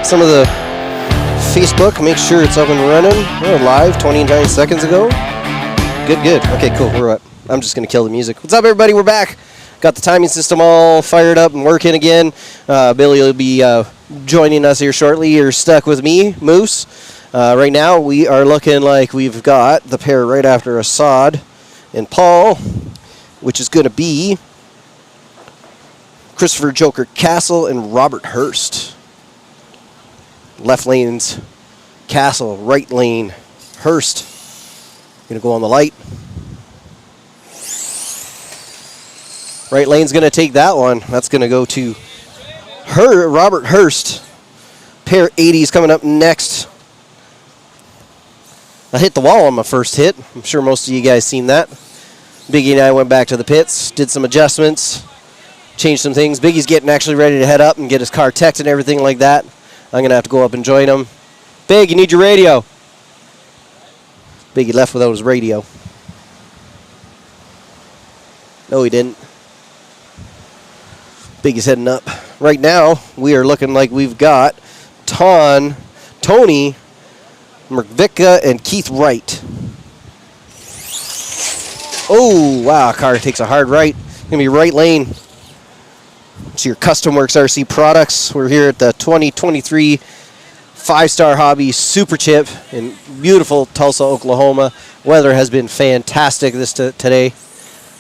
some of the Facebook. Make sure it's up and running. We're live 29 seconds ago. Good. Okay, cool. We're up. I'm just going to kill the music. What's up, everybody? We're back. Got the timing system all fired up and working again. Billy will be joining us here shortly. You're stuck with me, Moose. Right now, we are looking like we've got the pair right after Assad and Paul, which is going to be Christopher Joker Castle and Robert Hurst. Left lane's Castle, right lane Hurst. Going to go on the light. Right lane's going to take that one. That's going to go to Robert Hurst. Pair 80s coming up next. I hit the wall on my first hit. I'm sure most of you guys seen that. Biggie and I went back to the pits, did some adjustments, changed some things. Biggie's getting actually ready to head up and get his car teched and everything like that. I'm going to have to go up and join him. Big, you need your radio. Biggie left without his radio. No, he didn't. Biggie's heading up. Right now, we are looking like we've got Tony, Mervicka, and Keith Wright. Oh, wow, car takes a hard right. Going to be right lane. It's your Custom Works RC products. We're here at the 2023 5-Star Hobbies Super Chip in beautiful Tulsa, Oklahoma. Weather has been fantastic today.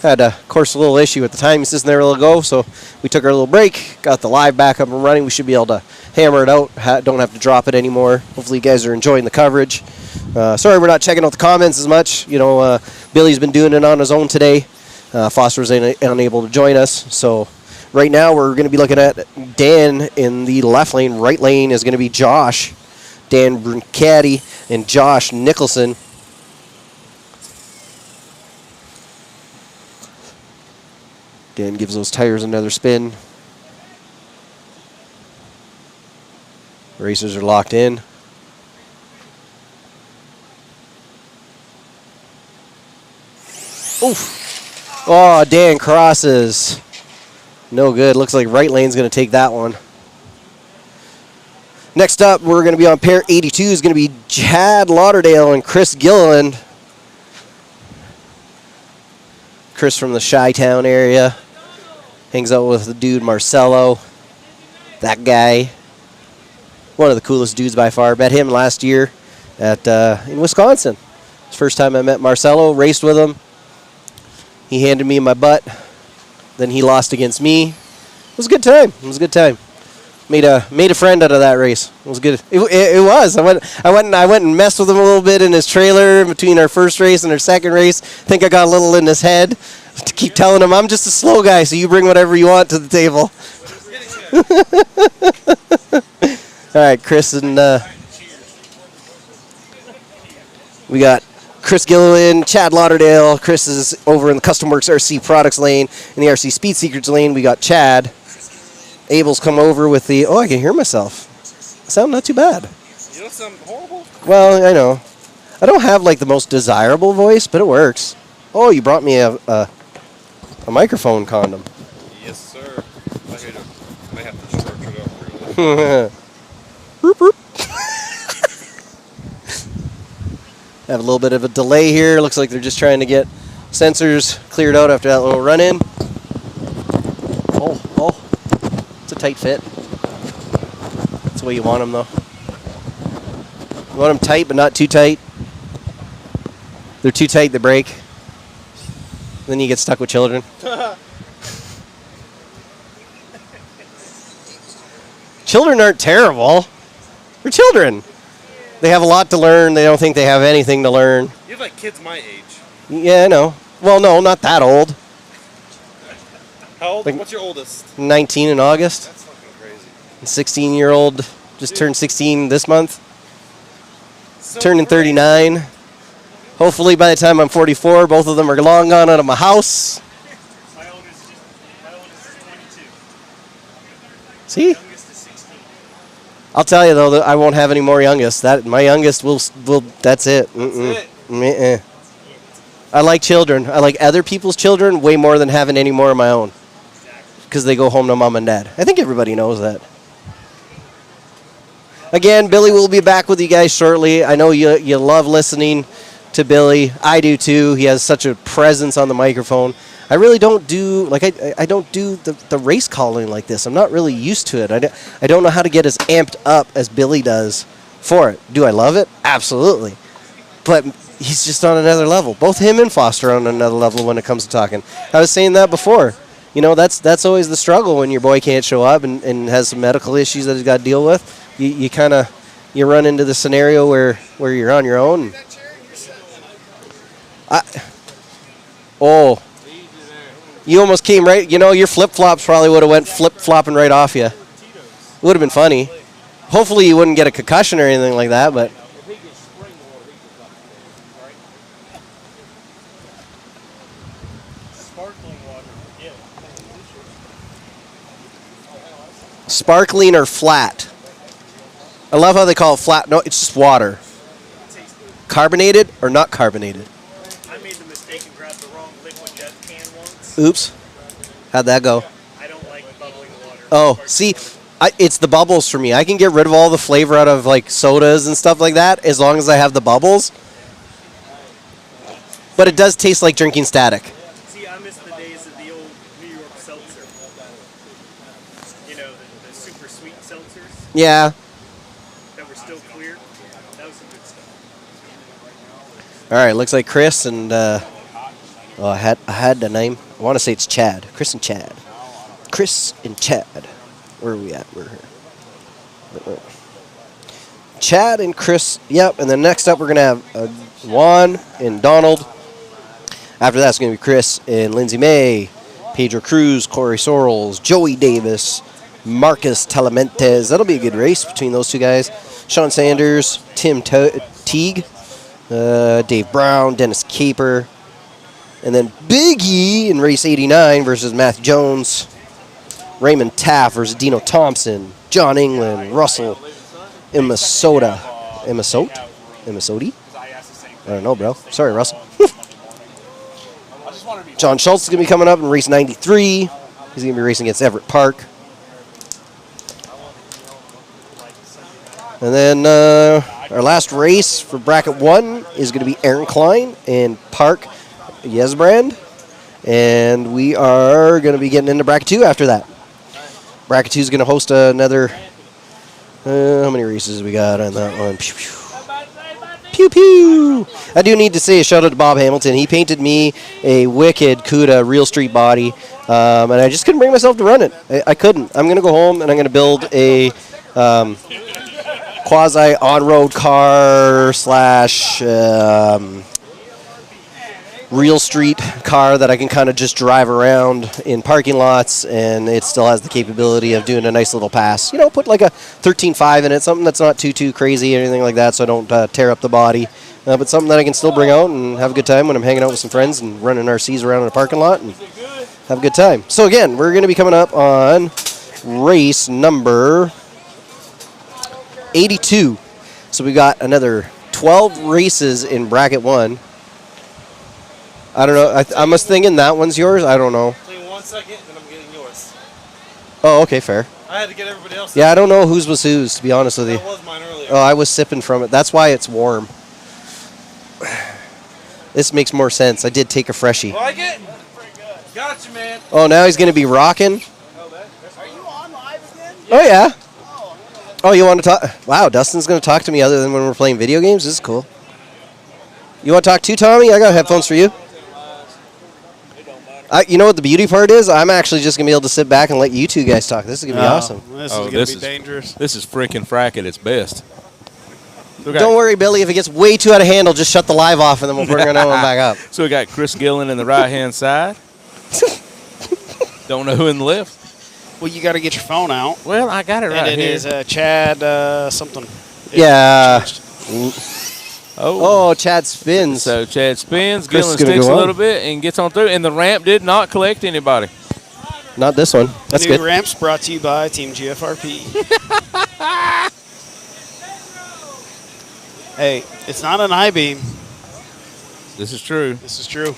Had, of course, a little issue with the timing system there a little ago, so we took our little break, got the live back up and running. We should be able to hammer it out. Don't have to drop it anymore. Hopefully you guys are enjoying the coverage. Sorry we're not checking out the comments as much. You know, Billy's been doing it on his own today. Foster was unable to join us. So right now we're going to be looking at Dan in the left lane. Right lane is going to be Josh. Dan Bruncati and Josh Nicholson. Dan gives those tires another spin. Racers are locked in. Oof. Oh, Dan crosses. No good. Looks like right lane's going to take that one. Next up, we're going to be on pair 82. Is going to be Chad Lauderdale and Chris Gilliland. Chris from the Chi-Town area. Hangs out with the dude Marcelo. That guy. One of the coolest dudes by far. Met him last year in Wisconsin. It's the first time I met Marcelo. Raced with him. He handed me my butt. Then he lost against me. It was a good time. Made a friend out of that race. It was good. It was. I went and messed with him a little bit in his trailer between our first race and our second race. I think I got a little in his head to keep telling him I'm just a slow guy, so you bring whatever you want to the table. All right, Chris and we got Chris Gilliland, Chad Lauderdale. Chris is over in the Custom Works RC Products lane. In the RC Speed Secrets lane, we got Chad. Abel's come over with the... Oh, I can hear myself. I sound not too bad. You don't sound horrible? Well, I know. I don't have, like, the most desirable voice, but it works. Oh, you brought me a microphone condom. Yes, sir. I might have to charge it up really. Boop, boop. Have a little bit of a delay here. Looks like they're just trying to get sensors cleared out after that little run-in. Oh. It's a tight fit. That's the way you want them, though. You want them tight, but not too tight. They're too tight, they break. Then you get stuck with children. Children aren't terrible. They're children. They have a lot to learn. They don't think they have anything to learn. You have like kids my age. Yeah, I know. Well, no, not that old. How old? Like what's your oldest? 19 in August. That's fucking crazy. 16-year-old just turned 16 this month. So Turning crazy. 39. Hopefully by the time I'm 44, both of them are long gone out of my house. My oldest is 22. See? Youngest is 16. I'll tell you though, that I won't have any more youngest. My youngest will. That's it. That's it. Mm-mm. I like children. I like other people's children way more than having any more of my own. Because they go home to mom and dad. I think everybody knows that. Again, Billy will be back with you guys shortly. I know you love listening to Billy. I do too. He has such a presence on the microphone. I really don't do I don't do the race calling like this. I'm not really used to it. I don't know how to get as amped up as Billy does for it. Do I love it? Absolutely. But he's just on another level. Both him and Foster are on another level when it comes to talking. I was saying that before. You know, that's always the struggle when your boy can't show up and has some medical issues that he's got to deal with. You kind of run into the scenario where you're on your own. You almost came right. You know, your flip-flops probably would have went flip-flopping right off you. Would have been funny. Hopefully you wouldn't get a concussion or anything like that, but... Sparkling or flat? I love how they call it flat. No, it's just water. Carbonated or not carbonated? I made the mistake and grabbed the wrong liquid death can once. Oops. How'd that go? I don't like bubbling water. Oh, see, it's the bubbles for me. I can get rid of all the flavor out of like sodas and stuff like that as long as I have the bubbles. But it does taste like drinking static. See, I miss the days of the old New York seltzer. You know, the super sweet seltzers Yeah. that were still clear. That was some good stuff. All right, looks like Chris and I had the name. I want to say it's Chad. Chris and Chad. Chris and Chad. Where are we at? We're here. Chad and Chris. Yep. And then next up, we're gonna have Juan and Donald. After that, it's gonna be Chris and Lindsay May, Pedro Cruz, Corey Sorrells, Joey Davis, Marcus Telementes. That'll be a good race between those two guys. Sean Sanders, Tim Teague, Dave Brown, Dennis Caper, and then Big E in race 89 versus Matthew Jones, Raymond Taft versus Dino Thompson, John England, Russell Imasota. Imasoti? I don't know, bro. Sorry, Russell. John Schultz is going to be coming up in race 93. He's going to be racing against Everett Park. And then our last race for bracket 1 is going to be Aaron Klein and Park Yesbrand. And we are going to be getting into bracket 2 after that. Bracket 2 is going to host another... how many races we got on that one? Pew, pew. Pew, pew. I do need to say a shout out to Bob Hamilton. He painted me a wicked CUDA Real Street body, and I just couldn't bring myself to run it. I couldn't. I'm going to go home, and I'm going to build a quasi on-road car slash real street car that I can kind of just drive around in parking lots, and it still has the capability of doing a nice little pass. You know, put like a 13.5 in it, something that's not too crazy or anything like that, so I don't tear up the body. But something that I can still bring out and have a good time when I'm hanging out with some friends and running RCs around in a parking lot and have a good time. So again, we're going to be coming up on race number 82. So we got another 12 races in bracket 1. I don't know. I was thinking that one's yours. I don't know. Wait 1 second, then I'm getting yours. Oh, okay, fair. I had to get everybody else. Yeah, I don't know whose was whose, to be honest with you. That was mine earlier. Oh, I was sipping from it. That's why it's warm. This makes more sense. I did take a freshie. Like it? Gotcha, man. Oh, now he's going to be rocking. Are you on live again? Oh, yeah. Oh, you want to talk? Wow, Dustin's going to talk to me other than when we're playing video games? This is cool. You want to talk too, Tommy? I got headphones for you. You know what the beauty part is? I'm actually just going to be able to sit back and let you two guys talk. This is going to be awesome. This is going to be dangerous. This is freaking frack at its best. Don't worry, Billy. If it gets way too out of hand, I'll just shut the live off, and then we'll bring another one back up. So we got Chris Gillen in the right-hand side. Don't know who in the left. Well, you got to get your phone out. Well, I got it right And it here. is Chad something. Yeah. Oh, Oh, Chad spins. so Chad spins, Chris Gillen is gonna sticks go a on. little bit and gets on through, and the ramp did not collect anybody. Not this one. That's New good. ramps brought to you by Team GFRP. Hey, it's not an I-beam. This is true. This is true.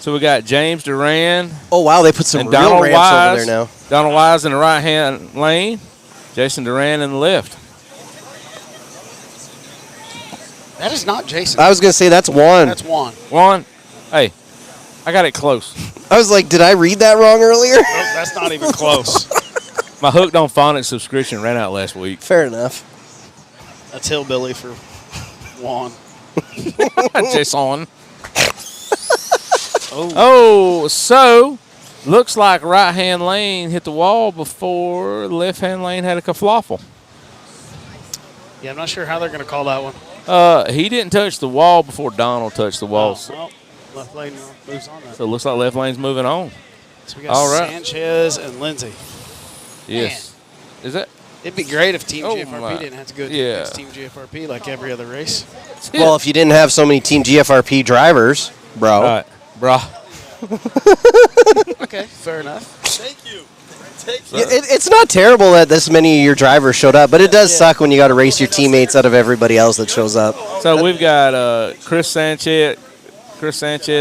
So we got James Duran Oh, wow. They put some and real Donald ramps over Wise. there now. Donald Wise in the right-hand lane, Jason Duran in the left. That is not Jason. I was going to say that's Juan. That's Juan. Juan, hey, I got it close. I was like, did I read that wrong earlier? Nope, that's not even close. My Hooked on Phonics subscription ran out last week. Fair enough. That's hillbilly for Juan. Jason. Oh, so looks like right-hand lane hit the wall before left-hand lane had a kerfluffle. Yeah, I'm not sure how they're going to call that one. He didn't touch the wall before Donald touched the wall. Well, left lane moves on that. So it looks like left lane's moving on. So we got all right. Sanchez and Lindsay. Yes. Is that? It'd be great if Team Oh, GFRP my. didn't have to go Yeah. against Team GFRP like every other race. Well, if you didn't have so many Team GFRP drivers, bro. All right, bro. Okay, fair enough. Thank you. Yeah, it's not terrible that this many of your drivers showed up, but it does suck when you got to race your teammates out of everybody else that shows up. So we've got Chris Sanchez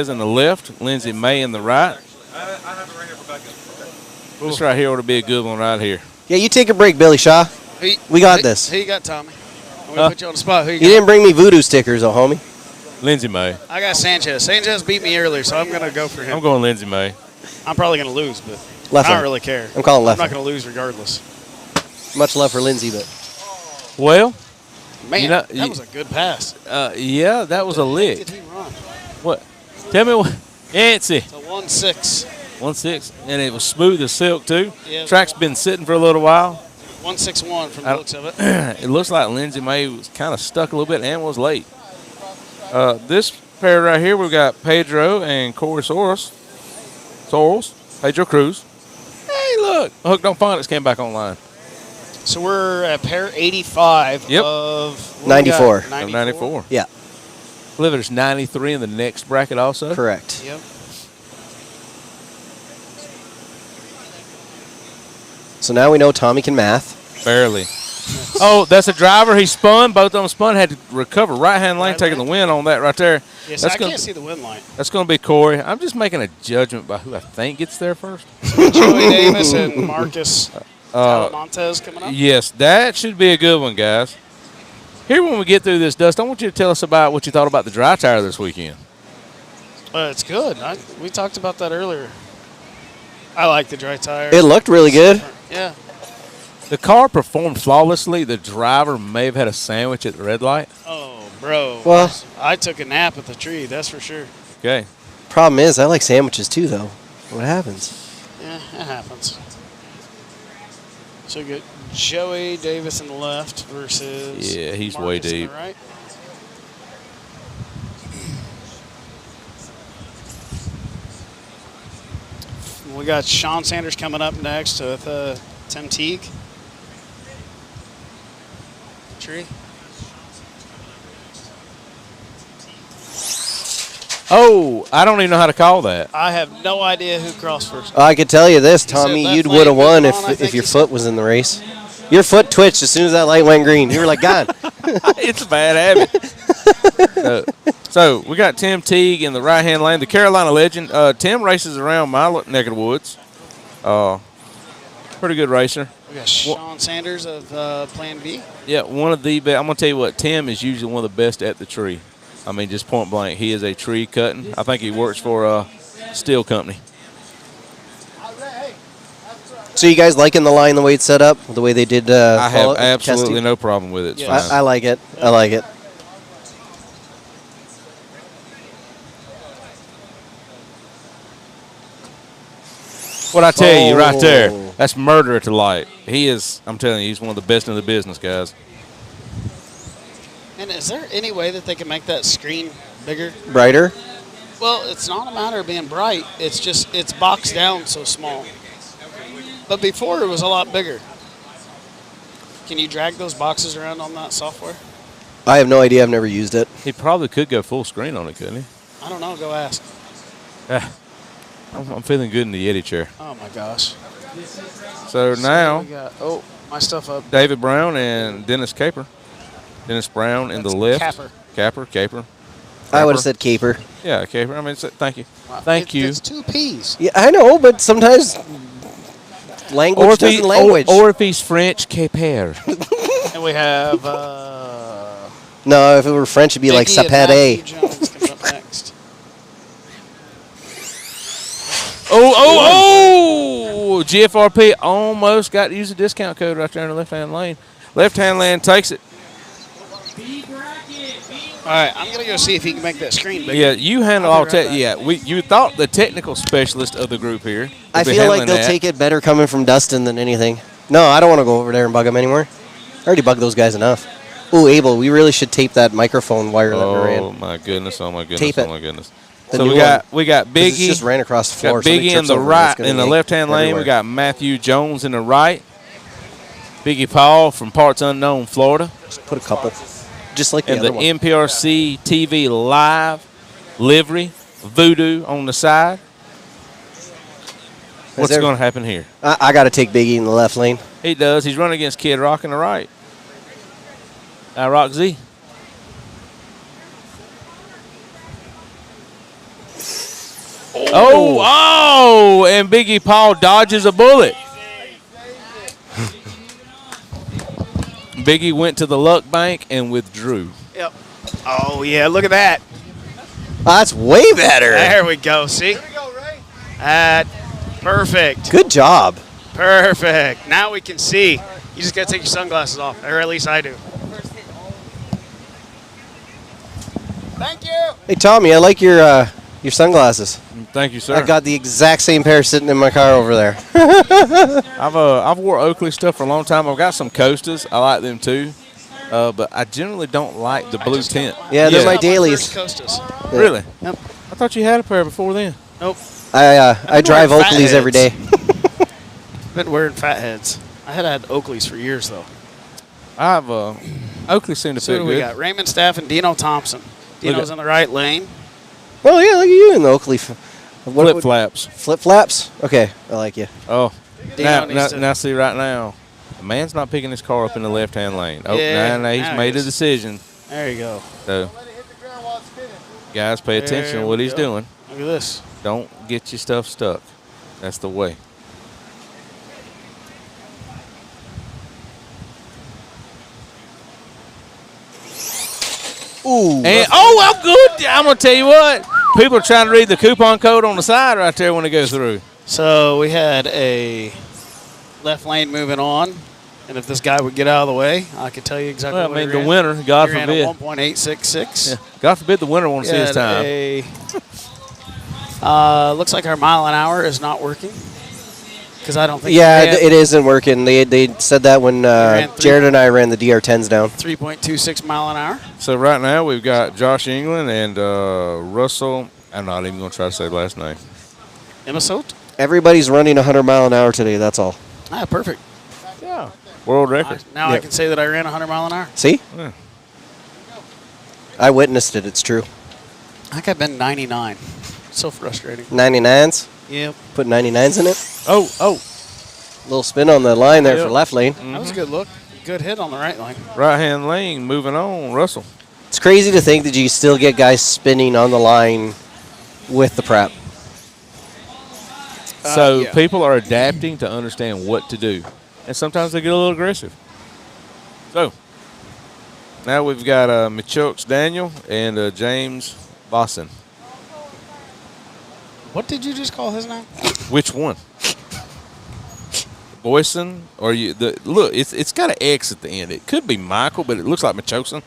in the left, Lindsay May in the right. I have it right here for backup. This right here ought to be a good one right here. Yeah, you take a break, Billy Shaw. We got this. Who you got, Tommy? I'm going to put you on the spot. Who you You got? didn't bring me voodoo stickers, though, homie. Lindsay May. I got Sanchez. Sanchez beat me earlier, so I'm going to go for him. I'm going Lindsay May. I'm probably going to lose, but Left I lane. don't really care. I'm calling left I'm not lane. going to lose regardless. Much love for Lindsay, but Man, Well, You know, that was a good pass. yeah, that was a lick. Did he run? What? Tell me what. Yancy. It's a 1-6. 1-6. And it was smooth as silk, too. Yeah. Track's been sitting for a little while. 1-6-1 from the looks of it. It looks like Lindsay May was kind of stuck a little bit and was late. This pair right here, we've got Pedro and Corey Soros. Pedro Cruz. Hey, look. Hooked on Phonics came back online. So we're at pair 85 Yep. of 94. 94. yeah, I believe there's 93 in the next bracket also. correct. Yep. So now we know Tommy can math. Barely. Oh, that's a driver. He spun. Both of them spun. Had to recover. Right-hand lane, taking the win on that right there. Yes, That's I gonna- can't see the win line. That's going to be Corey. I'm just making a judgment by who I think gets there first. Joey Davis and Marcus Montez coming up. Yes, that should be a good one, guys. Here, when we get through this, Dust, I want you to tell us about what you thought about the dry tire this weekend. It's good. We talked about that earlier. I like the dry tire. It looked really good. Yeah. The car performed flawlessly. The driver may have had a sandwich at the red light. Oh, bro. Well- I took a nap at the tree, that's for sure. Okay. Problem is, I like sandwiches too, though. What happens? Yeah, it happens. So good. Joey Davis in the left versus Yeah, he's Marcus way in the deep. right. We got Sean Sanders coming up next with Tim Teague. Tree. Oh, I don't even know how to call that. I have no idea who crossed first. I could tell you this, said Tommy, left you'd lane would have won moving on, I if think your he foot was in the race. Your foot twitched as soon as that light went green. You were like, God. It's a bad habit. So we got Tim Teague in the right-hand lane, the Carolina legend. Tim races around my neck of the woods. Pretty good racer. We got Sean Sanders of Plan B. Yeah, one of the best. I'm going to tell you what, Tim is usually one of the best at the tree. I mean, just point blank. He is a tree cutting. I think he works for a steel company. So you guys liking the line the way it's set up, the way they did? I have testing? absolutely no problem with it. It's Yes. fine. I like it. I like it. What I tell you right there, Oh. that's murder at the light. He is, I'm telling you, he's one of the best in the business, guys. And is there any way that they can make that screen bigger? Brighter? Well, it's not a matter of being bright. It's just it's boxed down so small. But before it was a lot bigger. Can you drag those boxes around on that software? I have no idea. I've never used it. He probably could go full screen on it, couldn't he? I don't know. Go ask. I'm feeling good in the Yeti chair. Oh my gosh. So now, we got my stuff up. David Brown and Dennis Caper. Dennis Brown in the That's left. Capper. Caper. I would have said caper. Yeah, Caper. I mean, thank you. Wow. Thank you. It's two P's. Yeah, I know, but sometimes language doesn't language. Or if he's French, Caper. And we have No, if it were French, it'd be like Biggie and sapade. Matthew Jones comes up next. Oh! GFRP almost got to use a discount code right there in the left-hand lane. Left-hand lane takes it. All right, I'm gonna go see if he can make that screen bigger. Yeah, you handle I'll all be right tech. back. Yeah, you thought the technical specialist of the group here. would I be feel like handling they'll that. take it better coming from Dustin than anything. No, I don't want to go over there and bug them anymore. I already bugged those guys enough. Ooh, Abel, we really should tape that microphone wire that we Oh ran. my goodness! Oh my goodness! Tape Oh it. my goodness! The So new we got 'Cause Biggie. It just ran across the floor. Got Somebody Biggie in trips the over it, right it's gonna in the yank left-hand lane. We everywhere. got Matthew Jones in the right. Biggie Paul from Parts Unknown, Florida, Just put a couple. Just like the and other the one. MPRC TV live livery Voodoo on the side. What's there- going to happen here? I got to take Biggie in the left lane. He does. He's running against Kid Rock in the right. Rock Z. Oh, and Biggie Paul dodges a bullet. Biggie went to the luck bank and withdrew. Yep. Oh yeah, look at that. That's way better. There we go. See? Perfect. Good job. Perfect. Now we can see. You just gotta take your sunglasses off, or at least I do. Thank you. Hey, Tommy, I like your sunglasses. Thank you, sir. I got the exact same pair sitting in my car over there. I've wore Oakley stuff for a long time. I've got some Coastas. I like them too. But I generally don't like the blue tint. Yeah, they're my Got dailies. first Costas. Really? Yep. I thought you had a pair before then. Nope. I drive wearing Oakleys every day. Been wearing fatheads. I had Oakleys for years though. I've Oakley seem to So fit who we good. got? Raymond Staff and Dino Thompson. Dino's at- in the right lane. Oh yeah, look at you in the Oakley. Flip flaps. Flip flaps. Okay, I like you. Oh, Dino needs to- now see right now, the man's not picking his car up in the left-hand lane. Oh, Yeah, now he's now made he a is. decision. There you go. So, guys, pay attention There to what we he's go. doing. Look at this. Don't get your stuff stuck. That's the way. Ooh. And I'm good. I'm gonna tell you what. People are trying to read the coupon code on the side right there when it goes through. So we had a left lane moving on, and if this guy would get out of the way, I could tell you exactly Well, I what mean, he the ran. winner, God He ran forbid. a 1.866. Yeah. God forbid the winner won't see his time. Looks like our mile an hour is not working because I don't think Yeah, he ran it isn't working. They said that when ran three. Jared and I ran the DR10s down. 3.26 mile an hour. So right now we've got Josh England and Russell. I'm not even going to try to say the last name. Emisode? Everybody's running 100 mile an hour today. That's all. Ah, perfect. Yeah. World record. Now I Yep. can say that I ran 100 mile an hour. See? Yeah. I witnessed it. It's true. I think I've been 99. So frustrating. 99s. Yep. Put 99s in it. Oh. Little spin on the line there Yep. for left lane. That was a good look. Good hit on the right line. Right-hand lane, moving on, Russell. It's crazy to think that you still get guys spinning on the line with the prep. So yeah. people are adapting to understand what to do. And sometimes they get a little aggressive. So, now we've got Michokes Daniel and James Bosson. What did you just call his name? Which one? Boyson or you? Look, it's got an X at the end. It could be Michael, but it looks like Michokeson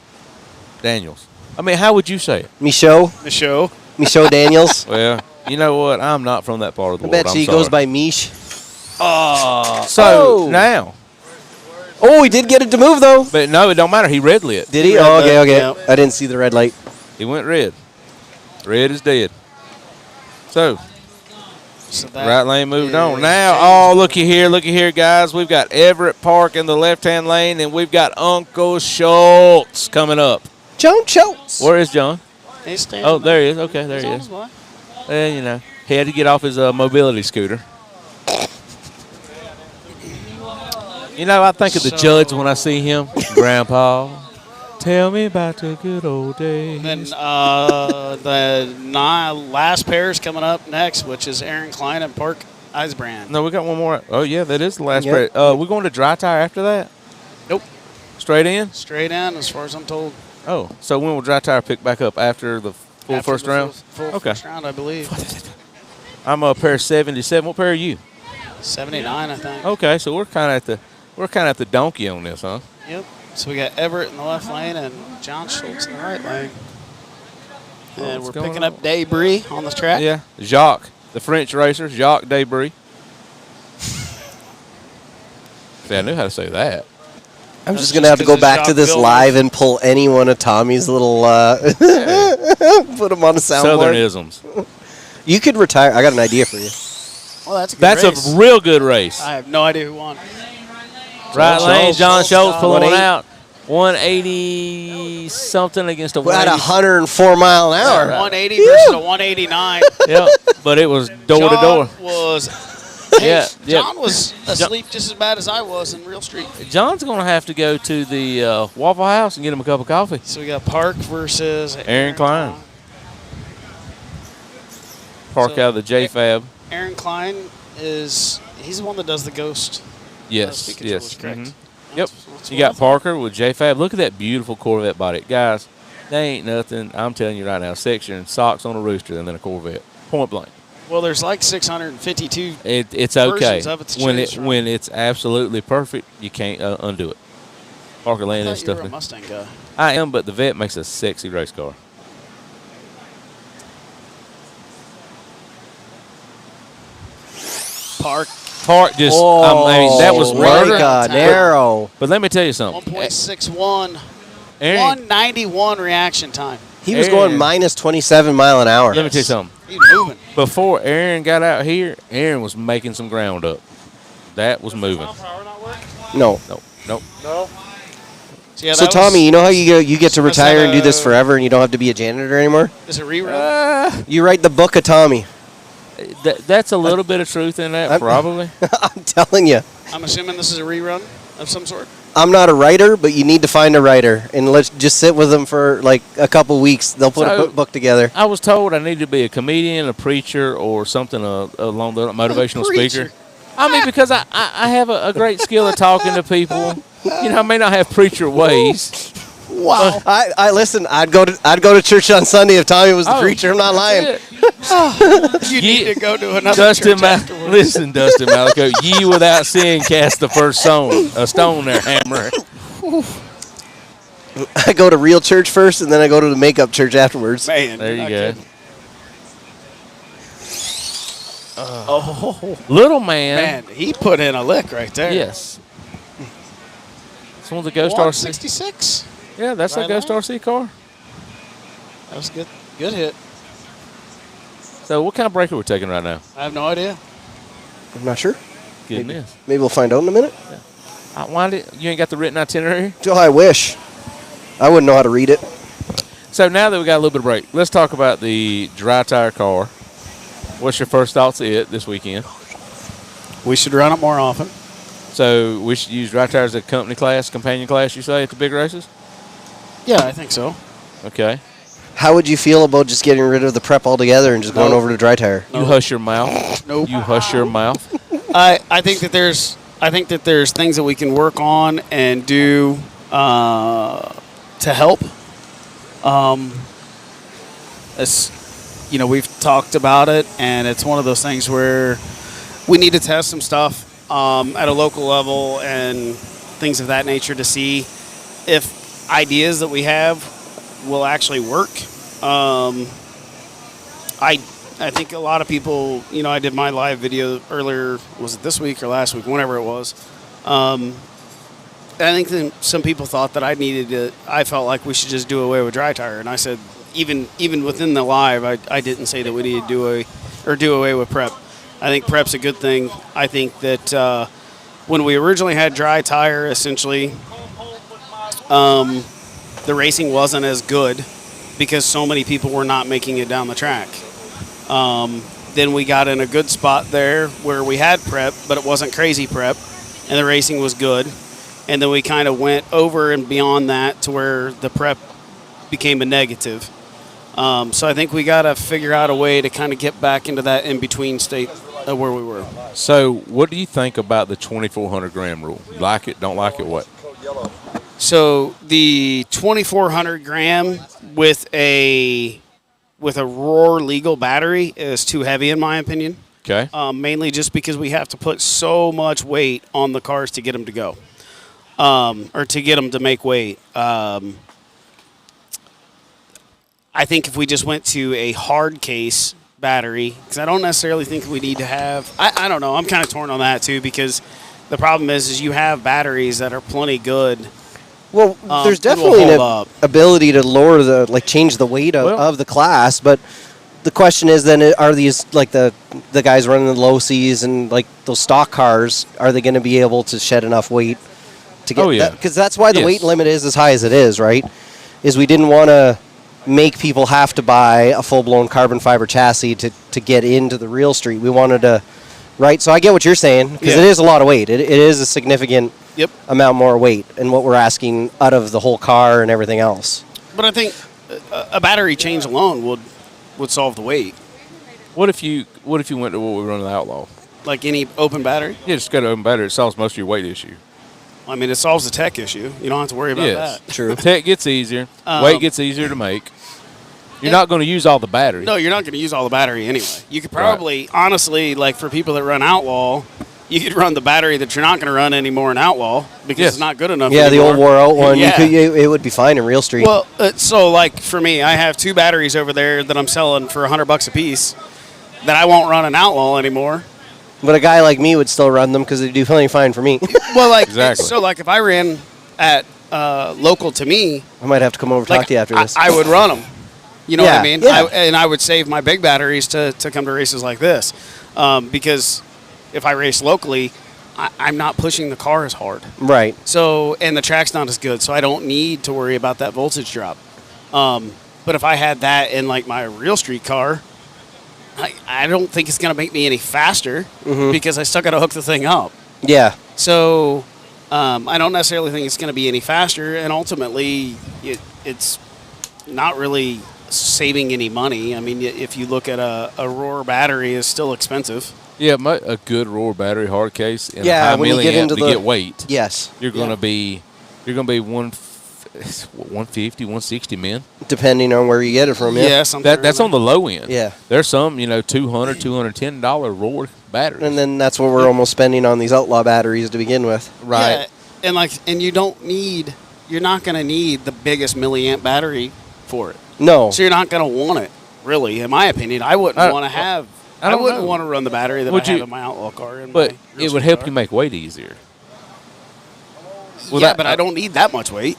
Daniels. I mean, how would you say it? Michaud. The show. Michaud Daniels. Well, you know what? I'm not from that part of the I world. bet I'm you he sorry. goes by Mish. So Oh. now, Oh, he did get it to move, though. but no, it don't matter. He red lit. Did he? Red Oh, okay, light, okay. yep. I didn't see the red light. He went red. Red is dead. So So that right lane moved on. is Now, James. looky here, guys. We've got Everett Park in the left-hand lane, and we've got Uncle Schultz coming up. Joan Schultz. Where is John? He's standing Oh, there he is. Okay, there He's he on is. his way. Well, you know, he had to get off his mobility scooter. You know, I think of the So- judge when I see him. Grandpa, tell me about the good old days. Then the last pair is coming up next, which is Aaron Klein and Park Eisbrand. No, we got one more. Oh, yeah, that is the last Yep. pair. We're going to dry tire after that? Nope. Straight in? Straight in, as far as I'm told. Oh, so when will dry tire pick back up after the full After first the round? Full Okay. first round, I believe. I'm a pair 77. What pair are you? 79, I think. Okay, so we're kind of at the donkey on this, huh? Yep. So we got Everett in the left lane and John Schultz in the right lane. And What's we're going picking on? up Debris on the track. Yeah, Jacques, the French racer, Jacques Debris. See, I knew how to say that. I'm That's just gonna have to just go 'cause back it's to this Jacques live and pull any one of Tommy's little put them on a soundboard. Southernisms. You could retire. I got an idea for you. Well, that's a good That's race. a real good race. I have no idea who won. Right lane, John Schultz pulling 180. out. 180 something against a We're at 180. 104 mile an hour. 180 versus a 189. Yeah, but it was door to door. John was. Yeah, yeah. John was asleep just as bad as I was in Real Street. John's going to have to go to the Waffle House and get him a cup of coffee. So we got Park versus Aaron Klein. Park So- out of the JFab. Aaron Klein he's the one that does the ghost. Yes, speed controls, yes. correct? Mhm. Yep. That's You what I got Parker with JFab. Look at that beautiful Corvette body. Guys, they ain't nothing. I'm telling you right now, section socks on a rooster and then a Corvette. Point blank. Well, there's like 652. It's okay. Versions of it to When choose from. when it's absolutely perfect, you can't undo it. Parker I laying that thought you stuff. were a in. Mustang guy. I am, but the Vet makes a sexy race car. Park Park just, I mean, that was murder. God, narrow. But let me tell you something. 1.61. Aaron, 191 reaction time. He was Aaron. going minus 27 mile an hour. let me tell you something. He's moving. Before Aaron got out here, Aaron was making some ground up. That was moving. No. Nope. So, yeah, So that Tommy, you know how you get to Must retire have and do this a- forever, and you don't have to be a janitor anymore? is it rerun? You write the book of Tommy. That's a little bit of truth in that, I'm- probably. I'm telling you, I'm assuming this is a rerun of some sort. I'm not a writer, but you need to find a writer, and let's just sit with them for like a couple weeks. They'll put So- a book together. I was told I needed to be a comedian, a preacher, or something along the motivational preacher. speaker. I mean, because I have a great skill of talking to people. You know, I may not have preacher ways. Wow. I listen. I'd go to church on Sunday if Tommy was the Oh, preacher. I'm not lying. that's it. You need to go to another Dustin, church afterwards. listen, Dustin Malico, ye without sin cast the first stone. A stone there, hammer. I go to real church first, and then I go to the makeup church afterwards. Man, There you're you not go. kidding. Oh, Little man. man, he put in a lick right there. Yes. It's one of the Ghost RC. 166. Yeah, that's Right a Ghost on. RC car. That was good. Good hit. So what kind of breaker we're taking right now? I have no idea. I'm not sure. Goodness. Maybe we'll find out in a minute. Why did you ain't got the written itinerary? Oh, I wish. I wouldn't know how to read it. So now that we got a little bit of break, let's talk about the dry tire car. What's your first thoughts of it this weekend? We should run it more often. So we should use dry tires as a company class, companion class, you say, at the big races? Yeah, I think so. Okay. How would you feel about just getting rid of the prep altogether and just going No. over to dry tire? You hush your mouth. Nope. You hush your mouth. I think that there's things that we can work on and do to help. We've talked about it, and it's one of those things where we need to test some stuff at a local level and things of that nature to see if ideas that we have will actually work. I think a lot of people, I did my live video earlier, was it this week or last week, whenever it was. I think that some people thought that I felt like we should just do away with dry tire. And I said, even within the live, I didn't say that we needed to do away with prep. I think prep's a good thing. I think that when we originally had dry tire, essentially, the racing wasn't as good because so many people were not making it down the track. Then we got in a good spot there where we had prep, but it wasn't crazy prep, and the racing was good. And then we kind of went over and beyond that to where the prep became a negative. So I think we got to figure out a way to kind of get back into that in-between state of where we were. So what do you think about the 2,400 gram rule? Like it, don't like it, what? So the 2,400 gram with a Roar legal battery is too heavy in my opinion. Okay. Mainly just because we have to put so much weight on the cars to get them to go, or to get them to make weight. I think if we just went to a hard case battery, because I don't necessarily think we need to have. I don't know. I'm kind of torn on that too, because the problem is you have batteries that are plenty good. Well, there's it will definitely an hold up. ability to lower change the weight of the class, but the question is then, are these like the guys running the low Cs and like those stock cars, are they going to be able to shed enough weight to get that? Because that's why the weight limit is as high as it is, right? Is we didn't want to make people have to buy a full-blown carbon fiber chassis to get into the real street. We wanted to, right? So I get what you're saying, because it is a lot of weight. It is a significant amount more weight and what we're asking out of the whole car and everything else. But I think a battery change alone would solve the weight. What if you went to what we run in the Outlaw? Like any open battery? Yeah, just go to open battery. It solves most of your weight issue. I mean, it solves the tech issue. You don't have to worry about that. True. Tech gets easier. Weight gets easier to make. You're not going to use all the battery. No, you're not going to use all the battery anyway. You could probably, honestly, like for people that run Outlaw, you could run the battery that you're not going to run anymore in Outlaw because it's not good enough Yeah, anymore. the old wore out one. Yeah. It would be fine in Real Street. Well, so like for me, I have 2 batteries over there that I'm selling for $100 a piece that I won't run in Outlaw anymore. But a guy like me would still run them because they do plenty fine for me. Well, like, Exactly. so like if I ran at local to me, I might have to come over and talk to you after this. I would run them. You know what I mean? Yeah. And I would save my big batteries to come to races like this. Because if I race locally, I'm not pushing the car as hard. Right. So, and the track's not as good, so I don't need to worry about that voltage drop. But if I had that in like my real street car, I don't think it's going to make me any faster because I still got to hook the thing up. Yeah. So I don't necessarily think it's going to be any faster, and ultimately it's not really saving any money. I mean, if you look at a Roar battery, is still expensive. Yeah, a good Roar battery hard case and Yeah, a high when you get milliamp into to the- get weight. Yes. You're going to be 150, 160 men. Depending on where you get it from. Yeah. Something That's on the low end. Yeah. There's some, $200, $210 Roar batteries. And then that's what we're almost spending on these Outlaw batteries to begin with. Right. Yeah, and you're not going to need the biggest milliamp battery for it. No. So you're not going to want it, really, in my opinion. I wouldn't want to have. I wouldn't want to run the battery that I have in my Outlaw car. But it would help you make weight easier. But I don't need that much weight.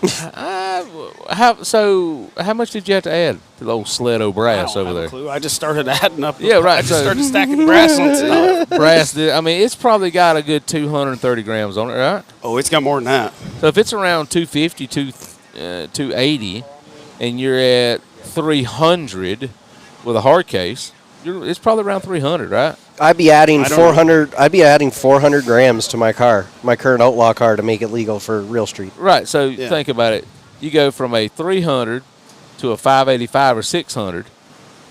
How much did you have to add to the old sled o' brass over there? Clue. I just started adding up. Yeah, right. I just started stacking brass on stuff. Brass. It's probably got a good 230 grams on it, right? Oh, it's got more than that. So if it's around 250, 280, and you're at 300 with a hard case, it's probably around 300, right? I'd be adding 400. I'd be adding 400 grams to my car, my current Outlaw car, to make it legal for Real Street. Right. So think about it. You go from a 300 to a 585 or 600.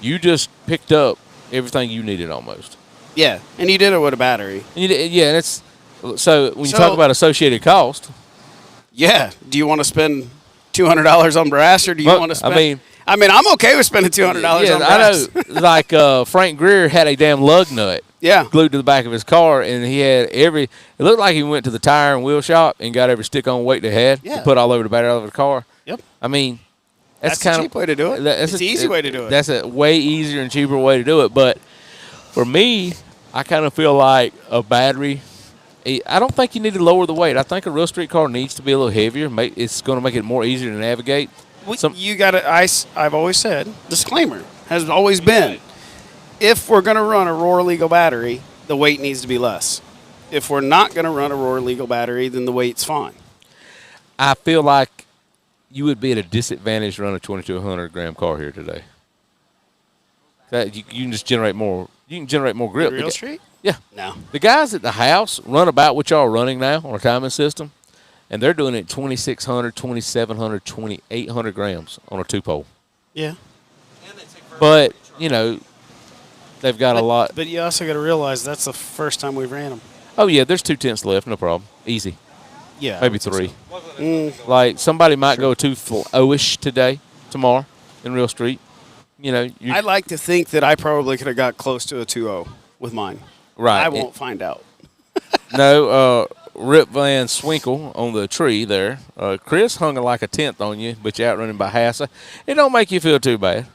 You just picked up everything you needed almost. Yeah, and you did it with a battery. And and it's so when you talk about associated cost. Yeah. Do you want to spend $200 on brass, or do you want to spend? I mean, I'm okay with spending $200 on brass. I know. Like Frank Greer had a damn lug nut glued to the back of his car, and he had it looked like he went to the tire and wheel shop and got every stick-on weight they had to put all over the battery of the car. Yep. I mean, that's kind of a cheap way to do it. It's the easy way to do it. That's a way easier and cheaper way to do it. But for me, I kind of feel like a battery, I don't think you need to lower the weight. I think a real street car needs to be a little heavier. It's going to make it more easier to navigate. You got to. I've always said, disclaimer has always been, if we're going to run a Roar legal battery, the weight needs to be less. If we're not going to run a Roar legal battery, then the weight's fine. I feel like you would be at a disadvantage to run a 2,200 gram car here today. That you can just generate more. You can generate more grip. Real street? Yeah. No. The guys at the house run about what y'all are running now on a timing system, and they're doing it 2,600, 2,700, 2,800 grams on a 2-pole. Yeah. But, they've got a lot. But you also got to realize that's the first time we've ran them. Oh, yeah, there's 2 tenths left, no problem. Easy. Yeah. maybe 3. Mm, Like somebody might go 2-0-ish today, tomorrow, in Real Street. You know, you I'd like to think that I probably could have got close to a 2-0 with mine. right. I won't find out. No, Rip Van Swinkle on the tree there. Chris hung like a 10th on you, but you outrun him by half. So it don't make you feel too bad.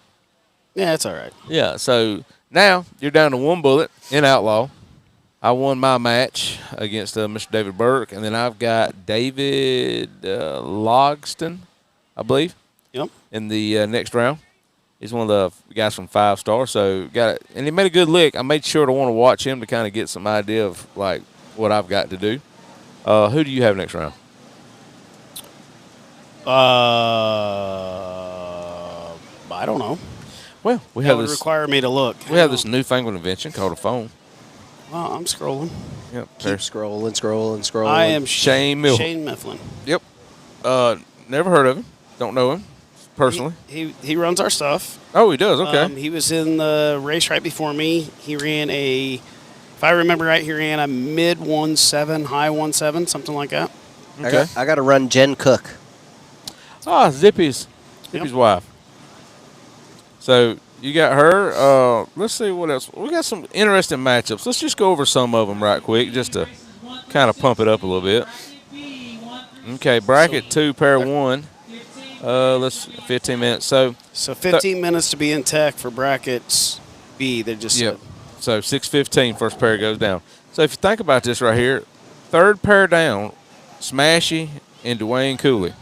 Yeah, it's all right. Yeah, so now you're down to 1 bullet in Outlaw. I won my match against Mr. David Burke, and then I've got David Logston, I believe, Yep. in the next round. He's one of the guys from 5 Star, so got it. And he made a good lick. I made sure to want to watch him to kind of get some idea of like what I've got to do. Who do you have next round? I don't know. Well, we That have would this. require me to look. We have this newfangled invention called a phone. Well, I'm scrolling. Yep. Keep scrolling. I am Shane Mifflin. Shane Mifflin. Yep. Never heard of him. Don't know him personally. He runs our stuff. Oh, he does. Okay. He was in the race right before me. He ran if I remember right, he ran a mid 1.7, high 1.7, something like that. Okay. I got to run Jen Cook. Zippy's wife. So you got her. Let's see what else. We got some interesting matchups. Let's just go over some of them right quick, just to kind of pump it up a little bit. Okay, bracket 2, pair 1. Let's 15 minutes. So 15 minutes to be in tech for brackets B. They just yep. So 6:15, first pair goes down. So if you think about this right here, third pair down, Smashy and Dwayne Cooley.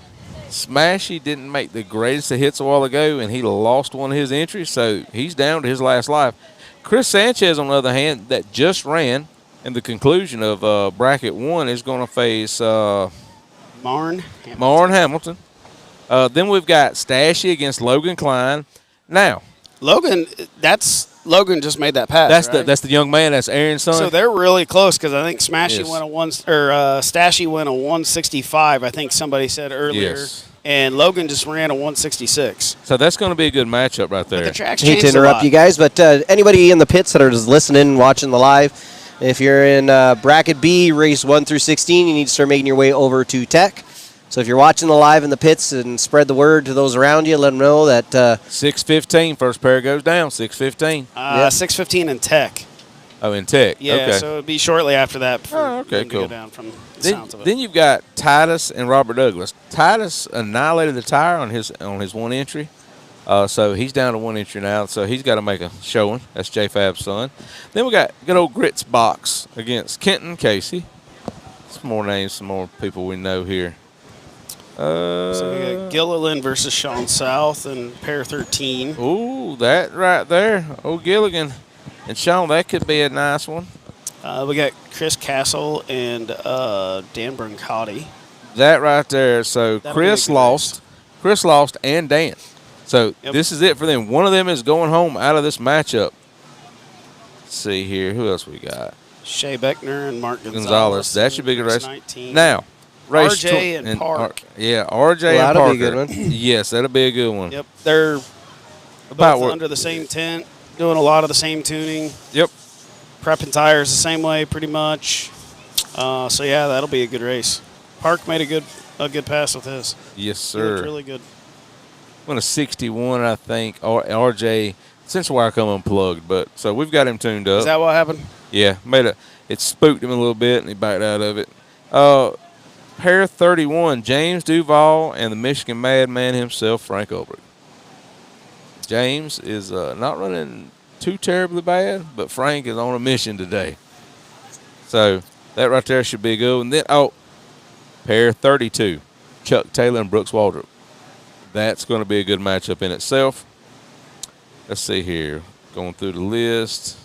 Smashy didn't make the greatest of hits a while ago, and he lost one of his entries, so he's down to his last life. Chris Sanchez, on the other hand, that just ran, and the conclusion of bracket 1 is going to face Marn Hamilton. Then we've got Stashy against Logan Klein. Now, Logan just made that pass. that's the young man. That's Aaron's son. So they're really close because I think Smashy Yes. went Stashy went a 165. I think somebody said earlier, Yes. and Logan just ran a 166. So that's going to be a good matchup right there. But the track's Hate changed to a interrupt lot. you guys, but anybody in the pits that are just listening and watching the live, if you're in bracket B, race 1 through 16, you need to start making your way over to Tech. So if you're watching the live in the pits, and spread the word to those around you, let them know that 6:15, first pair goes down. 6:15. 6:15 in tech. Oh, in Tech. Yeah, okay. so it'd be shortly after that. For Oh, okay, them to cool. Go down from the Then, sounds of it. then you've got Titus and Robert Douglas. Titus annihilated the tire on his one entry, so he's down to 1 entry now. So he's got to make a showing. That's J Fab's son. Then we got good old Grits Box against Kenton Casey. Some more names, some more people we know here. So we got Gilliland versus Sean South and pair 13. Ooh, that right there. Oh, Gilligan and Sean, that could be a nice one. We got Chris Castle and Dan Brancotti. That right there. So That'll be a Chris good lost. Chris lost and Dan. So Yep. this is it for them. One of them is going home out of this matchup. Let's see here. Who else we got? Shea Beckner and Mark Gonzalez. Gonzalez. That should be a good race. 19. Now, race RJ and Park. RJ Well, and that'll Parker. be a good one. Yes, that'll be a good one. Yep, they're About both where- under the same tent, doing a lot of the same tuning, Yep. prepping tires the same way pretty much. So yeah, that'll be a good race. Park made a good pass with his. Yes, He looked sir. really good. Went a 61, I think. RJ, since wire come unplugged, but so we've got him tuned up. Is that what happened? Yeah, it spooked him a little bit, and he backed out of it. Pair 31, James Duval and the Michigan Madman himself, Frank Ulbrich. James is not running too terribly bad, but Frank is on a mission today. So that right there should be a good one. Then, pair 32, Chuck Taylor and Brooks Waldrop. That's going to be a good matchup in itself. Let's see here. Going through the list.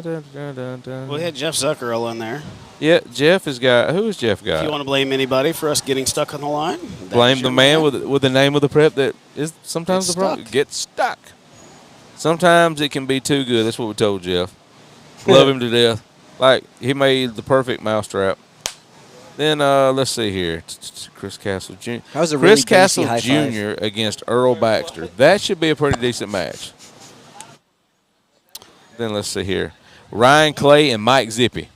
We had Jeff Zuckerell in there. Yeah, Jeff has got. Who has Jeff If you got? want to blame anybody for us getting stuck on the line, Blame the man with the name of the prep that is sometimes Gets the problem. stuck. Get stuck. Sometimes it can be too good. That's what we told Jeff. Love him to death. Like he made the perfect mousetrap. Then let's see here. Chris Castle Jr. That was a Chris really greasy Castle high five. Jr. against Earl Baxter. That should be a pretty decent match. Then let's see here. Ryan Clay and Mike Zippy.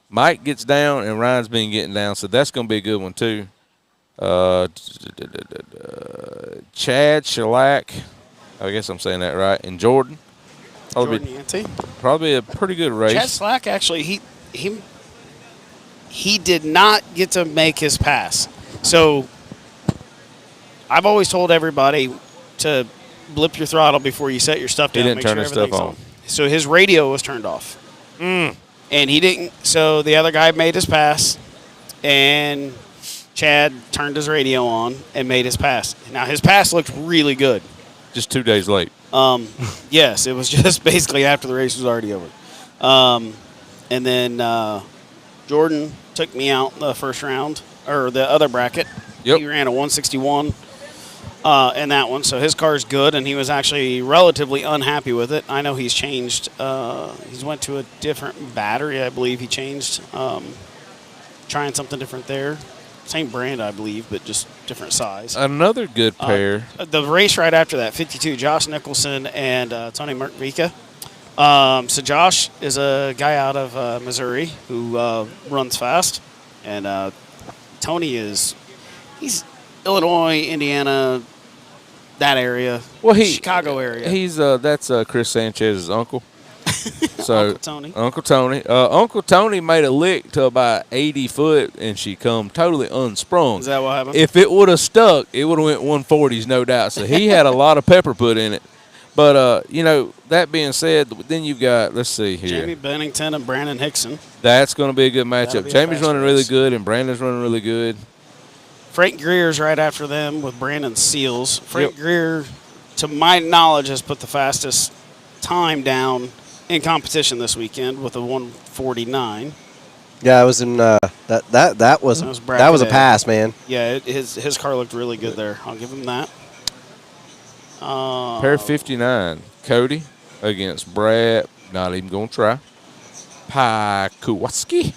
Mike gets down, and Ryan's been getting down, so that's going to be a good one, too. Chad Shellac, I guess I'm saying that right, and Jordan. Jordan Yancey. Probably a pretty good race. Chad Slack, actually, he did not get to make his pass. So I've always told everybody to blip your throttle before you set your stuff down. He didn't make turn sure his stuff everything's on. So his radio was turned off. And he didn't. So the other guy made his pass, and Chad turned his radio on and made his pass. Now, his pass looked really good. Just 2 days late. Yes, it was just basically after the race was already over. And then Jordan took me out the first round, or the other bracket. Yep. He ran a 161 in that one, so his car's good, and he was actually relatively unhappy with it. I know he's changed. He's went to a different battery, I believe he changed. Trying something different there. Same brand, I believe, but just different size. Another good pair. The race right after that, 52, Josh Nicholson and Tony Merkvika. So Josh is a guy out of Missouri who runs fast, and Tony he's Illinois, Indiana, that area. Well, Chicago area. He's that's Chris Sanchez's uncle. So Uncle Tony. Uncle Tony made a lick to about 80 foot, and she come totally unsprung. Is that what happened? If it would have stuck, it would have went 140s, no doubt. So he had a lot of pepper put in it. But, that being said, then you've got, let's see here. Jamie Bennington and Brandon Hickson. That's going to be a good That'll matchup. be a Jamie's fast running race. really good, and Brandon's running really good. Frank Greer's right after them with Brandon Seals. Frank Greer, to my knowledge, has put the fastest time down in competition this weekend with a 149. Yeah, I was in that was a pass, man. Yeah, his car looked really good there. I'll give him that. Pair 59, Cody against Brad. Not even going to try. Pakowski.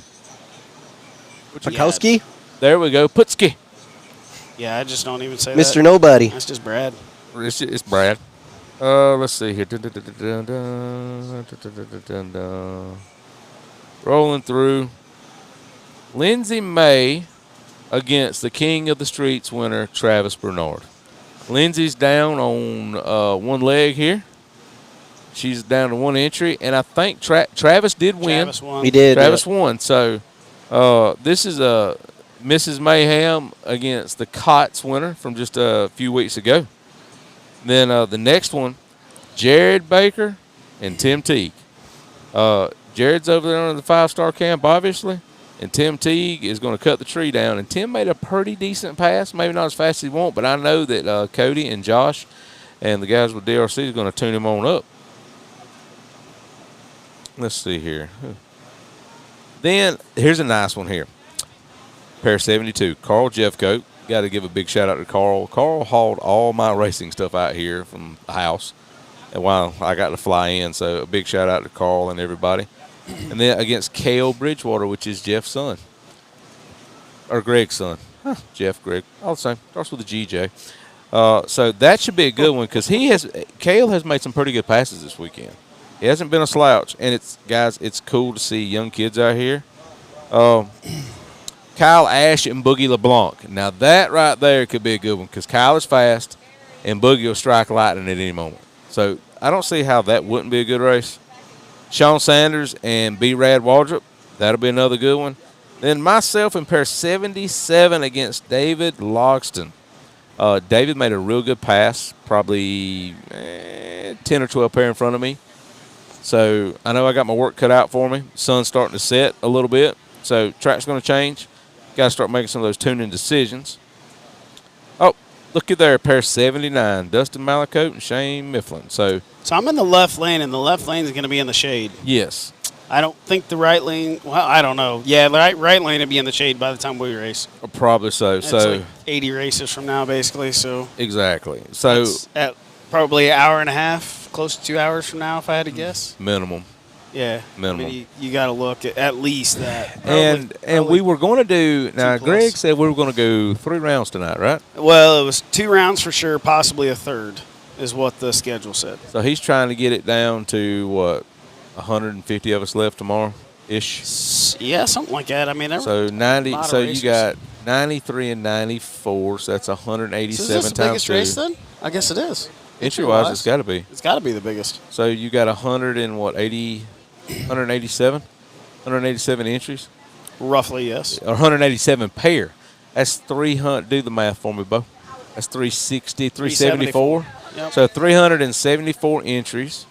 Pakowski? There we go. Putski. Yeah, I just don't even say Mr. that. Nobody. That's just Brad. It's Brad. Let's see here. Rolling through. Lindsay May against the King of the Streets winner, Travis Bernard. Lindsay's down on one leg here. She's down to one entry, and I think Travis did win. Travis won. He did. Travis won. So this is Mrs. Mayhem against the Cots winner from just a few weeks ago. Then the next one, Jared Baker and Tim Teague. Jared's over there on the 5-star camp, obviously, and Tim Teague is going to cut the tree down. And Tim made a pretty decent pass, maybe not as fast as he wants, but I know that Cody and Josh and the guys with DRC is going to tune him on up. Let's see here. Then here's a nice one here. Pair 72, Carl Jeffcoat. Got to give a big shout out to Carl. Carl hauled all my racing stuff out here from the house, and while I got to fly in, so a big shout out to Carl and everybody. And then against Kale Bridgewater, which is Jeff's son, or Greg's son. Jeff, Greg, all the same. Starts with a GJ. So that should be a good one because Kale has made some pretty good passes this weekend. He hasn't been a slouch, and it's cool to see young kids out here. Kyle Ash and Boogie LeBlanc. Now, that right there could be a good one because Kyle is fast and Boogie will strike lightning at any moment. So, I don't see how that wouldn't be a good race. Sean Sanders and B-Rad Waldrop. That'll be another good one. Then myself in pair 77 against David Logston. David made a real good pass, probably 10 or 12 pair in front of me. So, I know I got my work cut out for me. Sun's starting to set a little bit. So, track's going to change. Got to start making some of those tuning decisions. Oh, look at there, pair 79, Dustin Malacote and Shane Mifflin. So I'm in the left lane, and the left lane is going to be in the shade. yes. I don't think the right lane. Well, I don't know. Yeah, the right lane will be in the shade by the time we race. Probably so. It's So like 80 races from now, basically. So exactly. So it's at probably an hour and a half, close to 2 hours from now, if I had to guess. minimum. Yeah, Minimum. I mean, you got to look at least that. And we were going to do now. 2+. Greg said we were going to go 3 rounds tonight, right? Well, it was 2 rounds for sure, possibly a third, is what the schedule said. So he's trying to get it down to what 150 of us left tomorrow ish. Yeah, something like that. I mean, So 90. lot of So races. you got 93 and 94. So that's So 187 is this the times biggest 2. race then? I guess it is. Entry wise, it's got to be. It's got to be the biggest. So you got 187 entries, Roughly, yes. or 187 pair. That's 300. Do the math for me, Bo. That's 360, 374. Yep. So 374 entries.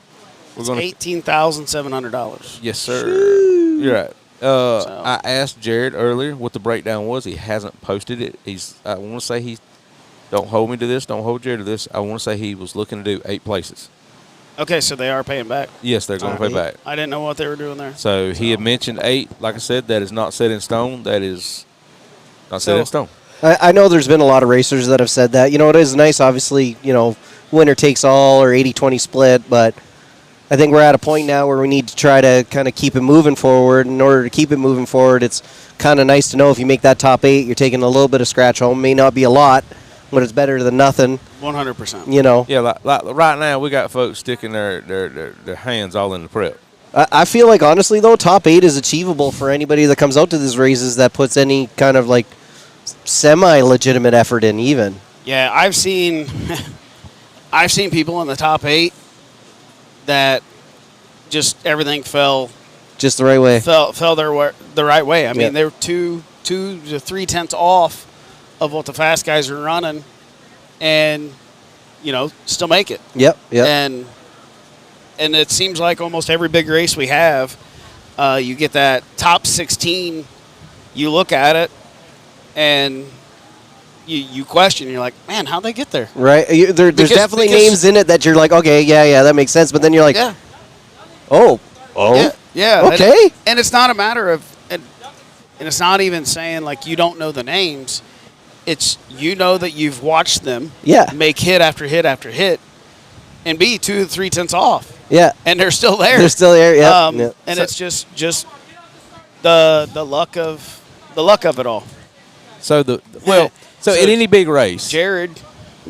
We're It's gonna. $18,700. Yes, sir. You're right. I asked Jared earlier what the breakdown was. He hasn't posted it. I want to say he. Don't hold me to this. Don't hold Jared to this. I want to say he was looking to do 8 places. Okay, so they are paying back. Yes, they're going to pay back. I didn't know what they were doing there. So he had mentioned 8. Like I said, that is not set in stone. That is not set in stone. I know there's been a lot of racers that have said that. You know, it is nice, obviously, winner takes all or 80-20 split, but I think we're at a point now where we need to try to kind of keep it moving forward. In order to keep it moving forward, it's kind of nice to know if you make that top 8, you're taking a little bit of scratch home. May not be a lot, but it's better than nothing. 100%. Yeah, like right now we got folks sticking their hands all in the prep. I feel like, honestly, though, top 8 is achievable for anybody that comes out to these races that puts any kind of, like, semi-legitimate effort in even. Yeah, I've seen people in the top 8 that just everything fell Just the right way. fell the right way. I mean, Yeah. they were 2 to 3 tenths off of what the fast guys are running, and still make it. Yep. And it seems like almost every big race we have, you get that top 16. You look at it, and you question. You're like, man, how'd they get there? Right. There's definitely names in it that you're like, okay, yeah, that makes sense. But then you're like, Yeah. oh, Yeah. okay. And it's not a matter of, and it's not even saying like you don't know the names. It's that you've watched them make hit after hit after hit and be 2 to 3 tenths off. Yeah. And they're still there. They're still there, yeah. And it's just the luck of it all. So so in any big race, Jared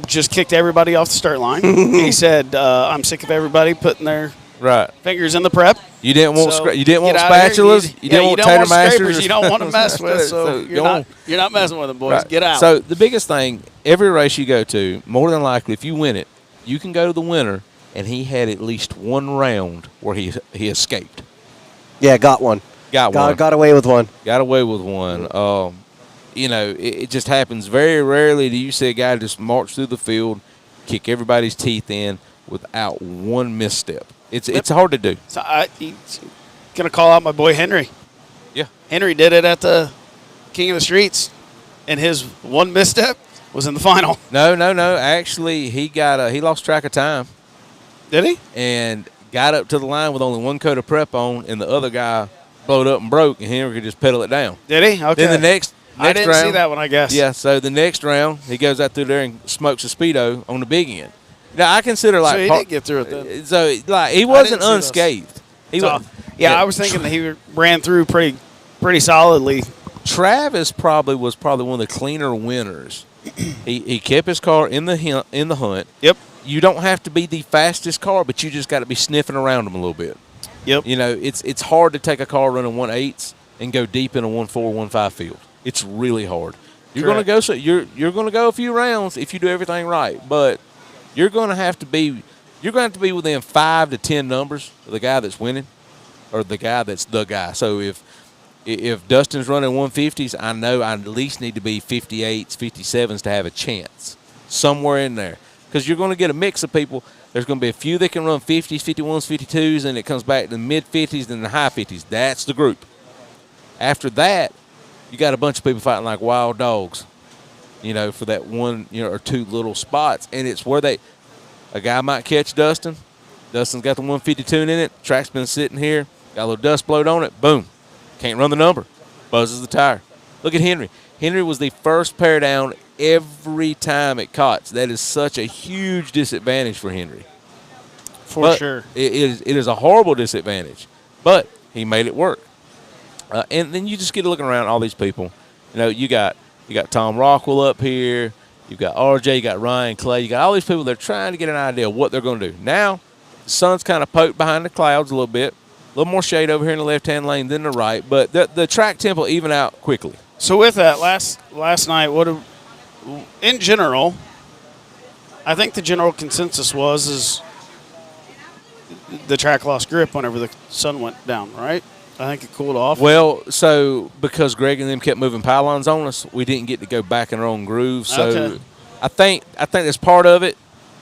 just kicked everybody off the start line. He said, "I'm sick of everybody putting their right. fingers in the prep. You didn't want you didn't want get out of here. spatulas. You didn't want tater masters. scrapers you don't want to mess with. So you're not messing with them, boys. Right. Get out." So the biggest thing, every race you go to, more than likely, if you win it, you can go to the winner, and he had at least one round where he escaped. Yeah, got one. Got one. Got away with one. Got away with one. It just happens very rarely. Do you see a guy just march through the field, kick everybody's teeth in without one misstep? It's hard to do. So I'm gonna call out my boy Henry. Yeah. Henry did it at the King of the Streets, and his one misstep was in the final. No. Actually, he lost track of time. Did he? And got up to the line with only one coat of prep on, and the other guy blowed up and broke, and Henry could just pedal it down. Did he? Okay. Then the next I didn't round, see that one, I guess. Yeah, so the next round, he goes out through there and smokes a Speedo on the big end. Now, I consider So he did get through it then. So, he wasn't see those. unscathed. I was thinking that he ran through pretty solidly. Travis was probably one of the cleaner winners. He kept his car in the hunt. Yep. You don't have to be the fastest car, but you just got to be sniffing around them a little bit. Yep. It's hard to take a car running 1.8s and go deep in a 1.4, 1.5 field. It's really hard. You're going to go you're going to go a few rounds if you do everything right, but you're going to have to be within 5 to 10 numbers of the guy that's winning, or the guy that's the guy. So if Dustin's running 150s, I know I at least need to be 58s, 57s to have a chance somewhere in there, because you're going to get a mix of people. There's going to be a few that can run 50s, 51s, 52s, and it comes back to the mid-50s and the high 50s. That's the group. After that, you got a bunch of people fighting like wild dogs, for that one, or two little spots. And it's where a guy might catch Dustin. Dustin's got the 152 in it. Track's been sitting here. Got a little dust blowed on it. Boom. Can't run the number. Buzzes the tire. Look at Henry. Henry was the first pair down every time at Cots. That is such a huge disadvantage for Henry. For sure. It is a horrible disadvantage. But he made it work. And then you just get looking around all these people. You got Tom Rockwell up here. You've got RJ. You got Ryan Clay. You got all these people that are trying to get an idea of what they're going to do. Now, the sun's kind of poked behind the clouds a little bit. little more shade over here in the left-hand lane than the right, but the track temp will even out quickly. So with that, last night, in general, I think the general consensus is the track lost grip whenever the sun went down, right? I think it cooled off. Well, so because Greg and them kept moving pylons on us, we didn't get to go back in our own groove. So Okay. I think that's part of it.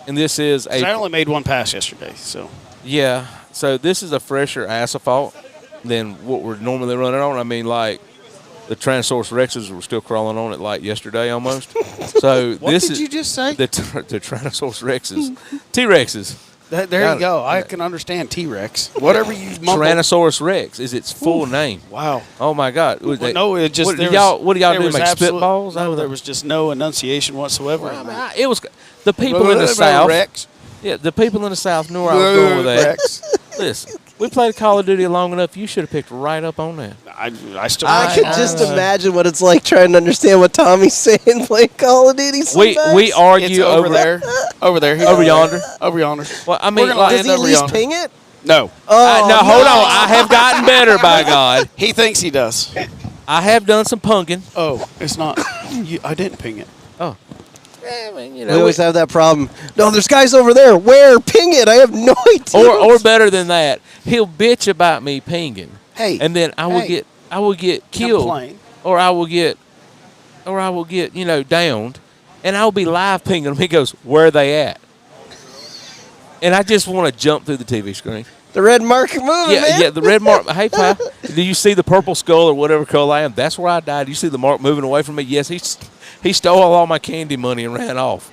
And this is 'Cause I only made one pass yesterday, so. yeah. So this is a fresher asphalt than what we're normally running on. I mean, like the Tyrannosaurus Rexes were still crawling on it like yesterday almost. So What this did is you just say? the Tyrannosaurus Rexes, T-Rexes. There you go. I can understand T-Rex. Whatever you mumble. Tyrannosaurus Rex is its full name. Wow. Oh my God! Well, no, it just what there do y'all there do? was Make absolute- spitballs? No, there was just no enunciation whatsoever. I mean, it was the people in the South. Rex. Yeah, the people in the South knew where I was going with that. Rex. Listen, we played Call of Duty long enough. You should have picked right up on that. I still. I could just imagine what it's like trying to understand what Tommy's saying playing Call of Duty. We Sometimes. argue It's over there. Over there. Over yonder. Over yonder. Well, I mean, We're gonna like, Does land he at over least yonder. ping it? No. Oh, no, hold on. I have gotten better, by God. He thinks he does. I have done some punking. Oh, it's not. I didn't ping it. Oh, yeah, I mean, you We know, always have that problem. No, there's guys over there. Where? Ping it. I have no idea. or better than that, he'll bitch about me pinging, Hey. and then I will get killed, Complain. or I will get downed, and I'll be live pinging him. He goes, "Where are they at?" And I just want to jump through the TV screen. The red mark moving, Yeah, man. yeah, the red mark. Hey, pal, do you see the purple skull or whatever color I am? That's where I died. Do you see the mark moving away from me? Yes, he stole all my candy money and ran off.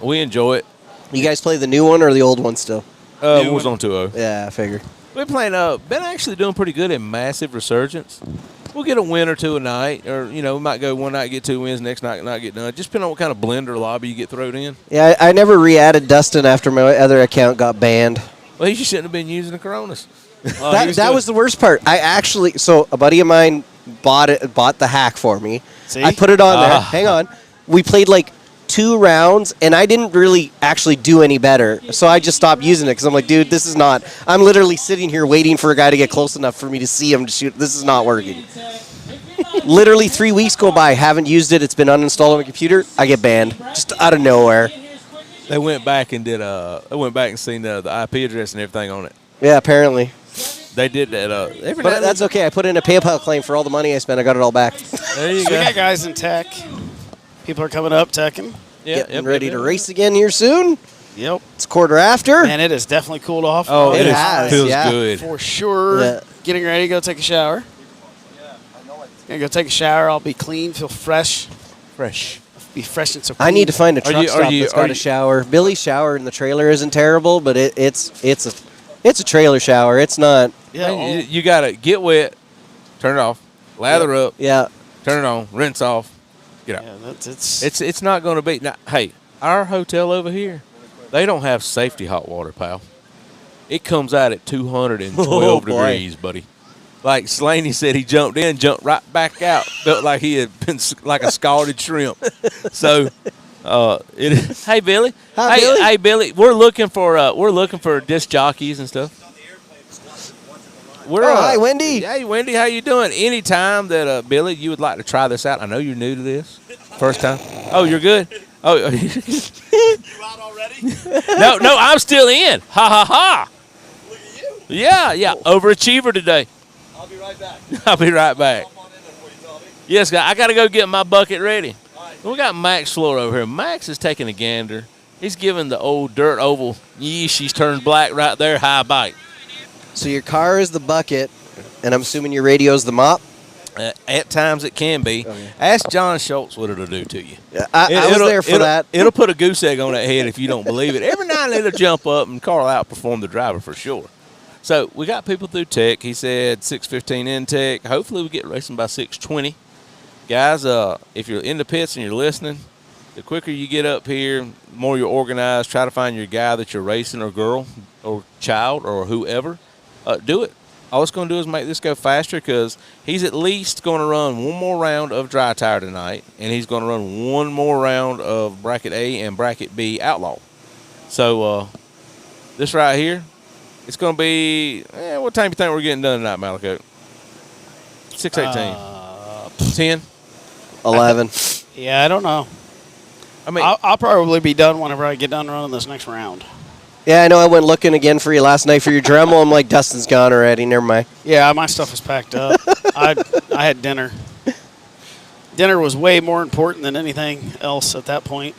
We enjoy it. You guys play the new one or the old one still? It was on 2-0. Yeah, I figured. We're playing. Been actually doing pretty good in Massive Resurgence. We'll get a win or two a night, or we might go one night get 2 wins, next night not get done. Just depending on what kind of blender lobby you get thrown in. Yeah, I never re-added Dustin after my other account got banned. Well, you shouldn't have been using the Coronas. That was the worst part. So a buddy of mine bought the hack for me. See? I put it on there. Hang on. We played like 2 rounds, and I didn't really actually do any better. So I just stopped using it because I'm like, dude, this is not. I'm literally sitting here waiting for a guy to get close enough for me to see him to shoot. This is not working. Literally 3 weeks go by, haven't used it. It's been uninstalled on my computer. I get banned just out of nowhere. They went back and did. They went back and seen the IP address and everything on it. Yeah, apparently. They did that. But that's okay. I put in a PayPal claim for all the money I spent. I got it all back. There you So we go. got guys in tech. People are coming up teching. Getting ready to race again here soon. Yep. It's quarter after. And it has definitely cooled off. Oh, It it has, feels yeah. good. For sure. Yeah. Getting ready to go take a shower. Gonna go take a shower. I'll be clean, feel fresh. Fresh. Be fresh and so clean. I need to find a truck you- are stop you- that's are got you- a shower. Billy's shower in the trailer isn't terrible, but it's a trailer shower. It's not. Yeah. Man, you gotta get wet, turn it off, lather up, Yeah. turn it on, rinse off, get out. Yeah, it's It's not going to be. Now, hey, our hotel over here, they don't have safety hot water, pal. It comes out at 212 Oh, boy. degrees, buddy. Like Slaney said, he jumped in, jumped right back out, felt like he had been like a scalded shrimp. So, Hey, Billy. Hi, Billy. Hey, Billy. We're looking for disc jockeys and stuff. Hi, Wendy. Hey, Wendy, how you doing? Anytime that Billy, you would like to try this out. I know you're new to this, first time. Oh, you're good. Oh, You out already? no, I'm still in. Ha ha ha. Look at you. Yeah, overachiever today. I'll be right back. I'll be right back. Hop on in there for you, Tommy. Yes, guy. I got to go get my bucket ready. We got Max Floor over here. Max is taking a gander. He's giving the old dirt oval. Yeesh, he's turned black right there. High bite. So your car is the bucket, and I'm assuming your radio's the mop. At times it can be. Okay. Ask John Schultz what it'll do to you. I was there for that. It'll put a goose egg on that head if you don't believe it. Every now and then it'll jump up, and Carl outperform the driver for sure. So we got people through tech. He said 6:15 in tech. Hopefully we get racing by 6:20. Guys, if you're in the pits and you're listening, the quicker you get up here, the more you're organized. Try to find your guy that you're racing, or girl, or child, or whoever. Do it. All it's going to do is make this go faster, because he's at least going to run one more round of dry tire tonight, and he's going to run one more round of bracket A and bracket B outlaw. So this right here, It's going to be, what time do you think we're getting done tonight, Malachi? 6:18. 10? 11. Yeah, I don't know. I mean, I'll probably be done whenever I get done running this next round. Yeah, I know. I went looking again for you last night for your Dremel. I'm like, Dustin's gone already. Never mind. Yeah, my stuff is packed up. I had dinner. Dinner was way more important than anything else at that point.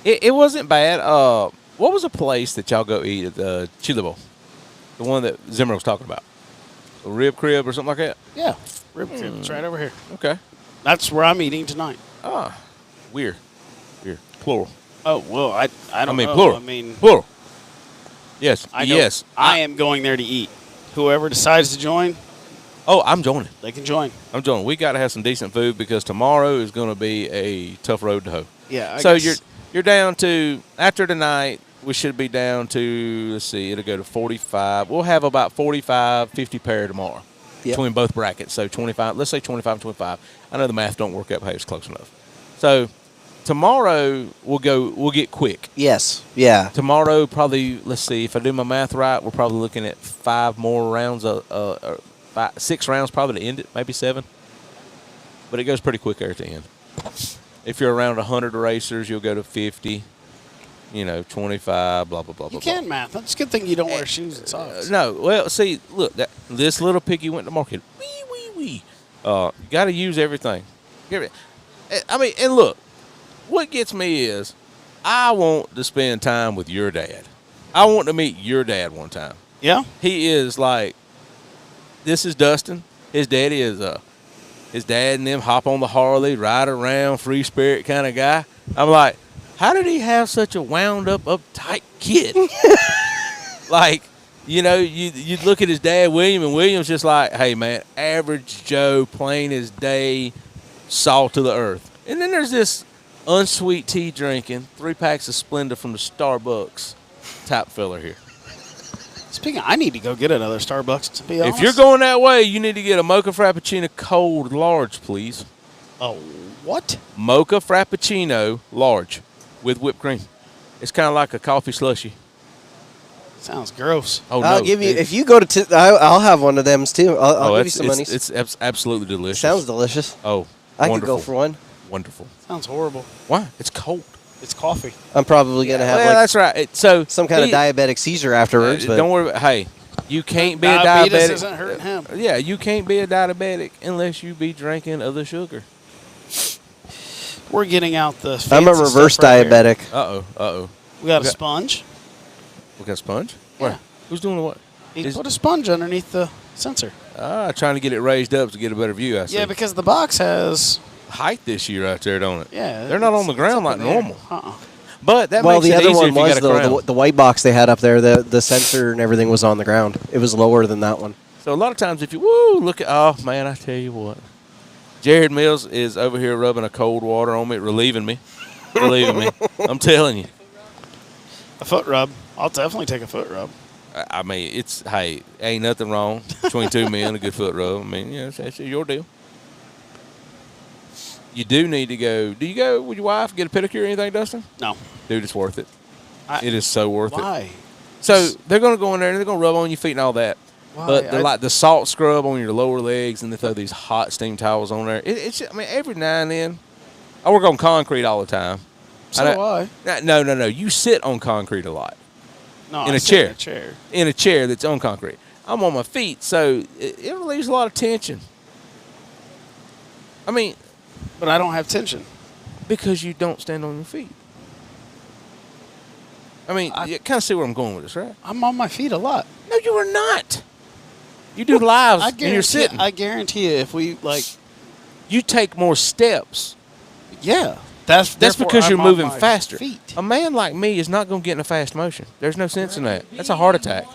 it wasn't bad. What was a place that y'all go eat at the Chili Bowl? The one that Zimmer was talking about? A rib crib or something like that? Yeah, rib crib. It's right over here. Okay. That's where I'm eating tonight. Ah, weird. Plural. Oh, well, I don't know. Plural. I mean, plural. Yes. I know yes. I am going there to eat. Whoever decides to join, Oh, I'm joining. they can join. I'm joining. We got to have some decent food because tomorrow is going to be a tough road to hoe. Yeah. So you're down to, after tonight, we should be down to, let's see, it'll go to 45. We'll have about 45, 50 pair tomorrow between both brackets. So 25, let's say 25 and 25. I know the math don't work out, but hey, it's close enough. So tomorrow we'll get quick. Yes. Yeah. Tomorrow probably, let's see, if I do my math right, we're probably looking at 5 more rounds, 6 rounds probably to end it, maybe 7. But it goes pretty quick there at the end. If you're around 100 racers, you'll go to 50. 25, blah, blah, blah, You blah. can math. That's a good thing you don't wear shoes and socks. No, well, see, look, this little piggy went to market. Wee. You got to use everything. I mean, and look, what gets me is I want to spend time with your dad. I want to meet your dad one time. Yeah? He is like, this is Dustin. His daddy is his dad and them hop on the Harley, ride around, free spirit kind of guy. I'm like, how did he have such a wound up, uptight kid? Like, you look at his dad, William, and William's just like, hey, man, average Joe, plain as day, salt to the earth. And then there's this unsweet tea drinking, 3 packs of Splenda from the Starbucks type filler here. Speaking of, I need to go get another Starbucks, to be honest. If you're going that way, you need to get a mocha frappuccino cold large, please. Oh, what? Mocha frappuccino large with whipped cream. It's kind of like a coffee slushy. Sounds gross. Oh, I'll no. give you, if you go to, I'll have one of them too. I'll give you some money. It's absolutely delicious. Sounds delicious. Oh, I could wonderful. go for one. Wonderful. Sounds horrible. Why? It's cold. It's coffee. I'm probably going to have Well, that's right. So some kind of diabetic seizure afterwards. But don't worry. Hey, you can't be a Diabetes diabetic. isn't hurting him. Yeah, you can't be a diabetic unless you be drinking other sugar. We're getting out the I'm a fancy reverse stuff right here. diabetic. Uh-oh. We got a Okay. sponge. We got a sponge? Yeah. Where? Who's doing the what? He put a sponge underneath the sensor. Trying to get it raised up to get a better view, I see. Yeah, because the box has... height this year right there, don't it? Yeah. They're not on the it's ground up like in the air. normal. Uh-uh. But that Well, makes the it other easier one if you was got a crown. though the white box they had up there. The sensor and everything was on the ground. It was lower than that one. So a lot of times if you, look at, oh, man, I tell you what. Jared Mills is over here rubbing a cold water on me, relieving me. I'm telling you. A foot rub. I'll definitely take a foot rub. I mean, ain't nothing wrong between two men, a good foot rub. I mean, that's your deal. You do need to go. Do you go with your wife, get a pedicure or anything, Dustin? No. Dude, it's worth it. It is so worth it. Why? So they're going to go in there and they're going to rub on your feet and all that. Why? But they're like the salt scrub on your lower legs, and they throw these hot steam towels on there. It's I mean, every now and then, I work on concrete all the time. So do I. No. You sit on concrete a lot. No, In I a sit chair. In a chair. In a chair that's on concrete. I'm on my feet, so it relieves a lot of tension. I mean, But I don't have tension. because you don't stand on your feet. I mean, you kind of see where I'm going with this, right? I'm on my feet a lot. No, you are not. You do lives I and you're guarantee. sitting. I guarantee you, if we You take more steps. yeah, that's Because I'm you're on moving my faster. Feet. A man like me is not going to get in a fast motion. There's no sense in that. That's a heart attack.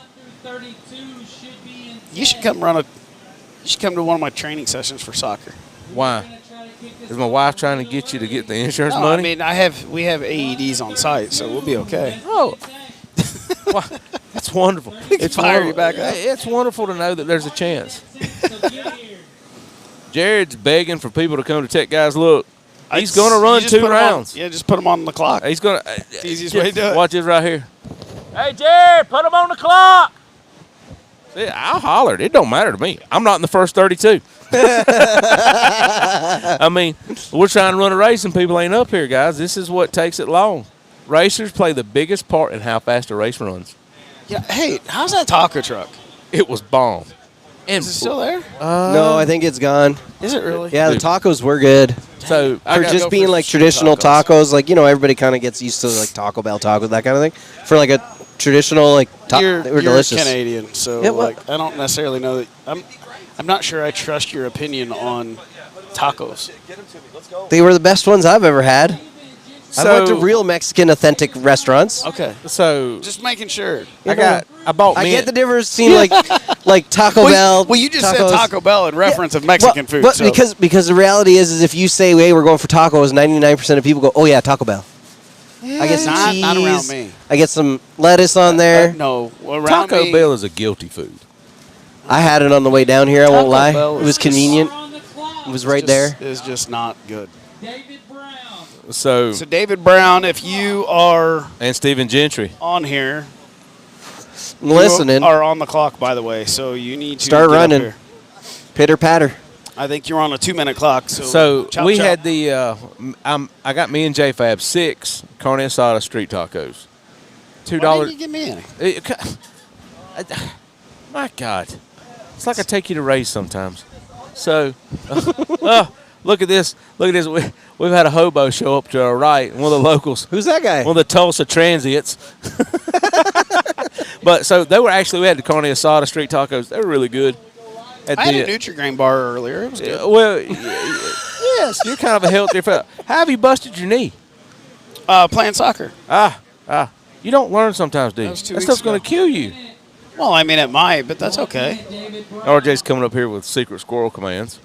You should come run a. You should come to one of my training sessions for soccer. Why? Is my wife trying to get you to get the insurance No, money? I mean, we have AEDs on site, so we'll be okay. Oh, wow. That's wonderful. It's fire wonderful. you back up. It's wonderful to know that there's a chance. Jared's begging for people to come to Tech Guys. Look, he's going to run 2 rounds. Yeah, just put them on the clock. He's going to. Easiest way to do it. Watch this right here. Hey, Jared, put them on the clock. See, I hollered. It don't matter to me. I'm not in the first 32. I mean, we're trying to run a race and people ain't up here, guys. This is what takes it long. Racers play the biggest part in how fast a race runs. Yeah. Hey, how's that taco truck? It was bomb. And Is it still there? No, I think it's gone. Is it really? Yeah, the tacos were good. So I For gotta just go being for like some traditional tacos, like, you know, everybody kind of gets used to like Taco Bell tacos, that kind of thing. For like a traditional, like, You're, they were you're delicious. Canadian, so Yeah, well- like I don't necessarily know that. I'm not sure I trust your opinion on tacos. They were the best ones I've ever had. I've went to So- real Mexican authentic restaurants. Okay. So Just making sure. I bought I me. get the difference between like Taco Bell. Well, you just tacos. said Taco Bell in reference of Mexican food. But so. because the reality is if you say, hey, we're going for tacos, 99% of people go, oh yeah, Taco Bell. I get some cheese. Not around me. I get some lettuce on there. No, around Taco me, Bell is a guilty food. I had it on the way down here. I won't Taco lie. Bell It is was just- convenient. It was right there. Is just not good. So So David Brown, if you are and Stephen Gentry. on here, I'm listening. you are on the clock, by the way. So you need to Start get up running. here. Pitter patter. I think you're on a 2-minute clock. So, So chop, we chop. had the. I got me and JFab 6 carne asada street tacos. Why $2. didn't you give me any? My God, it's like I take you to race sometimes. So, look at this. Look at this. We've had a hobo show up to our right, one of the locals, Who's that guy? one of the Tulsa Transients. But so we had the carne asada street tacos. They were really good. At I had the- a Nutri-Grain bar earlier. It was good. well, yes, you're kind of a healthier fella. How have you busted your knee? Playing soccer. You don't learn sometimes, do you? That was 2 That weeks stuff's going ago. to kill you. Well, I mean, it might, but that's okay. RJ's coming up here with secret squirrel commands.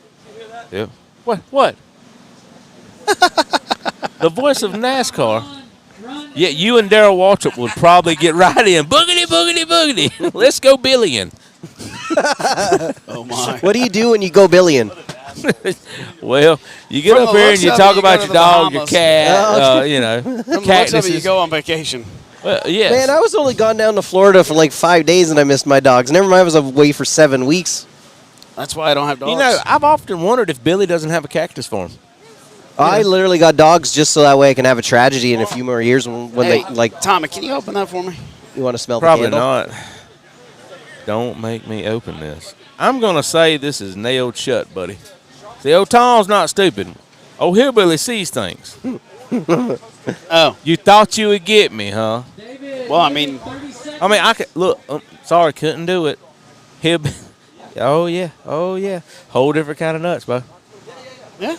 Yeah. What? The voice of NASCAR. Yeah, you and Darrell Waltrip would probably get right in. Boogity, boogity, boogity. Let's go billion. Oh, my. What do you do when you go billion? Well, you get From up the here and looks you of talk it, you about go to your the dog, your Bahamas. cat, From the looks of it, you cactuses. go on vacation. Well, yes. Man, I was only gone down to Florida for like 5 days and I missed my dogs. Never mind, I was away for 7 weeks. That's why I don't have dogs. You know, I've often wondered if Billy doesn't have a cactus farm. I literally got dogs just so that way I can have a tragedy in a few more years when hey, they, like, Tommy, can you open that for me? you want to smell Probably the candle? not. Don't make me open this. I'm going to say this is nailed shut, buddy. See, old Tom's not stupid. Old Hillbilly sees things. Oh, You thought you would get me, huh? well, I mean, I could look. Sorry, couldn't do it. Oh yeah. Whole different kind of nuts, bro. yeah.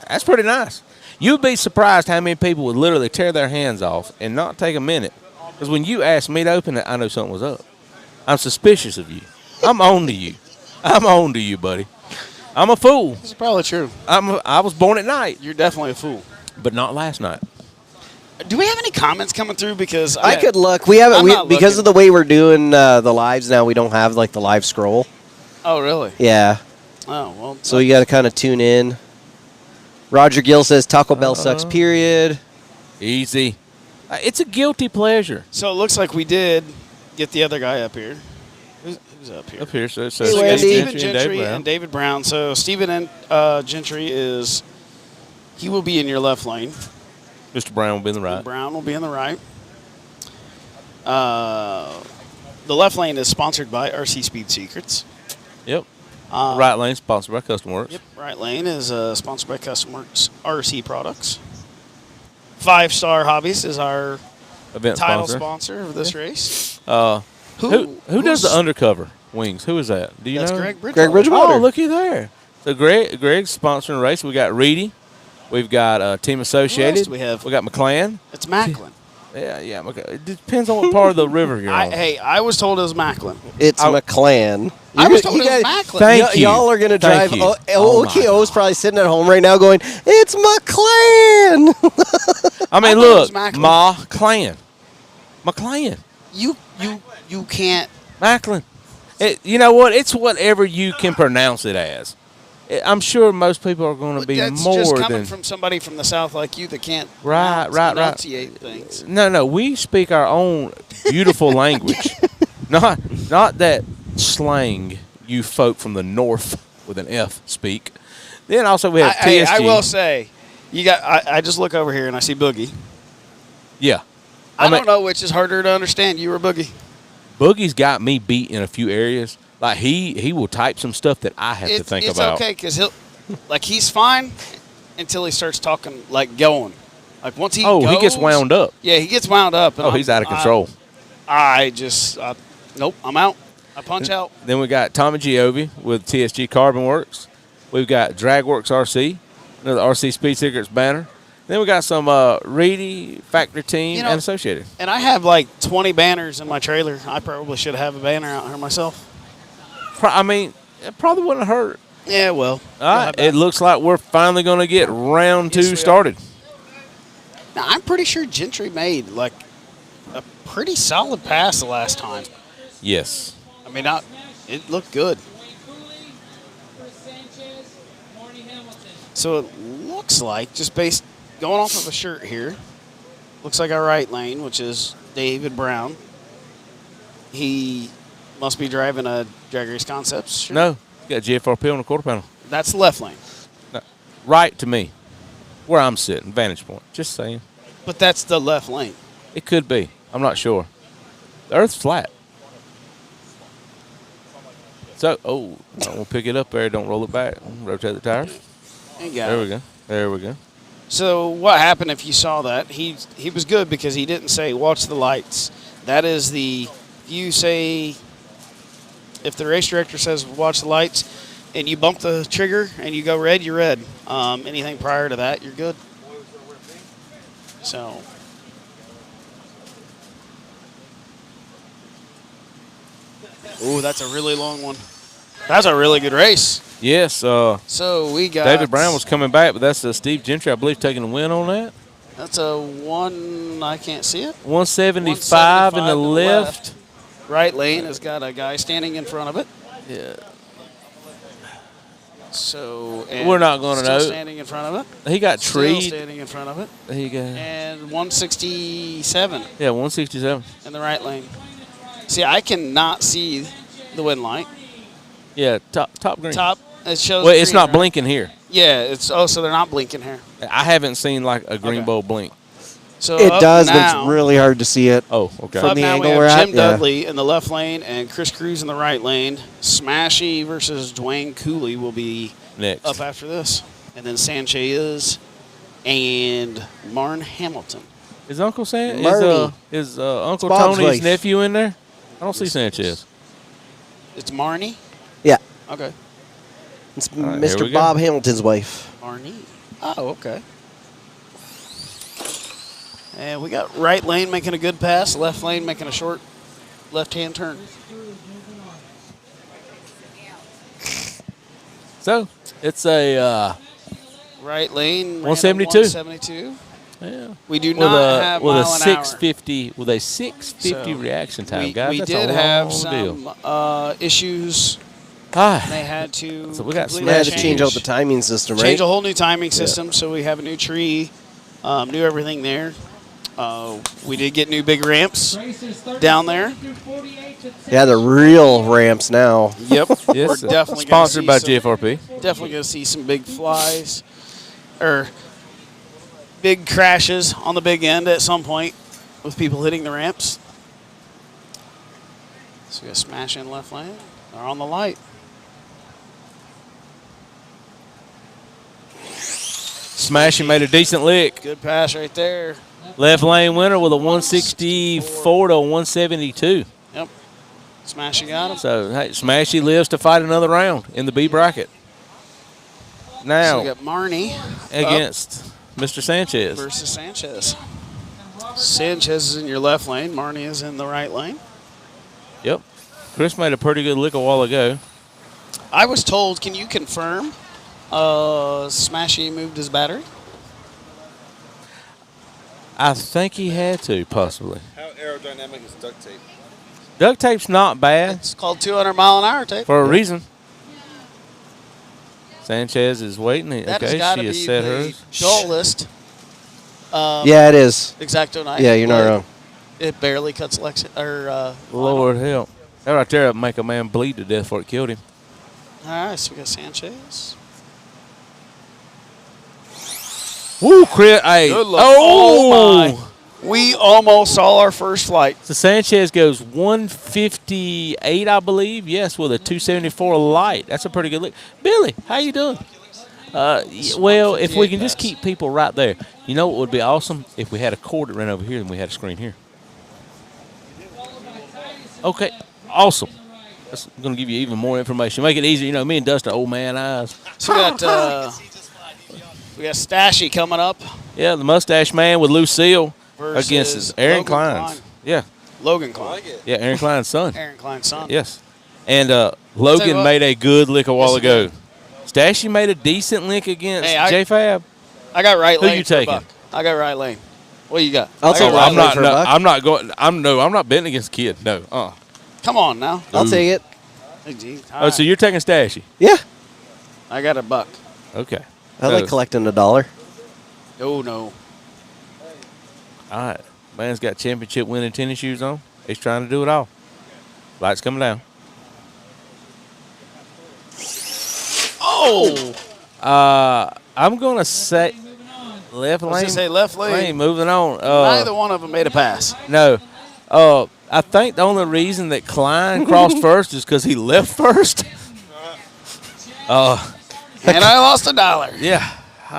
That's pretty nice. You'd be surprised how many people would literally tear their hands off and not take a minute. Because when you asked me to open it, I knew something was up. I'm suspicious of you. I'm on to you. I'm on to you, buddy. I'm a fool. This is probably true. I was born at night, You're definitely a fool. but not last night. Do we have any comments coming through? Because I could look. We haven't I'm not because looking. of the way we're doing the lives now. We don't have like the live scroll. Oh, really? Yeah, Oh, well. so you got to kind of tune in. Roger Gill says Taco Bell sucks. Period. Easy. It's a guilty pleasure. So it looks like we did get the other guy up here. Who's up here? Up here, so Hey, So we got Wendy. Stephen Gentry and Gentry Dave Brown. and David Brown. So Stephen Gentry he will be in your left lane. Mr. Brown will be in the right. Brown will be in the right. The left lane is sponsored by RC Speed Secrets. Yep. Right lane sponsored by Custom Works. Yep. Right lane is sponsored by Custom Works RC Products. 5-Star Hobbies is our Event title sponsor. sponsor of this race. Who does who's- the undercover wings? Who is that? Do you That's know? Greg Bridgewater. Greg Bridgewater. Oh, looky there. So Greg's sponsoring the race. We got Reedy. We've got Team Associated. do we have? We got McLean. It's Macklin. Yeah. It depends on what part of the river you're on. I was told it was Macklin. It's McLan. I was told You it was guys- Macklin. Thank you. Y'all are gonna Thank drive. you. Oh, OKO's probably sitting at home right now going, "It's McLan." I mean, I thought it look, was Macklin. McLean. You can't. Macklin. You know what? It's whatever you can pronounce it as. I'm sure most people are going to be That's more just coming than from somebody from the South like you that can't Right. enunciate things. No. We speak our own beautiful language, not that slang you folk from the North with an F speak. Then also we have TSG. I will say, you got. I just look over here and I see Boogie. Yeah. I don't know which is harder to understand, you or Boogie. Boogie's got me beat in a few areas. Like he will type some stuff that I have to think about. It's okay because he's fine until he starts talking like going. Like once he he gets wound up. Yeah, he gets wound up. And He's out of control. Nope, I'm out. I punch out. Then we got Tommy Giovi with TSG Carbon Works. We've got Dragworks RC, another RC Speed Secrets banner. Then we got some Reedy, Factory Team, and Associated. And I have like 20 banners in my trailer. I probably should have a banner out here myself. I mean, it probably wouldn't hurt. Yeah, well. All right, it looks like we're finally going to get round 2 started. Now, I'm pretty sure Gentry made like a pretty solid pass the last time. Yes. I mean, it looked good. So it looks like, just based going off of a shirt here, looks like our right lane, which is David Brown. He must be driving a Drag Race Concepts shirt. No, you got GFRP on the quarter panel. That's the left lane. No, right to me, where I'm sitting, vantage point. Just saying. But that's the left lane. It could be. I'm not sure. The Earth's flat. So, don't pick it up there. Don't roll it back. Rotate the tires. There we go. So what happened if you saw that? He was good because he didn't say watch the lights. That is if the race director says watch the lights and you bump the trigger and you go red, you're red. Anything prior to that, you're good. So that's a really long one. That's a really good race. Yes. So we got David Brown was coming back, but that's Steve Gentry, I believe, taking the win on that. That's a one. I can't see it. 175 in the left. Right lane has got a guy standing in front of it. Yeah. So we're not going to know. Standing in front of it. He got Still treed. standing in front of it. There you go. And 167. Yeah, 167 in the right lane. See, I cannot see the wind light. Yeah, top green. Top. It shows. Well, it's green, not right? blinking here. Yeah, it's so they're not blinking here. I haven't seen like a green bulb blink. So it does, now, but it's really hard to see it. Oh, okay. From up the now angle we we're have at, Jim Dudley in the left lane and Chris Cruz in the right lane. Smashy versus Dwayne Cooley will be next up after this, and then Sanchez and Marn Hamilton. Is Uncle Sam? Marnie. Is Uncle Bob's Tony's wife. nephew in there? I don't see Sanchez. It's Marnie. Yeah. Okay. It's right, here we Mr. go. Bob Hamilton's wife. Marnie. Oh, okay. And we got right lane making a good pass, left lane making a short left-hand turn. So it's a Right lane. 172. 172. yeah. We do not have with mile a an 650 with a 650 So, reaction time, We, guys. we That's did a have long some issues. Ah, They had to. So we got completely They had to Change. change out the timing system, right? Change a whole new timing system, so we have a new tree, new everything there. We did get new big ramps down there. Yeah, the real ramps now. Yep. yes, We're definitely sponsored by gonna see GFRP. Definitely going to see some big flies or big crashes on the big end at some point with people hitting the ramps. So we got smash in left lane. They're on the light. Smashing made a decent lick. Good pass right there. Left lane winner with a 164 to 172. Yep. Smashy got him. So hey, Smashy lives to fight another round in the B bracket. So Now we got Marnie against Mr. Sanchez. versus Sanchez. Sanchez is in your left lane. Marnie is in the right lane. Yep. Chris made a pretty good lick a while ago. I was told, can you confirm Smashy moved his battery? I think he had to, possibly. How aerodynamic is duct tape? Duct tape's not bad It's called 200 mile an hour tape. for a reason. Sanchez is waiting. That has Okay, got to she has be set the hers. dullest. Yeah, it is. Exacto knife. Yeah, you're not but wrong. It barely cuts Lord help. That right there would make a man bleed to death before it killed him. All right, so we got Sanchez. Woo, crit. Hey. Good luck. Oh, my. We almost saw our first flight. So Sanchez goes 158, I believe. Yes, with a 274 light. That's a pretty good look. Billy, how you doing? Well, if we can just keep people right there. You know what would be awesome? If we had a cord that ran over here and we had a screen here. Okay, awesome. That's going to give you even more information. Make it easier. You know, me and Dustin, old man eyes. So we got Stashy coming up. Yeah, the mustache man with Lucille versus against his Aaron Logan Klein's. Klein. Yeah, Logan Klein. yeah, Aaron Klein's son. Aaron Klein's son. Yes. And Tell you Logan what. made a good lick a while Yes, he ago. did. Stashy made a decent lick against Hey, J-Fab. I got right Who lane. you for a taking? buck. I got right lane. What you got? I'll I take got right I'm lane not. for a No, buck. I'm not going. I'm not betting against kid. No. Come on now. I'll take it. Hey, gee, Oh, so you're taking Stashy? Yeah. I got a buck. Okay. I like collecting $1. Oh no. All right. Man's got championship winning tennis shoes on. He's trying to do it all. Lights coming down. Oh. I'm gonna say left I was lane. gonna say left lane. Moving on. Neither one of them made a pass. No. I think the only reason that Klein crossed first is because he left first. And I lost $1. Yeah.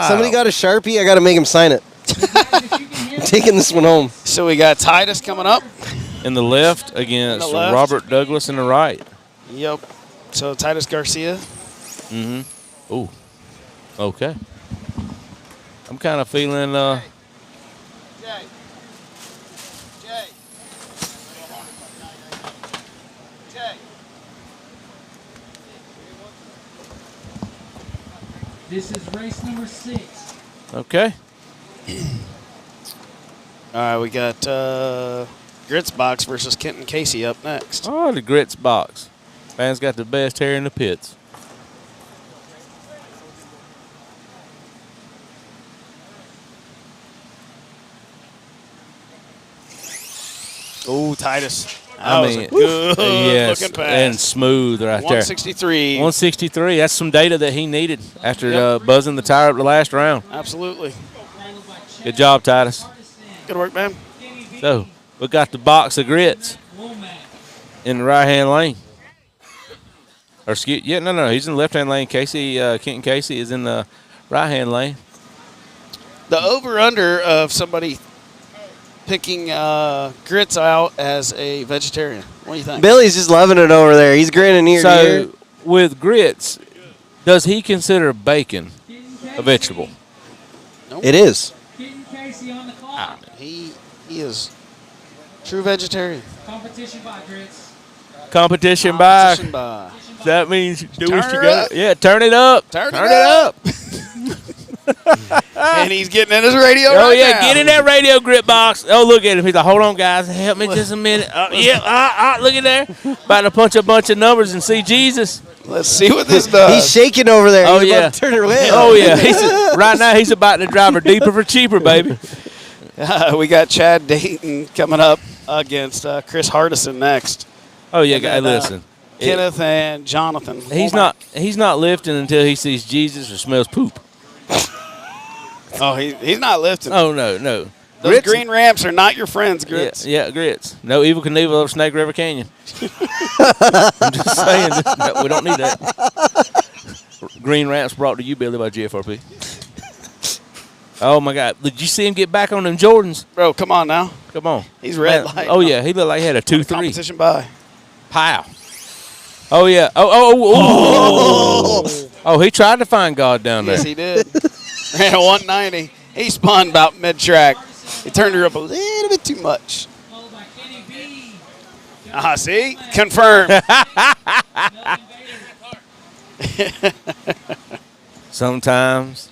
Somebody got a Sharpie. I got to make him sign it. I'm taking this one home. So we got Titus coming up. In the left against In the left. Robert Douglas in the right. Yep. So Titus Garcia. Mm-hmm. Ooh. Okay. I'm kind of feeling. Jay. This is race number 6. Okay. All right, we got Grits Box versus Kenton Casey up next. Oh, the grits box. Man's got the best hair in the pits. Oh, Titus. I was mean, a good yes, looking pass. and smooth right there. 163. 163. That's some data that he needed after Yep. buzzing the tire up the last round. Absolutely. Good job, Titus. Good work, man. So we got the box of grits in the right-hand lane. Or excuse, yeah, no, he's in the left-hand lane. Kenton Casey is in the right-hand lane. The over-under of somebody picking Grits out as a vegetarian. What do you think? Billy's just loving it over there. He's grinning ear to ear. So with grits, does he consider bacon a vegetable? It is. Kenton Casey on the clock. He is true vegetarian. Competition by grits. Competition by. Competition by. That means do Turn what you her got. up. Yeah, turn it up. Turn it up. And he's getting in his radio Oh, right yeah, now. get in that radio grip box. Oh, look at him. He's like, hold on, guys. Help me just a minute. Look at there. About to punch a bunch of numbers and see Jesus. Let's see what this does. He's shaking over there. Oh, He's yeah. about to turn it around. Oh, yeah. Right now, he's about to drive her deeper for cheaper, baby. We got Chad Dayton coming up against Chris Hardison next. Oh, yeah, And guys, then, listen. Kenneth and Jonathan. He's not lifting until he sees Jesus or smells poop. Oh, he's not lifting. Oh, no. Those Grits- green ramps are not your friends, Grits. Yeah, grits. No Evil Knievel over Snake River Canyon. I'm just saying, we don't need that. Green ramps brought to you, Billy, by GFRP. Oh, my God. Did you see him get back on them Jordans? Bro, come on now. Come on. He's red Man, light. oh, yeah. He looked like he had a 2-3. Competition by. Pow. Oh, yeah. Oh, he tried to find God down there. Yes, he did. Ran a 190. He spun about mid-track. He turned her up a little bit too much. Followed by Kenny B. See? Confirmed. Sometimes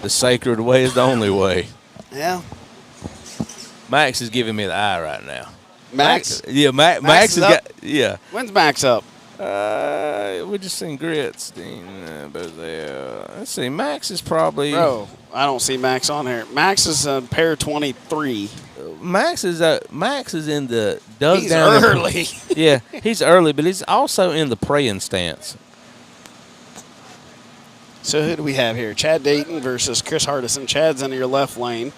the sacred way is the only way. Yeah. Max is giving me the eye right now. Max? Yeah, Max Max has is got. up? Yeah. When's Max up? We just seen grits. But there. Let's see. Max is probably. Bro, I don't see Max on here. Max is a pair 23. Max is in the dug He's down. early. Yeah, he's early, but he's also in the praying stance. So who do we have here? Chad Dayton versus Chris Hardison. Chad's in your left lane.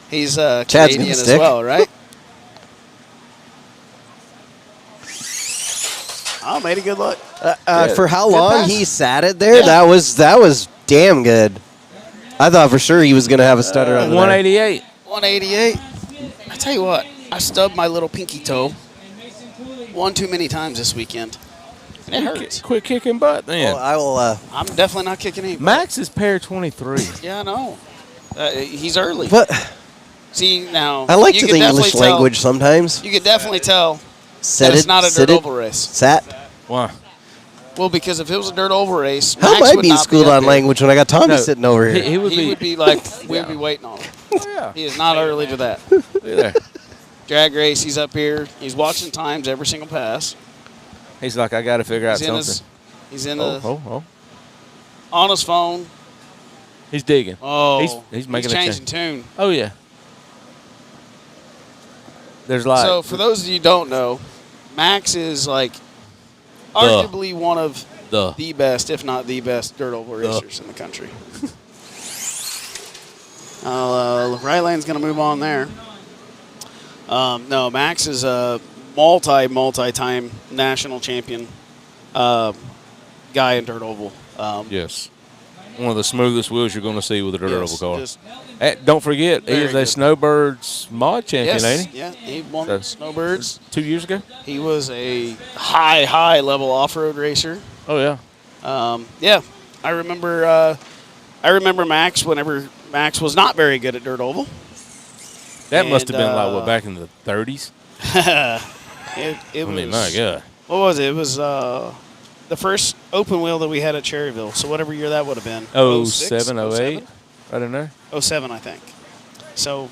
He's Chad's Canadian gonna as stick. well, right? Oh, made a good look. For how Good long pass. he sat it there, Yeah. that was damn good. I thought for sure he was going to have a stutter on 188. 188. I tell you what, I stubbed my little pinky toe one too many times this weekend. And it hurts. Quit kicking butt then. Well, I will. I'm definitely not kicking any. Max is pair 23. Yeah, I know. He's early. But See, now. I like you the could definitely English tell- language sometimes. You could definitely tell Said that it's not a sit dirt it, oval race. Sat. Why? Well, because if it was a dirt oval race, How Max am I would being not schooled be up on there. language when I got Tommy No, sitting over here? He would He be. would be like, we'd be waiting on him. Yeah. He is not early to that. Look at there. Drag race, he's up here. He's watching times every single pass. He's like, I got to figure out He's in something. he's in Oh. on his phone. He's digging. Oh, He's making a changing change. tune. Oh yeah. There's like. So for those of you who don't know, Max is like arguably one of the best, if not the best, dirt oval racers in the country. Right lane's going to move on there. No, Max is a multi-time national champion guy in dirt oval. Yes. One of the smoothest wheels you're going to see with a dirt Yes, oval car. just Don't forget, he very is a good. Snowbirds mod champion, yes, ain't he? yeah, he won So- Snowbirds. 2 years ago? He was a high level off-road racer. Oh, yeah. Yeah, I remember Max whenever Max was not very good at dirt oval. That must have And, been like, what, back in the 30s? It I was. mean, my God. What was it? It was the first open wheel that we had at Cherryville. So whatever year that would have been. 07, 08, right in there. 07, I think. So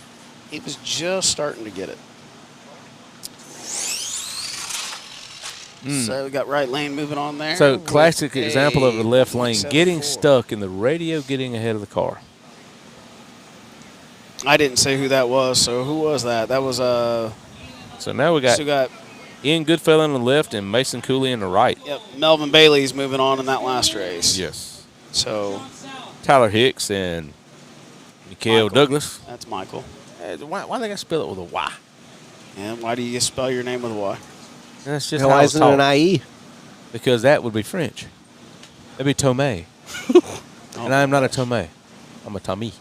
he was just starting to get it. So we got right lane moving on there. So, with classic example of the left a lane, 7.4. getting stuck in the radio, getting ahead of the car. I didn't say who that was. So who was that? That was So now we got so we got Ian Goodfellow on the left and Mason Cooley on the right. Melvin Bailey's moving on in that last race. Yes. So Tyler Hicks and Mikael Michael. Douglas. that's Michael. Why they got to spell it with a Y? And why do you spell your name with a Y? That's just Why how it's isn't it an taught. IE? Because that would be French. That'd be Tomei. And I am not a Tomei. I'm a Tommy.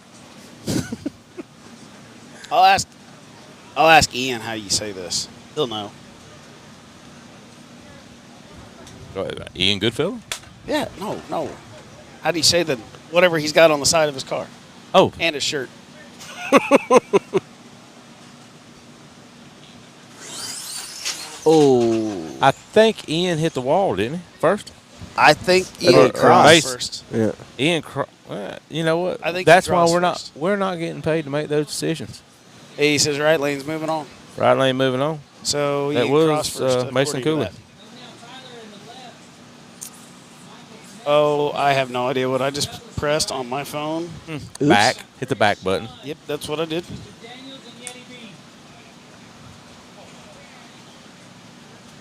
I'll ask Ian how you say this. He'll know. Ian Goodfellow? Yeah, no. How do you say that? Whatever he's got on the side of his car Oh, and his shirt. Oh. I think Ian hit the wall, didn't he? First? I think Or Ian crossed Mason. first. Yeah. Ian, you know what? I think that's he why crossed we're first. not getting paid to make those decisions. He says right lane's moving on. Right lane moving on. So That Ian was, crossed first. Mason according to Cooley. that. Oh, I have no idea what I just pressed on my phone. Back. Hit the back button. Yep, that's what I did.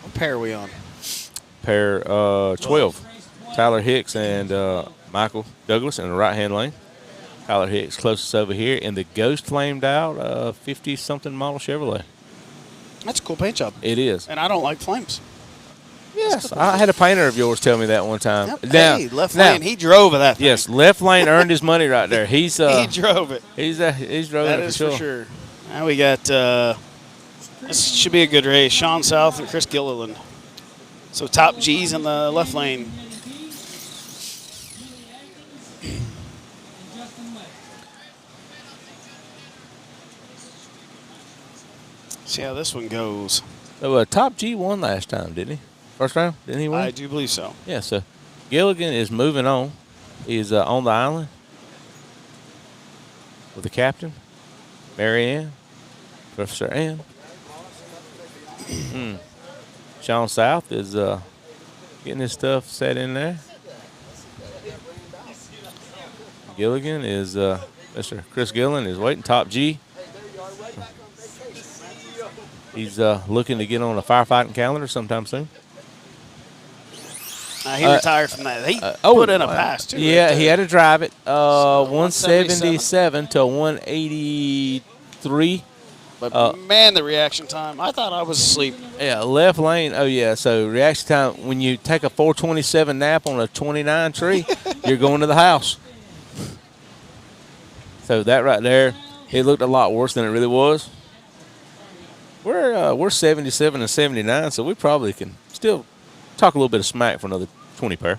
What pair are we on? Pair 12. Tyler Hicks and Michael Douglas in the right-hand lane. Tyler Hicks closest over here in the ghost flamed out 50-something model Chevrolet. That's a cool paint job. It is. And I don't like flames. Yes, I had a painter of yours tell me that one time. Yep. Now, Hey, left now, lane. He drove that thing. Yes, left lane earned his money right there. He's He drove it. he's drove That it is for for sure. sure. Now we got, this should be a good race. Sean South and Chris Gilliland. So top G's in the left lane. See how this one goes. So, Top G won last time, didn't he? First round, didn't he win? I do believe so. Yeah. So Gilligan is moving on. He's on the island with the captain, Mary Ann, Professor Ann. Sean South is getting his stuff set in there. Gilligan is Mr. Chris Gillen is waiting. Top G. He's looking to get on a firefighting calendar sometime soon. He retired from that. He put in a pass, too. Yeah, right he there. had to drive it. 177 177 to 183. But, man, the reaction time. I thought I was asleep. Yeah, left lane. Oh, yeah. So reaction time, when you take a 427 nap on a 29 tree, you're going to the house. So that right there, it looked a lot worse than it really was. We're 77 and 79, so we probably can still talk a little bit of smack for another 20 pair.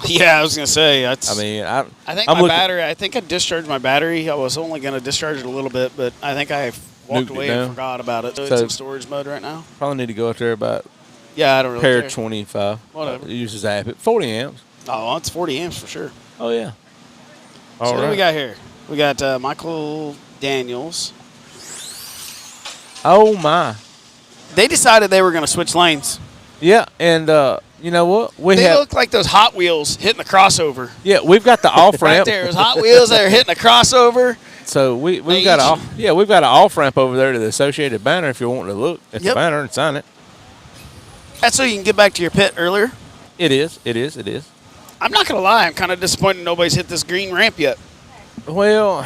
Yeah, I was going to say. I mean, I think I'm my looking- battery, I think I discharged my battery. I was only going to discharge it a little bit, but I think I walked Nuked it away down. and forgot about it. So So- it's in storage mode right now. probably need to go out there about Yeah, I don't really pair care. 25. Whatever. Use his app. 40 amps. Oh, it's 40 amps for sure. Oh, yeah. So All what do we right. got here? We got Michael Daniels. Oh, my. They decided they were going to switch lanes. Yeah, and you know what? They look like those Hot Wheels hitting the crossover. We've got the off Right ramp. there, it was Hot Wheels that are hitting a crossover. So we've They got each- we've got an off ramp over there to the Associated banner if you're wanting to look at the Yep. banner and sign it. That's so you can get back to your pit earlier. It is. I'm not going to lie. I'm kind of disappointed nobody's hit this green ramp yet. Well,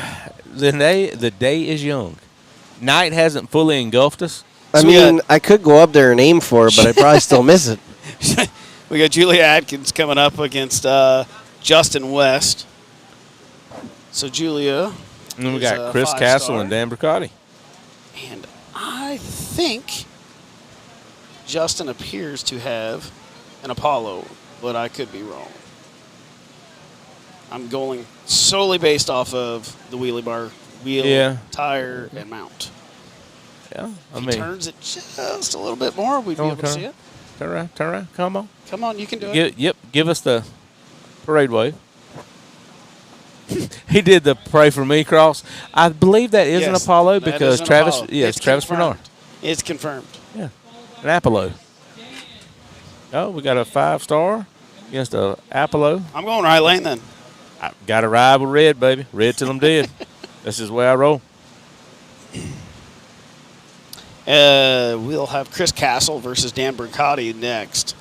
the day is young. Night hasn't fully engulfed us. I So we mean, got- I could go up there and aim for it, but I'd probably still miss it. We got Julia Atkins coming up against Justin West. So Julia, And then we is got a Chris 5-star. Castle and Dan Bricotti. and I think Justin appears to have an Apollo, but I could be wrong. I'm going solely based off of the wheelie bar, wheel, Yeah. tire, and mount. Yeah, I If he mean, turns it just a little bit more, we'd be Come on, able to see it. turn around, come on. Come on, you can do it. Give us the parade wave. He did the pray for me cross. I believe that is an Yes, Apollo that because is an Travis, Apollo. yes, It's Travis confirmed. Bernard. It's confirmed. Yeah, an Apollo. Oh, we got a 5-star against a Apollo. I'm going right lane then. I got to ride with red, baby. Red till I'm dead. This is the way I roll. We'll have Chris Castle versus Dan Bricotti next.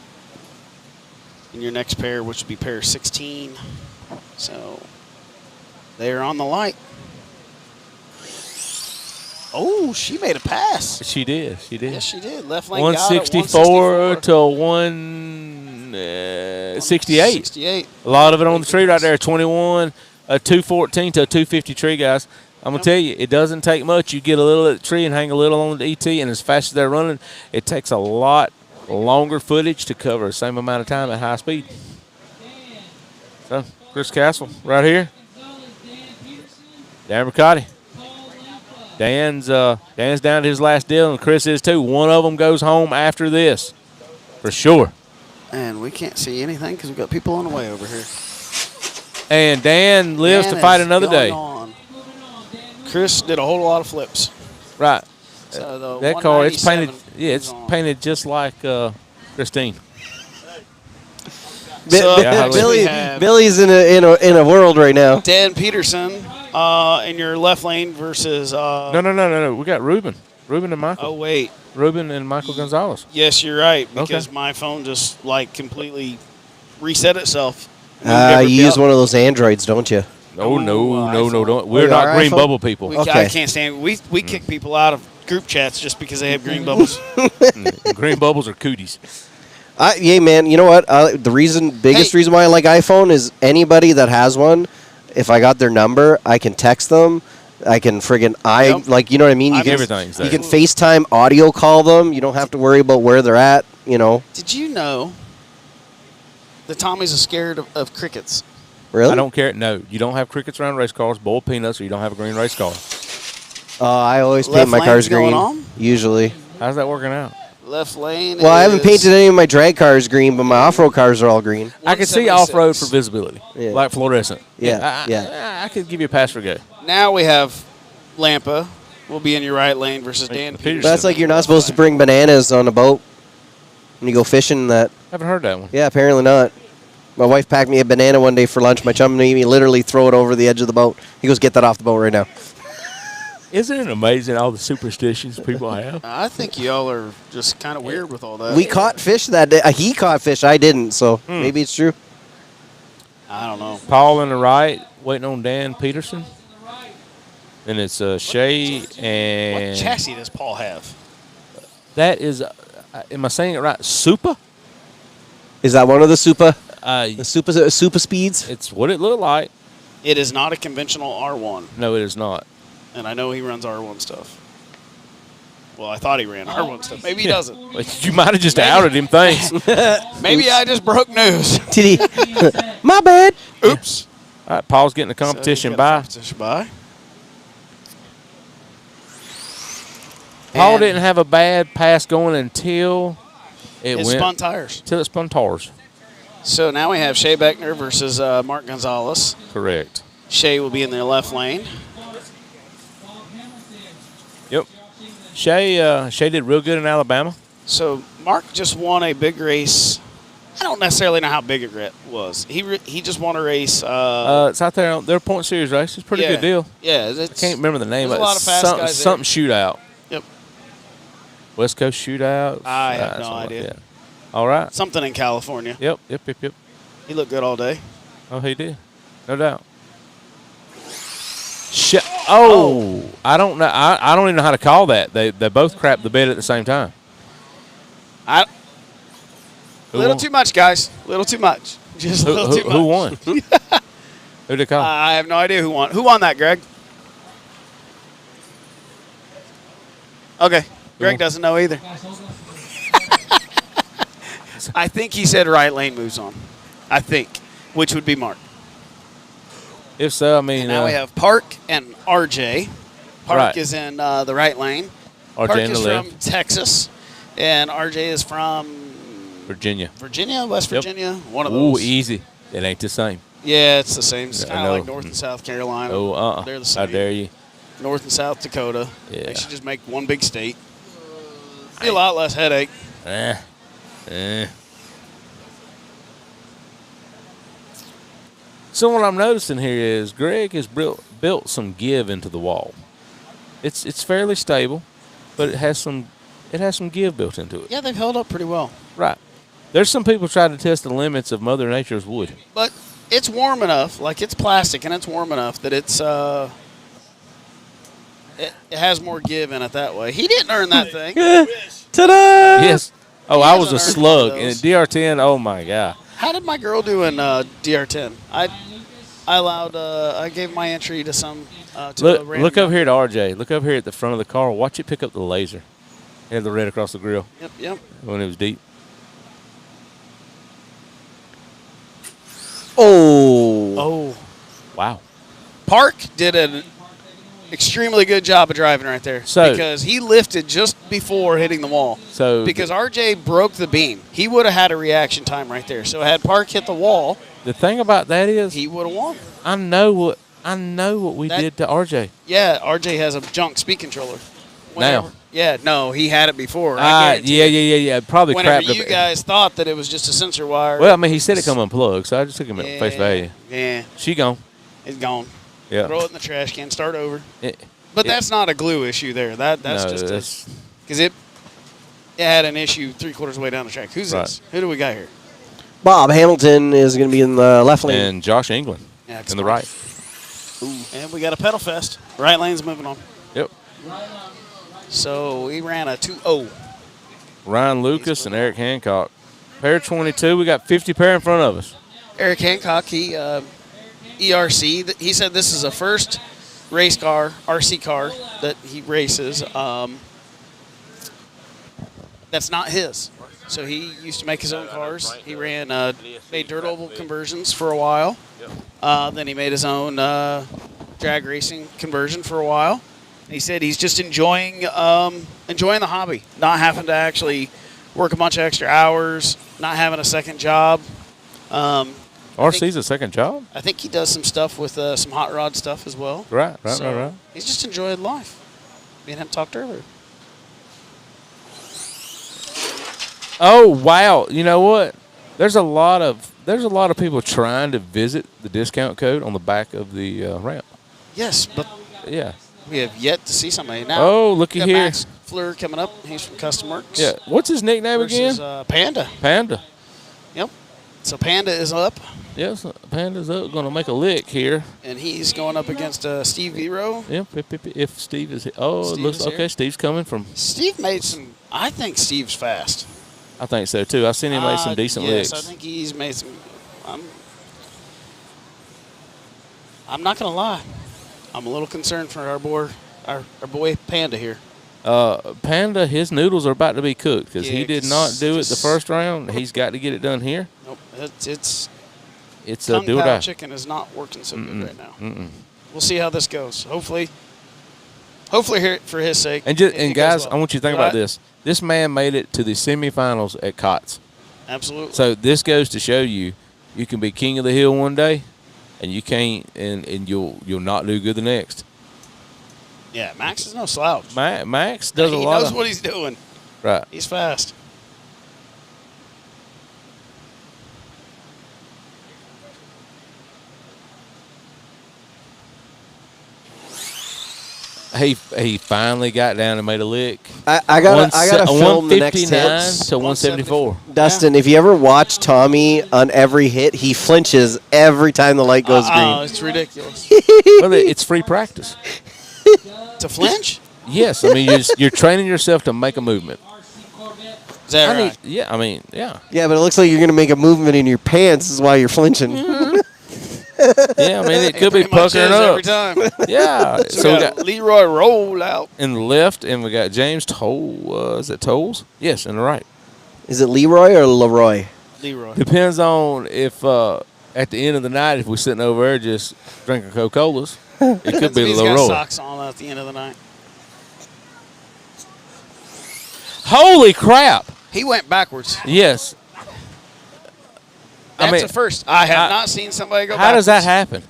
In your next pair, which would be pair 16. So they are on the light. Oh, she made a pass. She did. Yes, she did. Left lane got it, 164 to 168. 68. A lot of it on the tree right there. 21, a 214 to a 250 tree, guys. I'm going to tell you, it doesn't take much. You get a little at the tree and hang a little on the ET, and as fast as they're running, it takes a lot longer footage to cover the same amount of time at high speed. So, Chris Castle right here. Dan Bricotti. Dan's down to his last deal, and Chris is too. One of them goes home after this, for sure. And we can't see anything because we've got people on the way over here. And Dan lives Dan to fight is another going day. on. Chris did a whole lot of flips. Right. So the That car, it's 197 painted. Yeah, it's is on. painted just like Christine. So Yeah, next we Billy, have Billy's in a world right now. Dan Peterson in your left lane versus. No. We got Ruben and Michael. Oh wait, Ruben and Michael Gonzalez. yes, you're right because Okay. my phone just like completely reset itself. You use one of those Androids, don't you? Oh no, iPhone. don't. We're you not are green iPhone? bubble people. We, Okay. I can't stand. We kick people out of group chats just because they have green bubbles. Green bubbles are cooties. Yeah, man. You know what? The biggest Hey. reason why I like iPhone is anybody that has one. If I got their number, I can text them. I can friggin' Yep. like, you know what I mean. You can Everything's you there. can FaceTime audio call them. You don't have to worry about where they're at. You know, Did you know that Tommy's is scared of crickets? really. I don't care. No, you don't have crickets around race cars, boiled peanuts, or you don't have a green race car. I always paint Left my lane's cars going green. on? Usually. How's that working out? Left lane. Well, I haven't is painted any of my drag cars green, but my off-road cars are all green. I could see 176. off-road for visibility, Yeah. like fluorescent. Yeah, I could give you a pass for go. Now we have Lampa. Will be in your right lane versus Dan Peterson. Peterson. But that's like you're not supposed to bring bananas on a boat when you go fishing. That Haven't heard that one. yeah, apparently not. My wife packed me a banana one day for lunch. My chum made me literally throw it over the edge of the boat. He goes, get that off the boat right now. Isn't it amazing all the superstitions people have? I think y'all are just kind of weird with all that. We caught fish that day. He caught fish. I didn't, so maybe it's true. I don't know. Paul in the right, waiting on Dan Peterson. And it's Shay and... What chassis does Paul have? That is, am I saying it right? Supa? Is that one of the Supa speeds? It's what it looked like. It is not a conventional R1, No, it is not. and I know he runs R1 stuff. Well, I thought he ran R1 stuff. Maybe he doesn't. But you might have just outed him. Thanks. Maybe I just broke news. Did he? My bad. Oops. All right, Paul's getting the So he's competition got by. a competition by. Paul And didn't have a bad pass going until it it went spun tires. till it spun tires. So now we have Shea Beckner versus Mark Gonzalez. Correct. Shea will be in their left lane. Yep. Shay did real good in Alabama. So Mark just won a big race. I don't necessarily know how big it was. He just won a race. It's out there on their point series race. It's a pretty yeah. good deal. Yeah, I can't remember the name. There's But a lot of fast something, guys there. something shootout. Yep. West Coast shootout. I have no something like idea. that. All right. Something in California. Yep. He looked good all day. Oh, he did. No doubt. I don't know. I don't even know how to call that. They both crapped the bed at the same time. Who Little won? too much, guys. Little too much. Just a little too much. Who won? Who did it call? I have no idea who won. Who won that, Greg? Okay. Greg doesn't know either. I think he said right lane moves on. I think. Which would be Mark. If so, I mean. And now we have Park and RJ. Park Right. is in the right lane. RJ Park in is the left. from Texas. And RJ is from Virginia. West Yep. Virginia. One of Ooh, those. easy. It ain't the same. Yeah, it's the same. It's I kind of know. like North and South Carolina. Oh, They're the How same. dare you? North and South Dakota. Yeah. They should just make one big state. Be a lot less headache. So what I'm noticing here is Greg has built some give into the wall. It's fairly stable, but it has some give built into it. Yeah, they've held up pretty well. Right. There's some people trying to test the limits of Mother Nature's wood. But it's warm enough, like it's plastic, and it's warm enough that it's it has more give in it that way. He didn't earn that thing. Ta-da! Yes. Oh, He I was a hasn't earned slug. one And of those. DR10, oh my God. How did my girl do in DR10? I gave my entry to some to a random Look over here at RJ. Look over here at the front of the car. Watch it pick up the laser. It had the red across the grill Yep. when it was deep. Oh. Wow. Park did an extremely good job of driving right there because he lifted just before hitting the wall. So Because RJ broke the beam. He would have had a reaction time right there. So had Park hit the wall, the thing about that is he would have won. I know what we did to RJ. Yeah, RJ has a junk speed controller. Now. Yeah, no, he had it before. I guarantee Yeah. Probably Whenever crapped you a- guys thought that it was just a sensor wire. Well, I mean, he said it come unplugged, so I just took him at face value. Yeah, She gone. it's gone. Yeah. Throw it in the trash can, start over. It- But it- that's not a glue issue there. That's no, just that's because it had an issue 3/4 of the way down the track. Who's Right. this? Who do we got here? Bob Hamilton is going to be in the left lane. and Josh England Yeah, in the right. And we got a pedal fest. Right lane's moving on. Yep. So we ran a 2-0. Ryan Lucas and Eric Hancock. Pair 22. We got 50 pair in front of us. Eric Hancock, he ERC. He said this is a first race car, RC car that he races. That's not his. So he used to make his own cars. He ran made dirt oval conversions for a while. Then he made his own drag racing conversion for a while. He said he's just enjoying the hobby, not having to actually work a bunch of extra hours, not having a second job. RC's a second job? I think he does some stuff with some hot rod stuff as well. Right. So he's just enjoying life. Me and him talked earlier. Oh, wow. You know what? There's a lot of there's a lot of people trying to visit the discount code on the back of the ramp. Yes, but Yeah. we have yet to see somebody now. Oh, looky got here. Max Fleur coming up. He's from Custom Works. Yeah. What's his nickname Versus again? Panda. Panda. Yep. So Panda is up, Yes, Panda's up. Going to make a lick here. and he's going up against Steve Vero. Yep. If Steve is, oh, Steve it looks is here. okay. Steve's coming from. Steve made some. I think Steve's fast. I think so too. I've seen him make some decent yes, licks. I think he's made some. I'm not gonna lie. I'm a little concerned for our boy Panda here. Panda, his noodles are about to be cooked because he Yeah, did not do it the just- first round. He's got to get it done here. Nope, it's It's a Kung do or Pao die. chicken is not working so good right now. Mm-mm. We'll see how this goes. Hopefully here for his sake. And just it and goes guys, well. I want you to think What? about this. This man made it to the semifinals at COTS. Absolutely. So this goes to show you can be king of the hill one day, and you can't, and you'll not do good the next. Yeah, Max is no slouch. Max does a he lot knows of what he's doing. right. He's fast. He finally got down and made a lick. I gotta film the next 159 hits. to 174. Dustin, if you ever watch Tommy on every hit, he flinches every time the light goes Oh, green. it's ridiculous. Well, it's free practice. To flinch? Yes, I mean you're training yourself to make a movement. RC Corvette. Is that I mean, right? yeah, I mean, yeah, Yeah, but it looks like you're gonna make a movement in your pants. Is why you're flinching. yeah. I mean, it could be Pretty much puckering is up. every time. Yeah. So we got Leroy roll out. in the left, and we got James Toll. Is it Tolles? Yes, in the right. Is it Leroy or Leroy? Leroy. Depends on if at the end of the night, if we're sitting over there just drinking Coca-Colas, it could be He's got Leroy. socks on at the end of the night. Holy crap! He went backwards. Yes. That's I mean, a first. I have not seen somebody go how backwards. does that happen?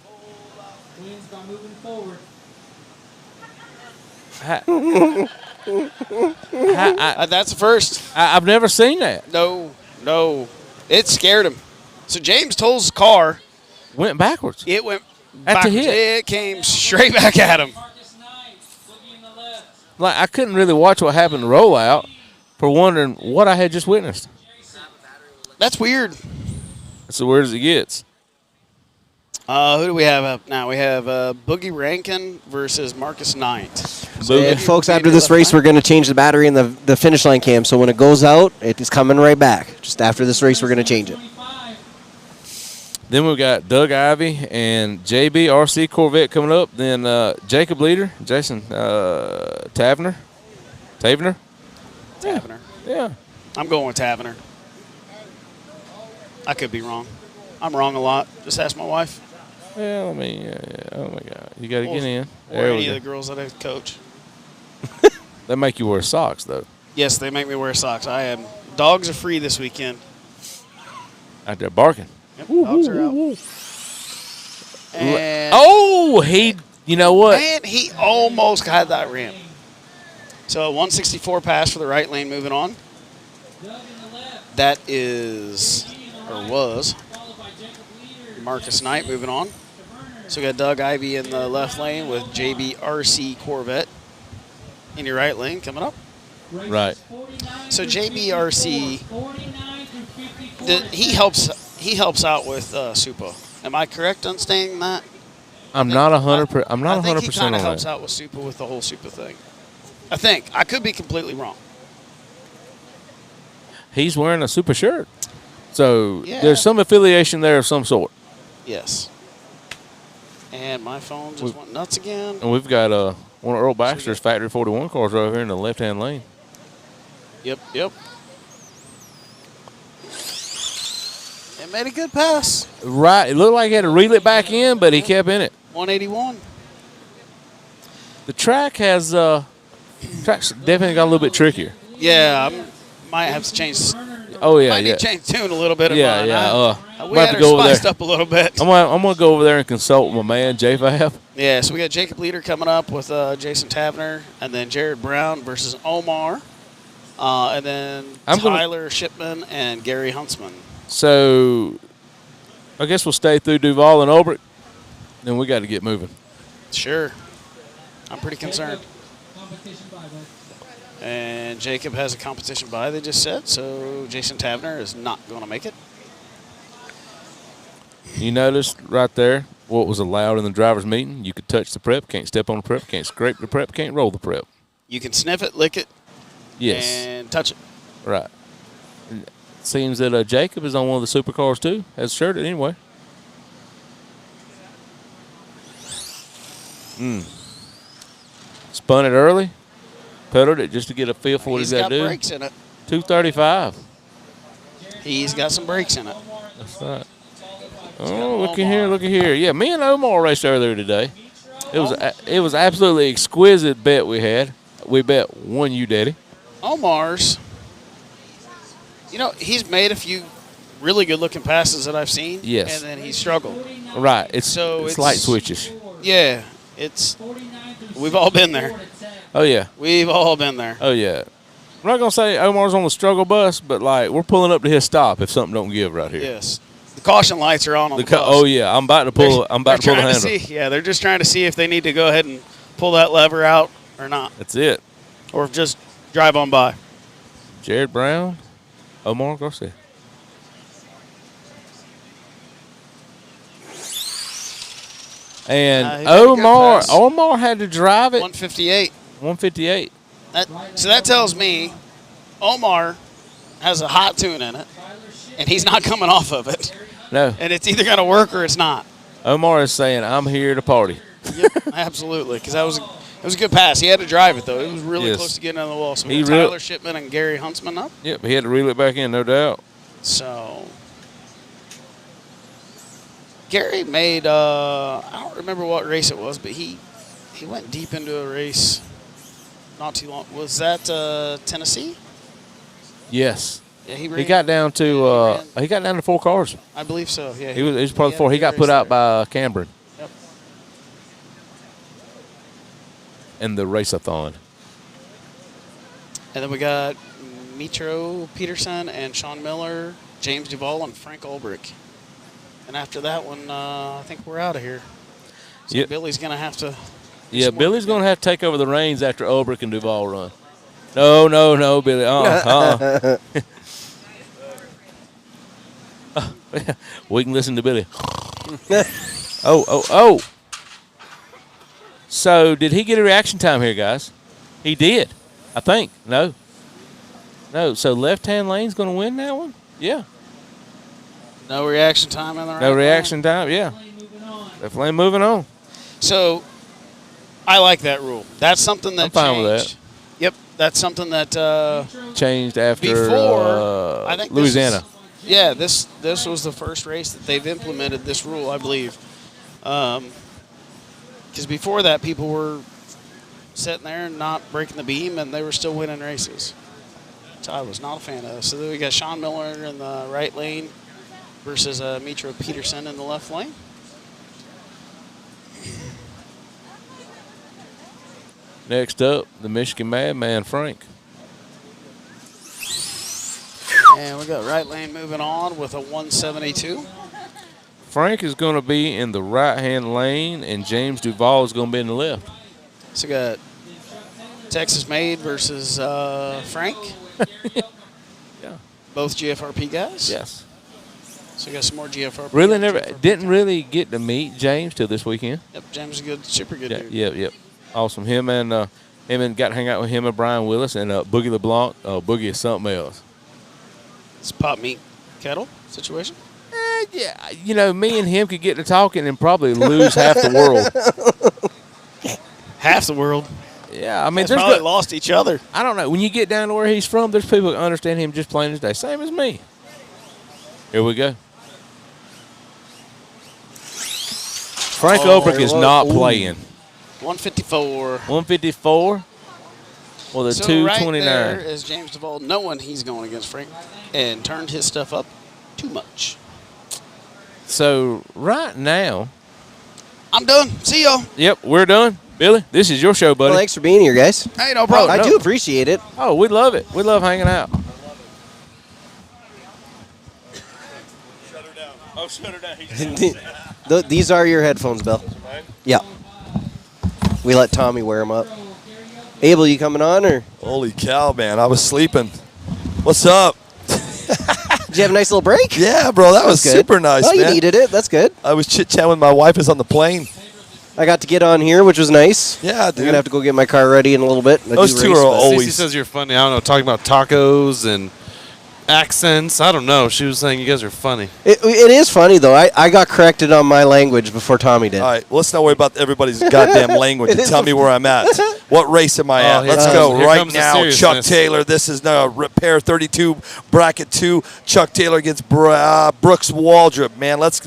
Wins by moving forward. That's a first. I've never seen that. No. It scared him. So James Toll's car, Went backwards. it went At the backwards. hit. It came straight back at him. Marcus Knight, boogie in the left. Like I couldn't really watch what happened to rollout for wondering what I had just witnessed. That's weird. That's the weird as it gets. Who do we have up now? We have Boogie Rankin versus Marcus Knight. Boogie. And folks, after this race, we're going to change the battery in the finish line cam. So when it goes out, it is coming right back. Just after this race, we're going to change it. 25. Then we've got Doug Ivey and JB RC Corvette coming up. Then Jacob Leader, Jason Tavener. Tavener. Yeah. I'm going with Tavener. I could be wrong. I'm wrong a lot. Just ask my wife. Yeah, I mean, yeah. Oh my God, you got to get in. Or There we any of go. the girls that I coach. They make you wear socks though. Yes, they make me wear socks. Dogs are free this weekend. Out there barking. Yep, dogs are out. And Oh, you know what? man, he almost had that rim. So 164 pass for the right lane moving on. Doug in the left. That is, or was, Followed by Jacob Leader. Marcus Knight moving on. So we got Doug Ivey in the left lane with JBRC Corvette in your right lane coming up. Right. So JBRC, 49 through 54. he helps out with Supo. Am I correct on saying that? I'm not 100%. I'm not I think 100% he on kind of helps that. out with Supa with the whole Supa thing. I think. I could be completely wrong. He's wearing a super shirt, so Yeah. there's some affiliation there of some sort. Yes. And my phone just went nuts again. And we've got one of Earl Baxter's Factory 41 cars right over here in the left-hand lane. Yep. It made a good pass. Right. It looked like he had to reel it back in, but he kept in it. 181. The track has track's definitely got a little bit trickier. Yeah, I might have to change. Oh yeah, Might need yeah, to change tune a little bit. Of yeah, mine. yeah. We Might have had to her go over spiced there. up a little bit. I'm gonna go over there and consult with my man Jay Fab. Yeah, so we got Jacob Leader coming up with Jason Tavener, and then Jared Brown versus Omar, and then I'm gonna- Tyler Shipman and Gary Huntsman. So I guess we'll stay through Duval and Ulbrich. Then we got to get moving. Sure. I'm pretty concerned. Competition bye, bud. And Jacob has a competition bye, they just said, so Jason Tavner is not going to make it. You noticed right there what was allowed in the driver's meeting? You could touch the prep, can't step on the prep, can't scrape the prep, can't roll the prep. You can sniff it, lick it, Yes. and touch it. Right. It seems that Jacob is on one of the supercars too. Has shirted anyway. Spun it early, pedaled it just to get a feel for what he's got to do. Brakes in it. 235. He's got some brakes in it. That's right. Oh, look at here, look at here. Yeah, me and Omar raced earlier today. It was absolutely exquisite bet we had. We bet one you, Daddy. Omar's, he's made a few really good-looking passes that I've seen. Yes. And then he struggled. Right. It's it's light switches. Yeah. We've all been there. Oh, yeah. We've all been there. Oh, yeah. I'm not going to say Omar's on the struggle bus, but, we're pulling up to his stop if something don't give right here. Yes. The caution lights are on the bus. Oh, yeah. I'm about to pull the handle. They're just trying to see if they need to go ahead and pull that lever out or not. That's it. Or just drive on by. Jared Brown, Omar Garcia. And he got a good pass. Omar had to drive it. 158. 158. So that tells me Omar has a hot tune in it, and he's not coming off of it. No. And it's either going to work or it's not. Omar is saying, I'm here to party. Yep, absolutely. Because it was a good pass. He had to drive it, though. It was really Yes. close to getting on the wall. So He Tyler Shipman and Gary Huntsman up. Yep, he had to reel it back in, no doubt. So Gary made, I don't remember what race it was, but he went deep into a race not too long. Was that Tennessee? Yes. Yeah, he got down to he got down to 4 cars. I believe so. Yeah, He was part of the 4. had He a got good put race out there. by Cameron Yep. in the race-a-thon. And then we got Mitro Peterson and Sean Miller, James Duvall, and Frank Ulbrich. And after that one, I think we're out of here. So Yep. Billy's going to have to. Yeah, Billy's going to have to take over the reins after Ulbrich and Duvall run. No, Billy. We can listen to Billy. Oh. So, did he get a reaction time here, guys? He did, I think. No. So, left-hand lane's going to win that one? Yeah. No reaction time in the right No lane. reaction time? Yeah. Left lane moving on. So, I like that rule. That's something that I'm fine with changed. Yep, that's something that Changed after before. I think Louisiana. This was the first race that they've implemented this rule, I believe. Because before that, people were sitting there and not breaking the beam, and they were still winning races, which I was not a fan of. So then we got Sean Miller in the right lane versus Mitro Peterson in the left lane. Next up, the Michigan Madman, Frank. And we got right lane moving on with a 172. Frank is going to be in the right-hand lane, and James Duvall is going to be in the left. So we got Texas Made versus Frank. Yeah. Both GFRP guys. Yes. So we got some more GFRP. Really didn't really get to meet James till this weekend. Yep, James is good, super good dude. Yep. Awesome. Him and got to hang out with him and Brian Willis and Boogie LeBlanc. Boogie is something else. It's pop meat kettle situation. Yeah, me and him could get to talking and probably lose half the world. Half the world. Yeah, I mean, They probably lost each other. I don't know. When you get down to where he's from, there's people that understand him just plain as day. Same as me. Here we go. Frank Ulbrich is not playing. 154. 154 with a So 229. right there is James Duvall knowing he's going against Frank and turned his stuff up too much. So right now, I'm done. See y'all. yep, we're done. Billy, this is your show, buddy. Well, thanks for being here, guys. Hey, no problem. I do appreciate it. Oh, we love it. We love hanging out. Shut her down. Oh, so did I. These are your headphones, Bill. Mine? Yeah. We let Tommy wear them up. Abel, you coming on or? Holy cow, man! I was sleeping. What's up? Did you have a nice little break? Yeah, bro, that was Good. super nice, Well, man. you needed it. That's good. I was chit-chatting with my wife as on the plane. I got to get on here, which was nice. Yeah, I'm dude. going to have to go get my car ready in a little bit. I Those do two race, are but- always- Cece says you're funny. I don't know, talking about tacos and accents. I don't know. She was saying you guys are funny. It is funny, though. I got corrected on my language before Tommy did. All right, well, let's not worry about everybody's goddamn language It and is tell me where I'm at. What race am I at? here Let's comes- go here right comes the now. Chuck seriousness. Taylor. This is pair 32, bracket 2. Chuck Taylor against Brooks Waldrop. Man, let's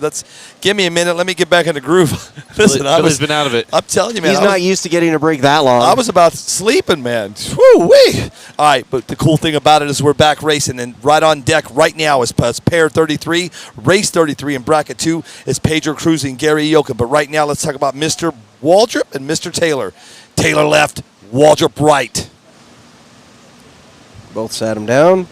give me a minute. Let me get back in the groove. Listen, Billy's been out of it. I'm telling you, man. He's I was- not used to getting a break that long. I was about sleeping, man. Woo-wee. All right, but the cool thing about it is we're back racing, and right on deck right now is pair 33, race 33 in bracket 2 is Pedro Cruz and Gary Yoka. But right now, let's talk about Mr. Waldrop and Mr. Taylor. Taylor left, Waldrop right. Both sat him down.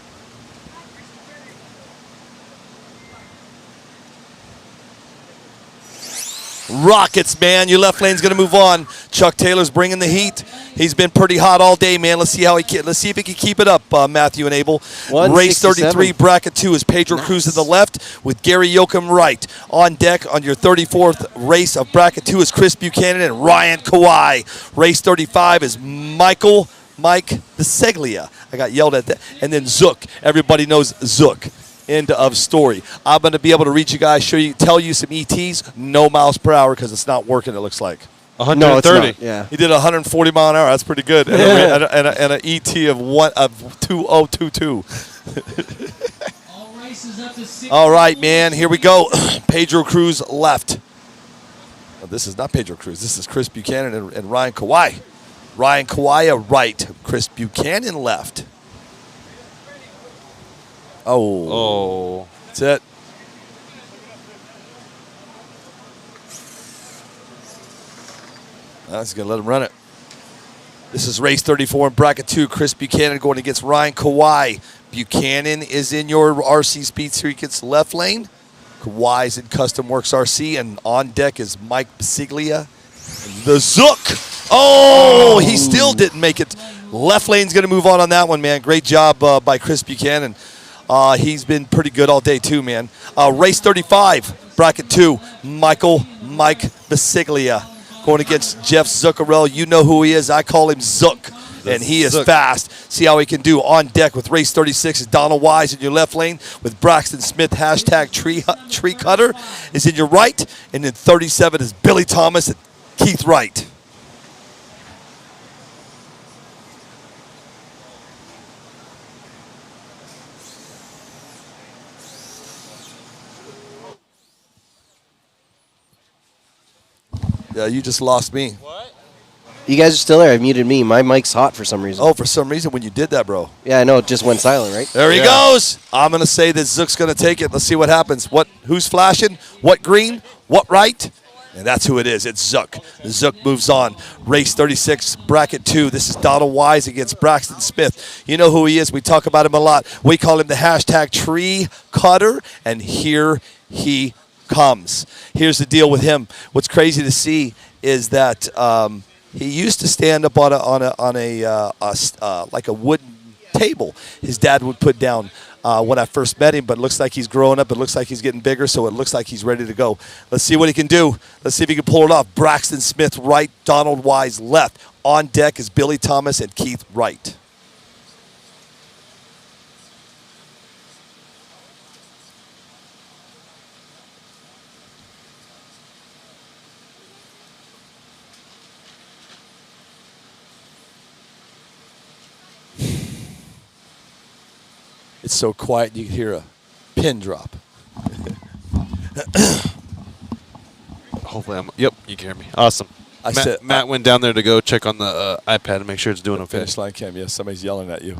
Rockets, man. Your left lane's going to move on. Chuck Taylor's bringing the heat. He's been pretty hot all day, man. Let's see if he can keep it up, Matthew and Abel. Race 33, bracket 2 is Pedro Cruz to the left with Gary Yoakum right. On deck on your 34th race of bracket 2 is Chris Buchanan and Ryan Kawhi. Race 35 is Mike Biseglia. I got yelled at that. And then Zook. Everybody knows Zook. End of story. I'm going to be able to read you guys, tell you some ETs, no miles per hour because it's not working, it looks like. 130. No, it's not. Yeah. He did 140 mile an hour. That's pretty good. And an ET of 2022. All races up to 6. All right, man. Here we go. Pedro Cruz left. Oh, this is not Pedro Cruz. This is Chris Buchanan and Ryan Kawhi. Ryan Kawhi right. Chris Buchanan left. Oh. That's it. I was going to let him run it. This is race 34 in bracket 2. Chris Buchanan going against Ryan Kawhi. Buchanan is in your RC Speed Secrets left lane. Kawhi's in Custom Works RC. And on deck is Mike Biseglia. The Zook. Oh, he still didn't make it. Left lane's going to move on that one, man. Great job by Chris Buchanan. He's been pretty good all day, too, man. Race 35, bracket 2, Mike Biseglia going against Jeff Zuccarello. You know who he is. I call him Zook, and he is fast. See how he can do. On deck with race 36 is Donald Wise in your left lane with Braxton Smith, hashtag tree cutter, is in your right. And then 37 is Billy Thomas and Keith Wright. Yeah, you just lost me. You guys are still there. I muted me. My mic's hot for some reason. Oh, for some reason when you did that, bro. Yeah, I know. It just went silent, right? There he goes. I'm going to say that Zook's going to take it. Let's see what happens. Who's flashing? What green? What right? And that's who it is. It's Zook. Zook moves on. Race 36, bracket 2. This is Donald Wise against Braxton Smith. You know who he is. We talk about him a lot. We call him the hashtag tree cutter. And here he comes. Here's the deal with him. What's crazy to see is that he used to stand up on a like a wooden table. His dad would put down when I first met him, but it looks like he's growing up. It looks like he's getting bigger, so it looks like he's ready to go. Let's see what he can do. Let's see if he can pull it off. Braxton Smith right, Donald Wise left. On deck is Billy Thomas and Keith Wright. It's so quiet you can hear a pin drop. Hopefully Yep, you can hear me. Awesome. Matt went down there to go check on the iPad and make sure it's doing okay. Finish line cam. Yes, somebody's yelling at you.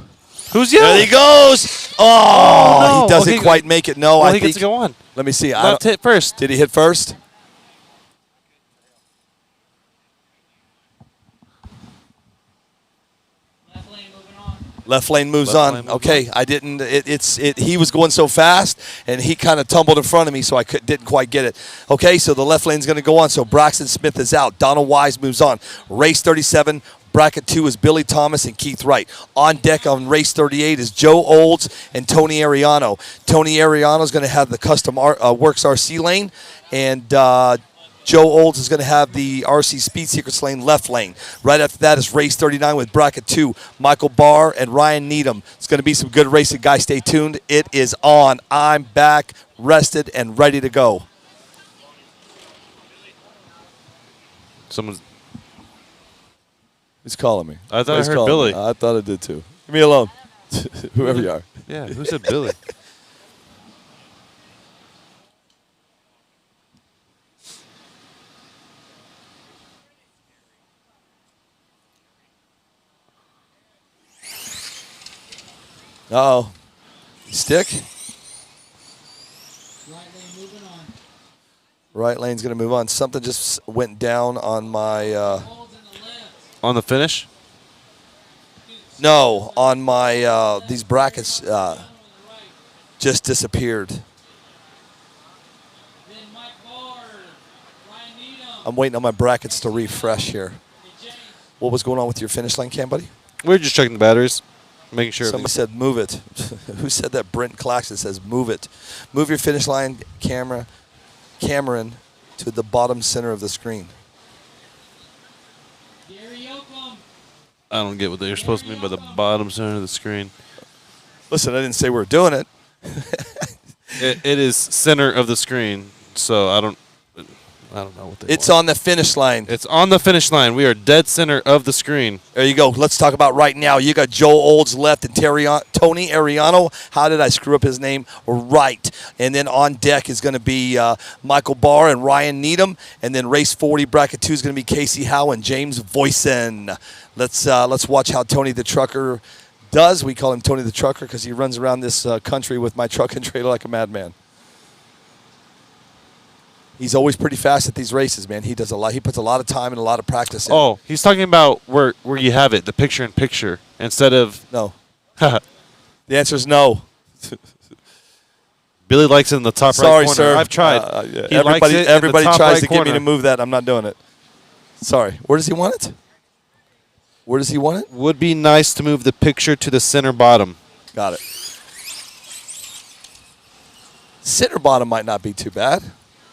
Who's yelling? There he goes. Oh, no. he doesn't Okay, quite make it. No, Well, I he think. gets to go on. Let me see. Left hit first. Did he hit first? Left lane moving on. Left lane moves Left on. lane moves Okay, on. I didn't. He was going so fast, and he kind of tumbled in front of me, so I didn't quite get it. Okay, so the left lane's going to go on. So Braxton Smith is out. Donald Wise moves on. Race 37. Bracket 2 is Billy Thomas and Keith Wright. On deck on race 38 is Joe Olds and Tony Ariano. Tony Ariano is going to have the custom Works RC lane, and Joe Olds is going to have the RC Speed Secrets lane left lane. Right after that is race 39 with bracket 2, Michael Barr and Ryan Needham. It's going to be some good racing, guys. Stay tuned. It is on. I'm back, rested, and ready to go. Someone's. Who's calling me? I thought I Who's heard calling Billy. me? I thought I did too. Leave me alone. Whoever you are. Yeah, who said Billy? Uh-oh. Stick. Right lane moving on. Right lane's going to move on. Something just went down on my, Holds in the left. On the finish? no, on my, these brackets On the right. just disappeared. Then Mike Barr. Ryan Needham. I'm waiting on my brackets to refresh here. Hey, James. What was going on with your finish line cam, buddy? We were just checking the batteries, making sure. Somebody said move it. Who said that? Brent Claxton says move it. Move your finish line Cameron to the bottom center of the screen. Gary Yoakum. I don't get what they're supposed to mean by the bottom center of the screen. Listen, I didn't say we were doing it. It is center of the screen, so I don't know what they It's want. on the finish line. It's on the finish line. We are dead center of the screen. There you go. Let's talk about right now. You got Joe Olds left and Tony Ariano. How did I screw up his name? Right. And then on deck is going to be Michael Barr and Ryan Needham. And then race 40, bracket 2 is going to be Casey Howe and James Voisin. Let's watch how Tony the Trucker does. We call him Tony the Trucker because he runs around this country with my truck and trailer like a madman. He's always pretty fast at these races, man. He does a lot. He puts a lot of time and a lot of practice in. Oh, he's talking about where you have it, the picture in picture, instead of. No. The answer is no. Billy likes it in the top Sorry, right corner. sir. I've tried. Yeah. He likes it in the Everybody top tries right to get me corner. to move that. I'm not doing it. Sorry. Where does he want it? Where does he want it? Would be nice to move the picture to the center bottom. Got it. Center bottom might not be too bad.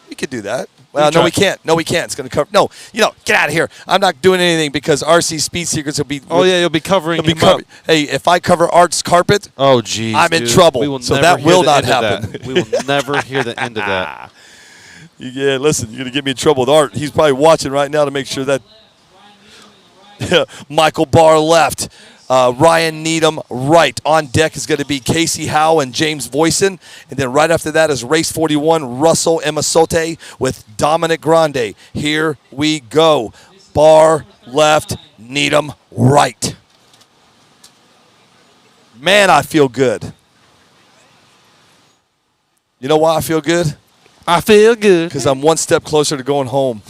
We could do that. Well, no, we can't. No, we can't. It's going to cover. No, get out of here. I'm not doing anything because RC Speed Secrets will be. Oh yeah, you'll be covering It'll be him up. Hey, if I cover Art's carpet, Oh geez, I'm in dude. trouble. We will So never that hear will the not end of happen. that. We will never hear the end of that. yeah, listen, you're going to get me in trouble with Art. He's probably watching right now to make sure that Michael Barr left. Ryan Needham right. On deck is going to be Casey Howe and James Voisin. And then right after that is race 41, Russell Emasote with Dominic Grande. Here we go. Barr left, Needham right. Man, I feel good. You know why I feel good? I feel good. Because I'm one step closer to going home.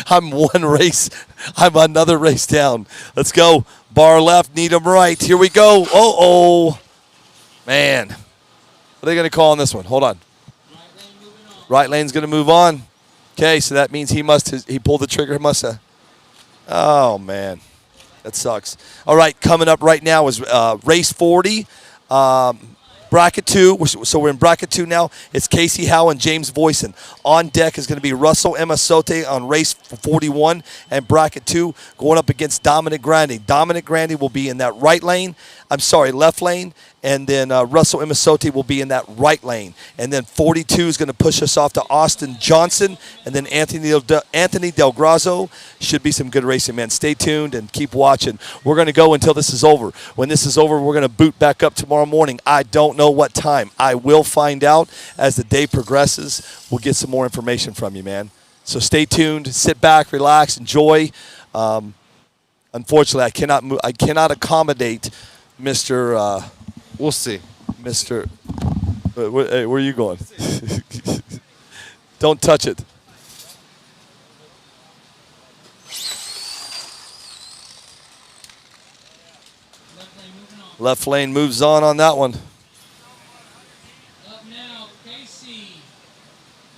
I'm another race down. Let's go. Barr left, Needham right. Here we go. Oh. Man. What are they going to call on this one? Hold on. Right lane's going to move on. Okay, so that means he pulled the trigger. Oh, man. That sucks. All right, coming up right now is race 40. Bracket 2, so we're in bracket 2 now. It's Casey Howe and James Voisin. On deck is going to be Russell Emasote on race 41 and bracket 2 going up against Dominic Grande. Dominic Grande will be in that left lane, and then Russell Emasote will be in that right lane. And then 42 is going to push us off to Austin Johnson, and then Anthony Del Grazo. Should be some good racing, man. Stay tuned and keep watching. We're going to go until this is over. When this is over, we're going to boot back up tomorrow morning. I don't know what time. I will find out as the day progresses. We'll get some more information from you, man. So stay tuned. Sit back, relax, enjoy. Unfortunately, I cannot accommodate Mr. We'll see. Mr. Hey, where are you going? Don't touch it. Left lane moves on that one. Up now, Casey.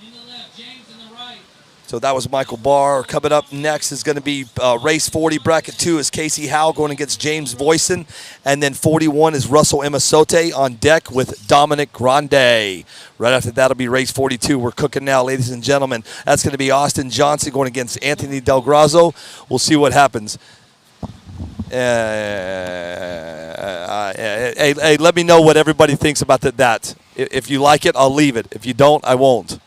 In the left, James in the right. So that was Michael Barr. Coming up next is going to be race 40, bracket 2 is Casey Howell going against James Voisin. And then 41 is Russell Emasote on deck with Dominic Grande. Right after that will be race 42. We're cooking now, ladies and gentlemen. That's going to be Austin Johnson going against Anthony Del Grazo. We'll see what happens. Hey, let me know what everybody thinks about that. If you like it, I'll leave it. If you don't, I won't.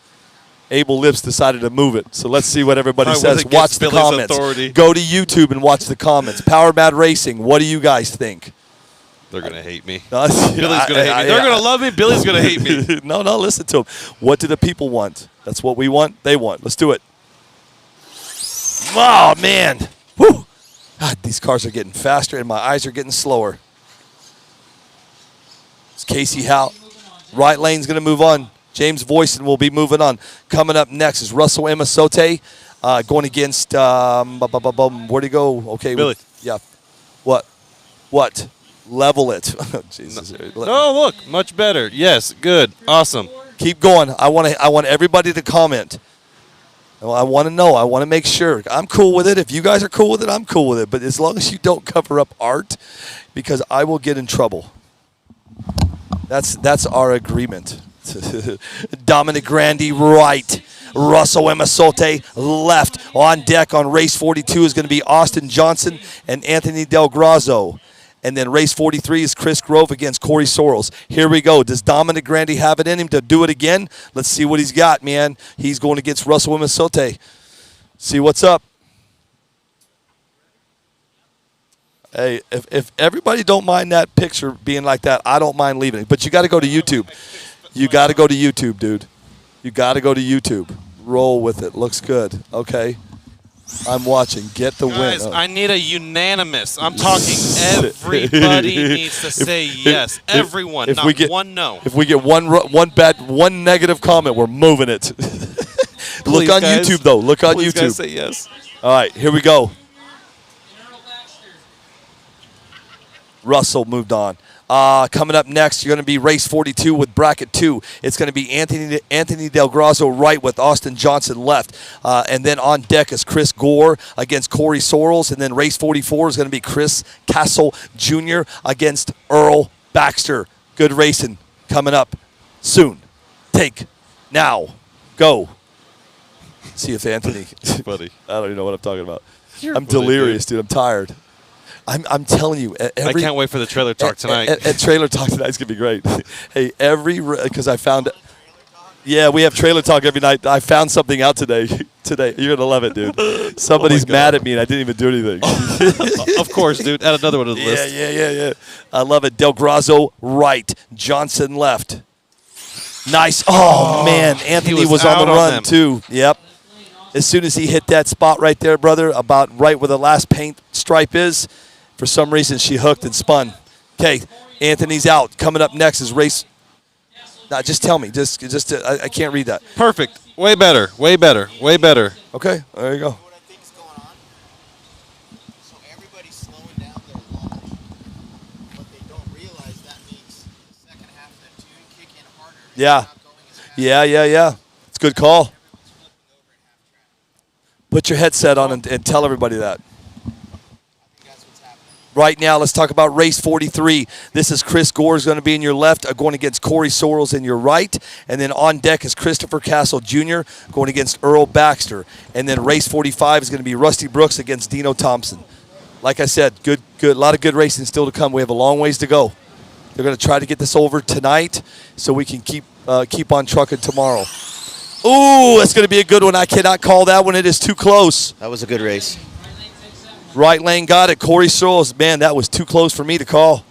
Abel Lips decided to move it. So let's see what everybody says. Watch the comments. Authority. Go to YouTube and watch the comments. Power Mad Racing, what do you guys think? They're going to hate me. Billy's Billy's going to hate me. They're going to love me. Billy's going to hate me. No, listen to them. What do the people want? That's what we want. They want. Let's do it. Oh, man. Woo. God, these cars are getting faster and my eyes are getting slower. It's Casey Howell. Right lane's going to move on. James Voisin will be moving on. Coming up next is Russell Emasote going against, where'd he go? Okay. Billy. Yeah. What? Level it. Jesus. Oh, look. Much better. Yes. Good. Awesome. Keep going. I want everybody to comment. I want to know. I want to make sure. I'm cool with it. If you guys are cool with it, I'm cool with it. But as long as you don't cover up art, because I will get in trouble. That's our agreement. Dominic Grande right. Russell Emasote left. On deck on race 42 is going to be Austin Johnson and Anthony Del Grazo. And then race 43 is Chris Grove against Corey Sorrells. Here we go. Does Dominic Grande have it in him to do it again? Let's see what he's got, man. He's going against Russell Emasote. See what's up. Hey, if everybody don't mind that picture being like that, I don't mind leaving it. But you got to go to YouTube. You got to go to YouTube, dude. You got to go to YouTube. Roll with it. Looks good. Okay. I'm watching. Get the Guys, win. I need a unanimous. I'm talking everybody needs to say yes. Everyone, not one no. If we get one negative comment, we're moving it. Look on guys. YouTube, though. Look on Please, YouTube. guys, say yes. All right, here we go. Russell moved on. Coming up next, you're going to be race 42 with bracket 2. It's going to be Anthony Del Grazo right with Austin Johnson left. And then on deck is Chris Gore against Corey Sorrells. And then race 44 is going to be Chris Castle Jr. against Earl Baxter. Good racing coming up soon. Take now. Go. See if Anthony. Buddy. I don't even know what I'm talking about. I'm delirious, dude. I'm tired. I'm telling you. I can't wait for the trailer talk tonight. At trailer talk tonight's going to be great. Hey, because I found. Yeah, we have trailer talk every night. I found something out today. You're going to love it, dude. Somebody's mad at me and I didn't even do anything. Of course, dude. Add another one to the list. Yeah. I love it. Del Grazo right. Johnson left. Nice. Oh, man. Anthony was on the run, too. Yep. As soon as he hit that spot right there, brother, about right where the last paint stripe is, for some reason she hooked and spun. Okay, Anthony's out. Coming up next is race. Nah, just tell me. I can't read that. Perfect. Way better. Way better. Way better. Okay, there you go. What I think is going on, so everybody's slowing down their launch, but they don't realize that means the second half of that tune kick in harder. and Yeah. they're not going as fast. Yeah. It's a good call. Everyone's flipping over at half track. Put your headset on and tell everybody that. I think that's what's happening. Right now, let's talk about race 43. This is Chris Gore is going to be in your left, going against Corey Sorrells in your right. And then on deck is Christopher Castle Jr. going against Earl Baxter. And then race 45 is going to be Rusty Brooks against Dino Thompson. Like I said, good, a lot of good racing still to come. We have a long ways to go. They're going to try to get this over tonight so we can keep on trucking tomorrow. Ooh, that's going to be a good one. I cannot call that one. It is too close. That was a good race. Right lane got it. Corey Sorrells, man, that was too close for me to call.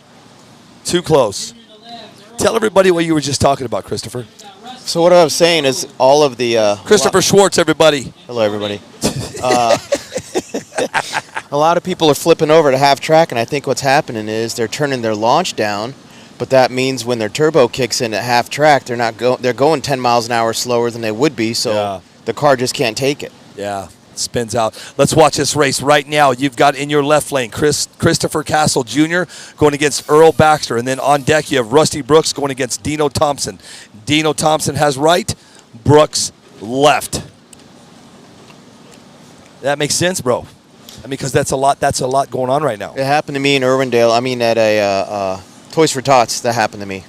Too close. Tell everybody what you were just talking about, Christopher. So what I was saying is all of the Christopher Schwartz, everybody. hello everybody. A lot of people are flipping over to half track, and I think what's happening is they're turning their launch down. But that means when their turbo kicks in at half track, they're going 10 miles an hour slower than they would be. So Yeah. the car just can't take it. Yeah. spins out. Let's watch this race right now. You've got in your left lane Christopher Castle Jr. going against Earl Baxter. And then on deck, you have Rusty Brooks going against Dino Thompson. Dino Thompson has right, Brooks left. That makes sense, bro. I mean, because that's a lot going on right now. It happened to me in Irwindale. I mean, at a Toys for Tots, that happened to me.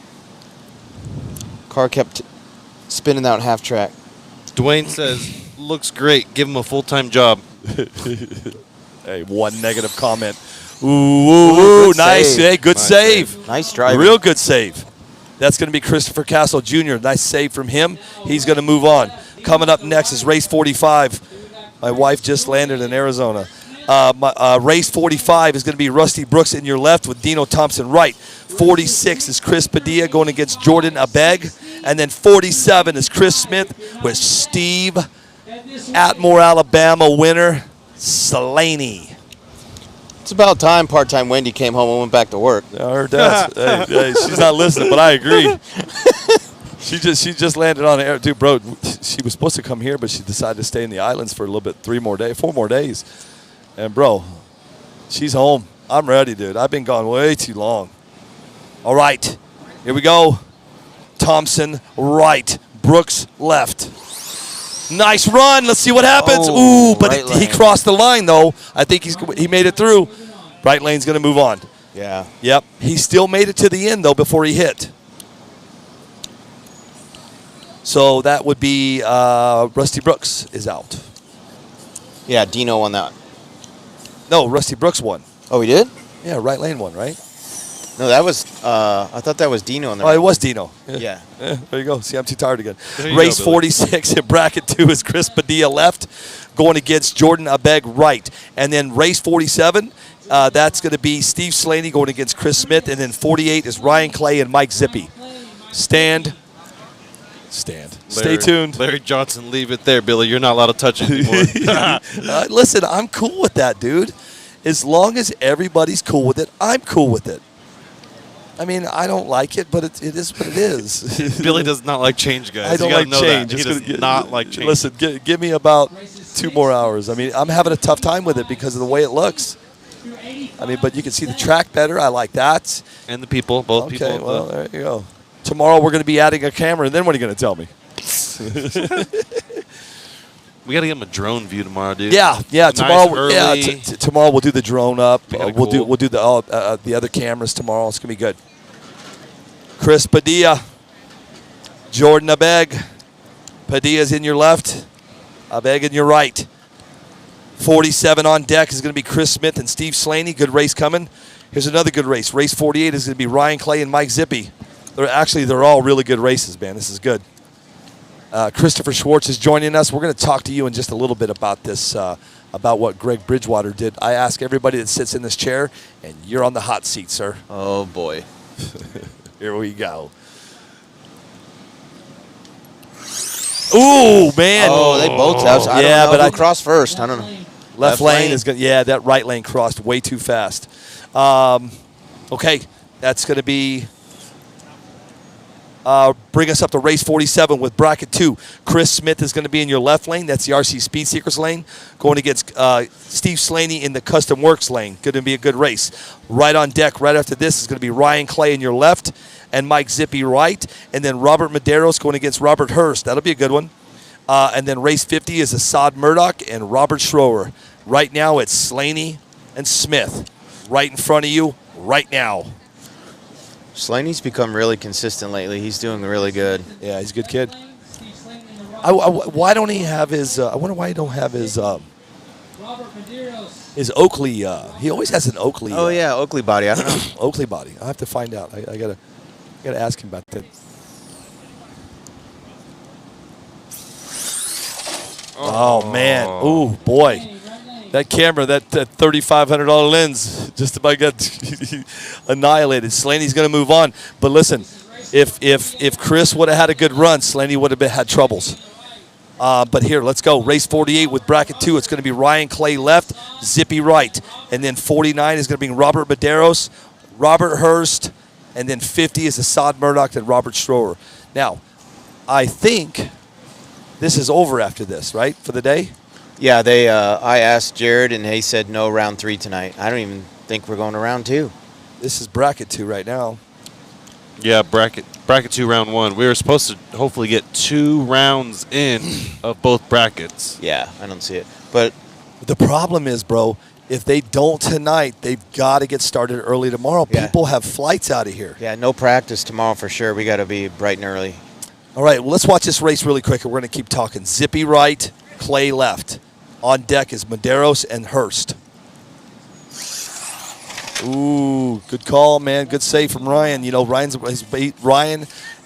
Car kept spinning out half track. Dwayne says, looks great. Give him a full-time job. Hey, one negative comment. Ooh, nice. Save. Hey, good save. Nice driving. Real good save. That's going to be Christopher Castle Jr. Nice save from him. He's going to move on. Coming up next is race 45. My wife just landed in Arizona. Race 45 is going to be Rusty Brooks in your left with Dino Thompson right. 46 is Chris Padilla going against Jordan Abeg. And then 47 is Chris Smith with Steve Atmore, Alabama winner, Slaney. It's about time part-time Wendy came home and went back to work. Her does. Hey, she's not listening, but I agree. She just landed on the air. Dude, bro, she was supposed to come here, but she decided to stay in the islands for a little bit, 4 more days. And, bro, she's home. I'm ready, dude. I've been gone way too long. All right, here we go. Thompson right, Brooks left. Nice run. Let's see what happens. Oh, ooh, but right he lane. crossed the line, though. I think he made it through. Right lane's going to move on. Yeah. Yep. He still made it to the end, though, before he hit. So that would be Rusty Brooks is out. Yeah, Dino won that. No, Rusty Brooks won. Oh, he did? Yeah, right lane won, right? No, that was, I thought that was Dino on the Oh, it was Dino. Yeah. There you go. See, I'm too tired again. There you Race go, Billy. 46 in bracket 2 is Chris Padilla left, going against Jordan Abeg right. And then race 47, that's going to be Steve Slaney going against Chris Smith. And then 48 is Ryan Clay and Mike Zippy. Stand. Stay tuned. Larry Johnson, leave it there, Billy. You're not allowed to touch it anymore. Listen, I'm cool with that, dude. As long as everybody's cool with it, I'm cool with it. I mean, I don't like it, but it is what it is. Billy does not like change, guys. I don't You gotta like know change. That. He It's does gonna not like change. Listen, give me about 2 more hours. I mean, I'm having a tough time with it because of the way it looks. I mean, but you can see the track better. I like that. And the people, both Okay, people. well, there you go. Tomorrow we're going to be adding a camera, and then what are you going to tell me? We got to get him a drone view tomorrow, dude. Yeah. Nice Tomorrow, early. tomorrow we'll do the drone up. Kinda We'll cool. do the other cameras tomorrow. It's going to be good. Chris Padilla, Jordan Abeg. Padilla's in your left, Abeg in your right. 47 on deck is going to be Chris Smith and Steve Slaney. Good race coming. Here's another good race. Race 48 is going to be Ryan Clay and Mike Zippy. They're all really good races, man. This is good. Christopher Schwartz is joining us. We're going to talk to you in just a little bit about this, about what Greg Bridgewater did. I ask everybody that sits in this chair, and you're on the hot seat, sir. Oh, boy. Here we go. Ooh, man. Oh, they both have. I Yeah, don't know but who crossed first. I don't know. Left lane is good. Yeah, that right lane crossed way too fast. Okay, that's going to be. Bring us up to race 47 with bracket 2. Chris Smith is going to be in your left lane. That's the RC Speed Seekers lane. Going against Steve Slaney in the Custom Works lane. Going to be a good race. Right on deck, right after this, is going to be Ryan Clay in your left and Mike Zippy right. And then Robert Medeiros going against Robert Hurst. That'll be a good one. And then race 50 is Assad Murdoch and Robert Schroer. Right now, it's Slaney and Smith. Right in front of you, right now. Slaney's become really consistent lately. He's doing really good. Yeah, he's a good kid. Why don't he have his? I wonder why he don't have his Oakley. He always has an Oakley. Oh yeah, Oakley body. I don't know. Oakley body. I have to find out. I gotta ask him about that. Oh man. Ooh boy. That camera, that $3,500 lens, just about got annihilated. Slaney's going to move on, but listen, if Chris would have had a good run, Slaney would have had troubles. But here, let's go. Race 48 with bracket 2. It's going to be Ryan Clay left, Zippy right, and then 49 is going to be Robert Medeiros, Robert Hurst, and then 50 is Assad Murdoch and Robert Schroer. Now, I think this is over after this, right, for the day. Yeah, they. I asked Jared, and he said no round 3 tonight. I don't even think we're going to round 2. This is bracket 2 right now. Yeah, bracket 2, round 1. We were supposed to hopefully get 2 rounds in of both brackets. Yeah, I don't see it. But The problem is, bro, if they don't tonight, they've got to get started early tomorrow. Yeah. People have flights out of here. yeah, no practice tomorrow for sure. We got to be bright and early. All right, well, let's watch this race really quick, and we're going to keep talking. Zippy right, Clay left. On deck is Medeiros and Hurst. Ooh, good call, man. Good save from Ryan. You know, Ryan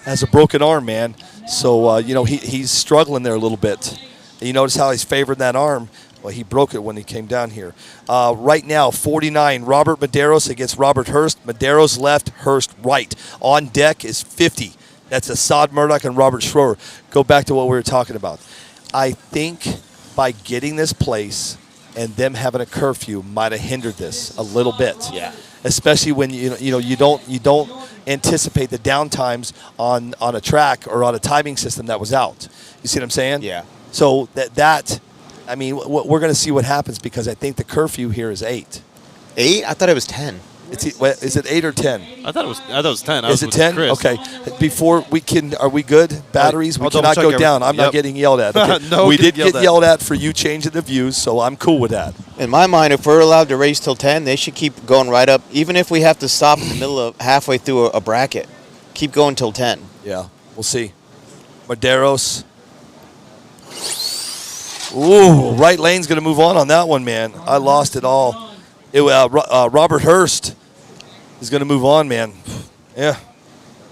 has a broken arm, man. So, you know, he's struggling there a little bit. And you notice how he's favoring that arm. Well, he broke it when he came down here. Right now, 49, Robert Medeiros against Robert Hurst. Medeiros left, Hurst right. On deck is 50. That's Assad Murdoch and Robert Schroer. Go back to what we were talking about. I think by getting this place and them having a curfew might have hindered this a little bit. Yeah. Especially when you don't anticipate the downtimes on a track or on a timing system that was out. You see what I'm saying? Yeah. So I mean, we're going to see what happens because I think the curfew here is 8. 8? I thought it was 10. Is it 8 or 10? I thought it was 10. Is it 10? Okay. Before we can, are we good? Batteries? We I'll double cannot check go every- down. I'm not Yep. getting yelled at. Okay. No, we did getting get yelled at for you changing the views, so I'm cool with that. In my mind, if we're allowed to race till 10, they should keep going right up. Even if we have to stop in the middle of halfway through a bracket, keep going till 10. Yeah, we'll see. Medeiros. Ooh, right lane's going to move on that one, man. I lost it all. Robert Hurst is going to move on, man. Yeah.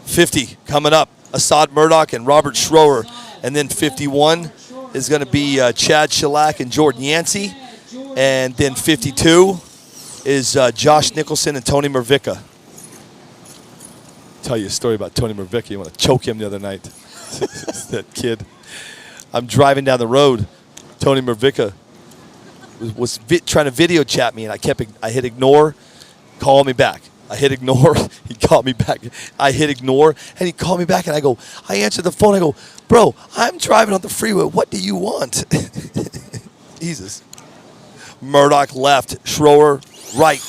50 coming up. Assad Murdoch and Robert Schroer. And then 51 is going to be Chad Shellac and Jordan Yancey. And then 52 is Josh Nicholson and Tony Mervicka. Tell you a story about Tony Mervicka. You want to choke him the other night. That kid. I'm driving down the road. Tony Mervicka was trying to video chat me, and I hit ignore, call me back. I hit ignore, he called me back. I hit ignore, and he called me back, and I answered the phone. I go, bro, I'm driving on the freeway. What do you want? Jesus. Murdoch left, Schroer right.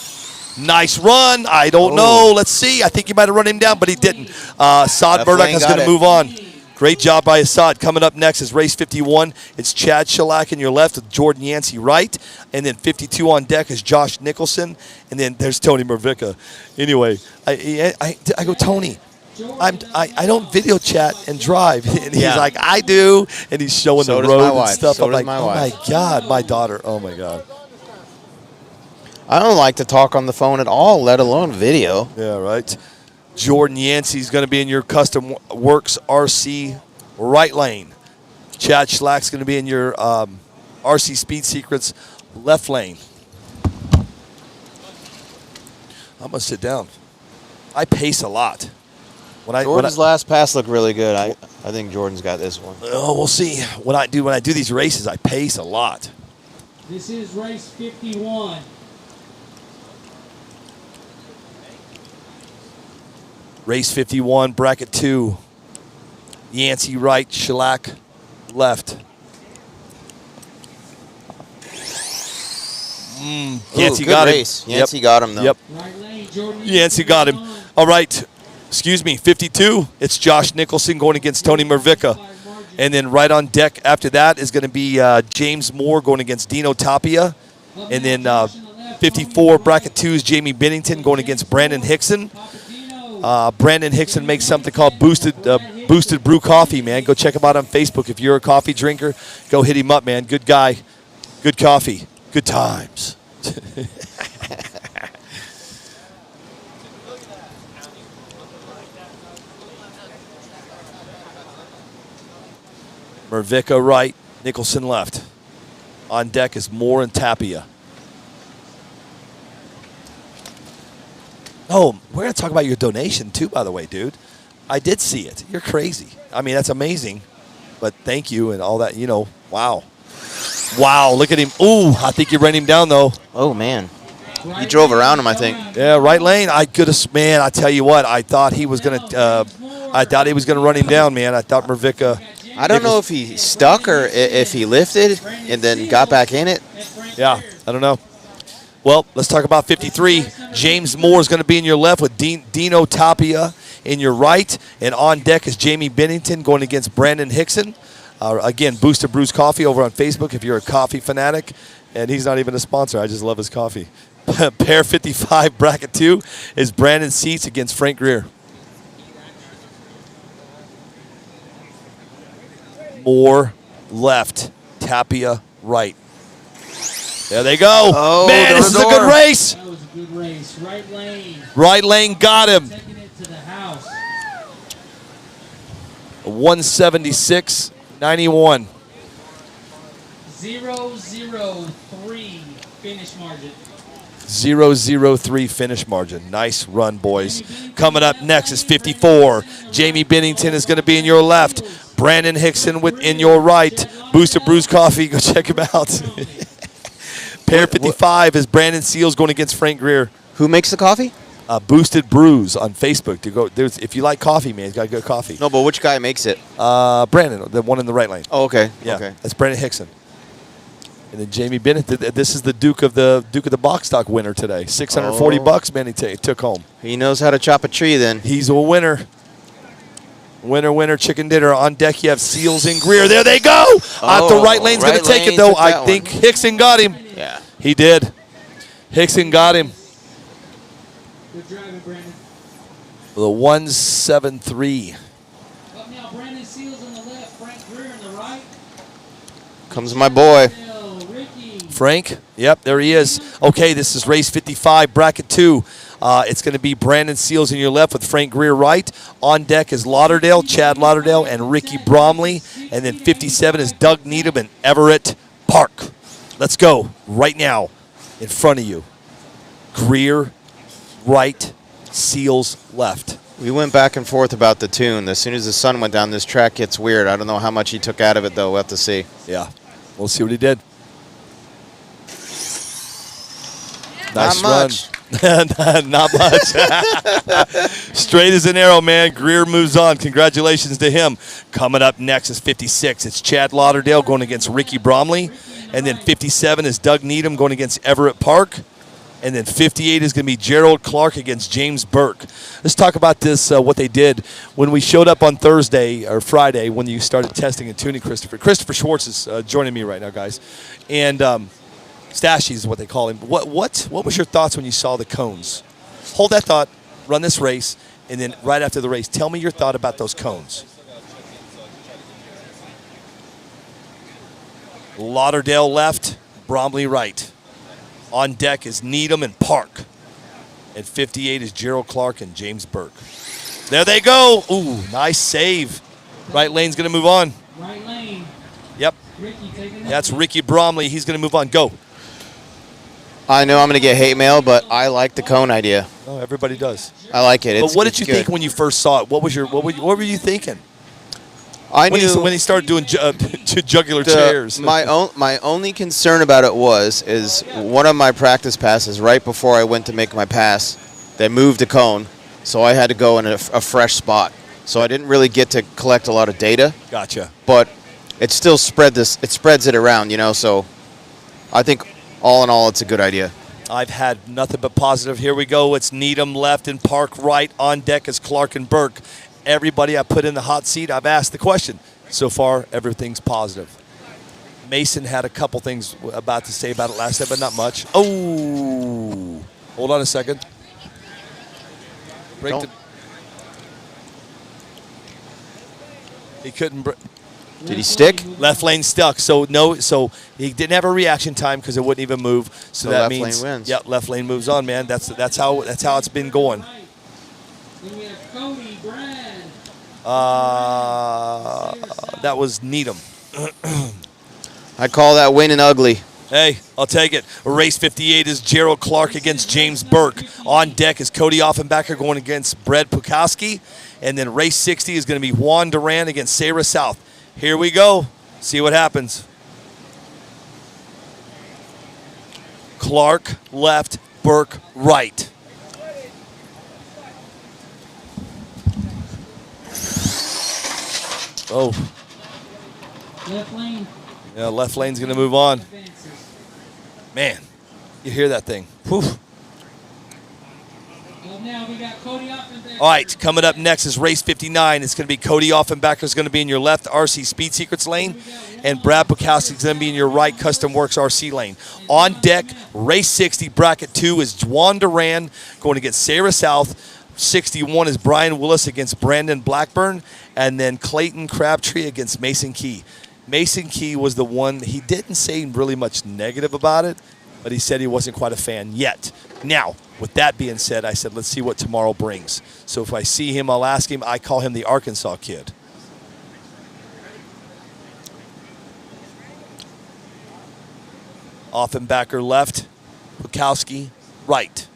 Nice run. I don't know. Let's see. I think he might have run him down, but he didn't. Assad Murdoch is going to move on. Great job by Assad. Coming up next is race 51. It's Chad Shellac in your left with Jordan Yancey right. And then 52 on deck is Josh Nicholson. And then there's Tony Mervicka. Anyway, I go, Tony, I don't video chat and drive. And he's like, I do. And he's showing the road and stuff. I'm like, oh my God, my daughter. Oh my God. I don't like to talk on the phone at all, let alone video. Yeah, right. Jordan Yancey's going to be in your Custom Works RC right lane. Chad Schlack's going to be in your RC Speed Secrets left lane. I'm going to sit down. I pace a lot. Jordan's last pass looked really good. I think Jordan's got this one. Oh, we'll see. When I do these races, I pace a lot. This is race 51. Race 51, bracket 2. Yancey right, Shellac left. Yancey got him. Yancey got him, though. Yep. Right lane, Jordan. Yancey got him. All right. Excuse me, 52. It's Josh Nicholson going against Tony Mervicka. And then right on deck after that is going to be James Moore going against Dino Tapia. And then 54, bracket 2 is Jamie Bennington going against Brandon Hickson. Brandon Hickson makes something called Boosted Brew Coffee, man. Go check him out on Facebook. If you're a coffee drinker, go hit him up, man. Good guy. Good coffee. Good times. Mervicka right, Nicholson left. On deck is Moore and Tapia. Oh, we're going to talk about your donation too, by the way, dude. I did see it. You're crazy. I mean, that's amazing. But thank you and all that, wow. Wow, look at him. Ooh, I think you ran him down, though. Oh, man. He drove around him, I think. Yeah, right lane. I tell you what, I thought he was going to run him down, man. I thought Mervicka I don't know if he stuck or if he lifted and then got back in it. Yeah, I don't know. Well, let's talk about 53. James Moore is going to be in your left with Dino Tapia in your right. And on deck is Jamie Bennington going against Brandon Hickson. Again, Booster Brews Coffee over on Facebook if you're a coffee fanatic. And he's not even a sponsor. I just love his coffee. Pair 55, bracket 2 is Brandon Seats against Frank Greer. Moore left, Tapia right. There they go. Oh, man, this is a good race. That was a good race. Right lane. Right lane got him. Taking it to the house. 176.91. 0-0-3 finish margin. 0-0-3 finish margin. Nice run, boys. Coming up next is 54. Jamie Bennington is going to be in your left. Brandon Hickson in your right. Booster Brews Coffee. Go check him out. Pair 55 is Brandon Seals going against Frank Greer. Who makes the coffee? Boosted Brews on Facebook. If you like coffee, man, he's got good coffee. No, but which guy makes it? Brandon, the one in the right lane. Oh, okay. Yeah, Okay. that's Brandon Hickson. And then Jamie Bennett. This is the Duke of the box stock winner today. $640, man. He took home. He knows how to chop a tree. Then He's a winner. Winner, chicken dinner. On deck, you have Seals and Greer. There they go. The right lane's going to take it, though. I think Hickson got him. yeah. He did. Hickson got him. Good driving, Brandon. The 173. Up now, Brandon Seals on the left, Frank Greer on the right. Comes my boy. Ricky. Frank, yep, there he is. Okay, this is race 55, bracket 2. It's going to be Brandon Seals in your left with Frank Greer right. On deck is Lauderdale, Chad Lauderdale, and Ricky Bromley. And then 57 is Doug Needham and Everett Park. Let's go right now in front of you. Greer right, Seals left. We went back and forth about the tune. As soon as the sun went down, this track gets weird. I don't know how much he took out of it, though. We'll have to see. Yeah, we'll see what he did. Nice Not much. run. Not much. Straight as an arrow, man. Greer moves on. Congratulations to him. Coming up next is 56. It's Chad Lauderdale going against Ricky Bromley. And then 57 is Doug Needham going against Everett Park. And then 58 is going to be Gerald Clark against James Burke. Let's talk about this, what they did. When we showed up on Thursday or Friday when you started testing and tuning Christopher. Christopher Schwartz is joining me right now, guys. And Stashy is what they call him. What was your thoughts when you saw the cones? Hold that thought, run this race, and then right after the race, tell me your thought about those cones. Lauderdale left, Bromley right. On deck is Needham and Park. At 58 is Gerald Clark and James Burke. There they go. Ooh, nice save. Right lane's going to move on. Right lane. Yep. Ricky taking That's Ricky Bromley. He's going to move on. Go. I know I'm going to get hate mail, but I like the cone idea. Oh, everybody does. I like it. But what did you think when you first saw it? What were you thinking? I knew when he started doing jugular chairs. My only concern about it is one of my practice passes right before I went to make my pass, they moved a cone, so I had to go in a fresh spot. So I didn't really get to collect a lot of data. Gotcha. But it still spreads it around, so I think all in all it's a good idea. I've had nothing but positive. Here we go. It's Needham left and Park right. On deck is Clark and Burke. Everybody I put in the hot seat, I've asked the question. So far, everything's positive. Mason had a couple things to say about it last time, but not much. Oh, hold on a second. He couldn't. Did he stick? Left lane stuck. So no. So he didn't have a reaction time because it wouldn't even move. So that left means lane wins. Yeah, left lane moves on, man. That's how it's been going. Then we have Cody Brand. That was Needham. I call that winning ugly. Hey, I'll take it. Race 58 is Gerald Clark against James Burke. On deck is Cody Offenbacher going against Brad Pukowski. And then race 60 is going to be Juan Duran against Sarah South. Here we go. See what happens. Clark left, Burke right. Oh, Left lane. Yeah, left lane's going to move on. Man, you hear that thing. Whew. Well, now we got Cody Offenbacher. All right, coming up next is race 59. It's going to be Cody Offenbacher is going to be in your left RC Speed Secrets lane, and Brad Bukowski is going to be in your right Custom Works RC lane. On deck, race 60, bracket 2 is Juan Duran going against Sarah South. 61 is Brian Willis against Brandon Blackburn, and then Clayton Crabtree against Mason Key. Mason Key was the one, he didn't say really much negative about it, but he said he wasn't quite a fan yet. Now, with that being said, I said, let's see what tomorrow brings. So if I see him, I'll ask him. I call him the Arkansas Kid. Offenbacher left, Bukowski right.